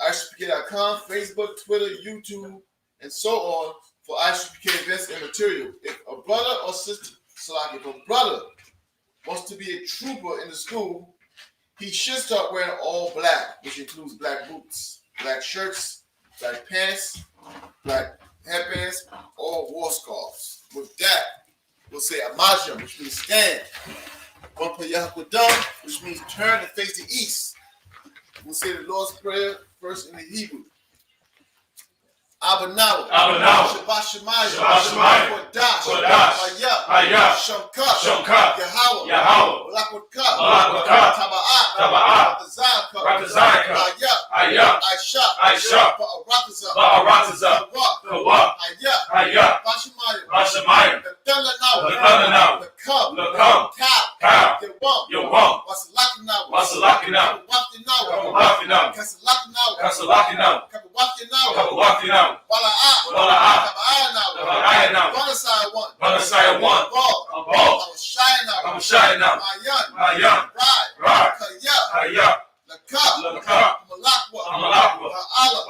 ISUPK.com, Facebook, Twitter, YouTube, and so on for I.S.U.P.K events and material. If a brother or sister, if a brother wants to be a trooper in the school, he should start wearing all black, which includes black boots, black shirts, black pants, black headbands, or war scarves. With that, we'll say Amajam, which means stand. One for Yahweh, which means turn and face the east. We'll say the Lord's Prayer first in the Hebrew. Abanawa, Shabbat Shemayim, Kodash, Hayah, Shamka, Yahweh, Malakwaka, Taba'at, Ratazaka, Hayah, I.S.U.P.K, Ba'arataza, Hayah, Bashamayim, the thunder, the Cub, Cow, Yawam, Wasalakinawa, Kasalakinawa, Kabawakinawa, Bala'at, Bonasai 1, Ball, Shayana, Mayan, Ride, Kaya, Lakab, Malakwa, Ba'ala,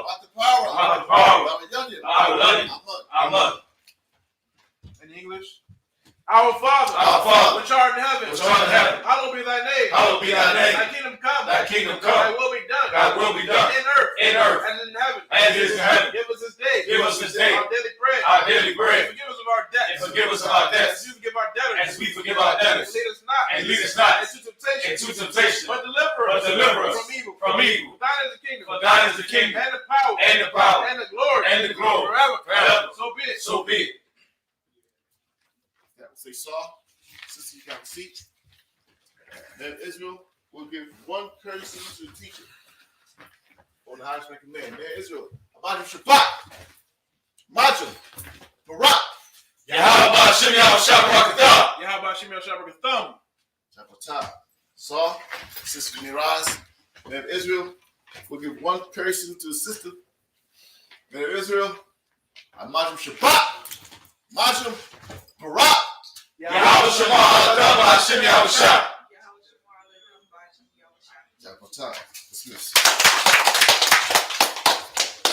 Watapara, Aman. In English, Our Father, which art in heaven, hallowed be thy name. Thy kingdom come. Thy will be done. In earth. As in heaven. Give us this day. Our daily bread. Forgive us of our debts. As we forgive our debtors. And lead us not into temptation. But deliver us from evil. For thine is the kingdom. And the power. And the glory. Forever. So be it. That will say Saul. Sister, you have a seat. Then Israel will give one courtesy to the teacher on the highest ranking man. Man Israel. Abadu Shabbat. Majum. Barak. Yahweh Shem Yahweh Yahweh Chapatah. Saul. Sister Miraz. Man of Israel will give one courtesy to the sister. Man of Israel. Majum Shabbat. Majum Barak. Yahweh Shem Yahweh Chapatah. Dismiss.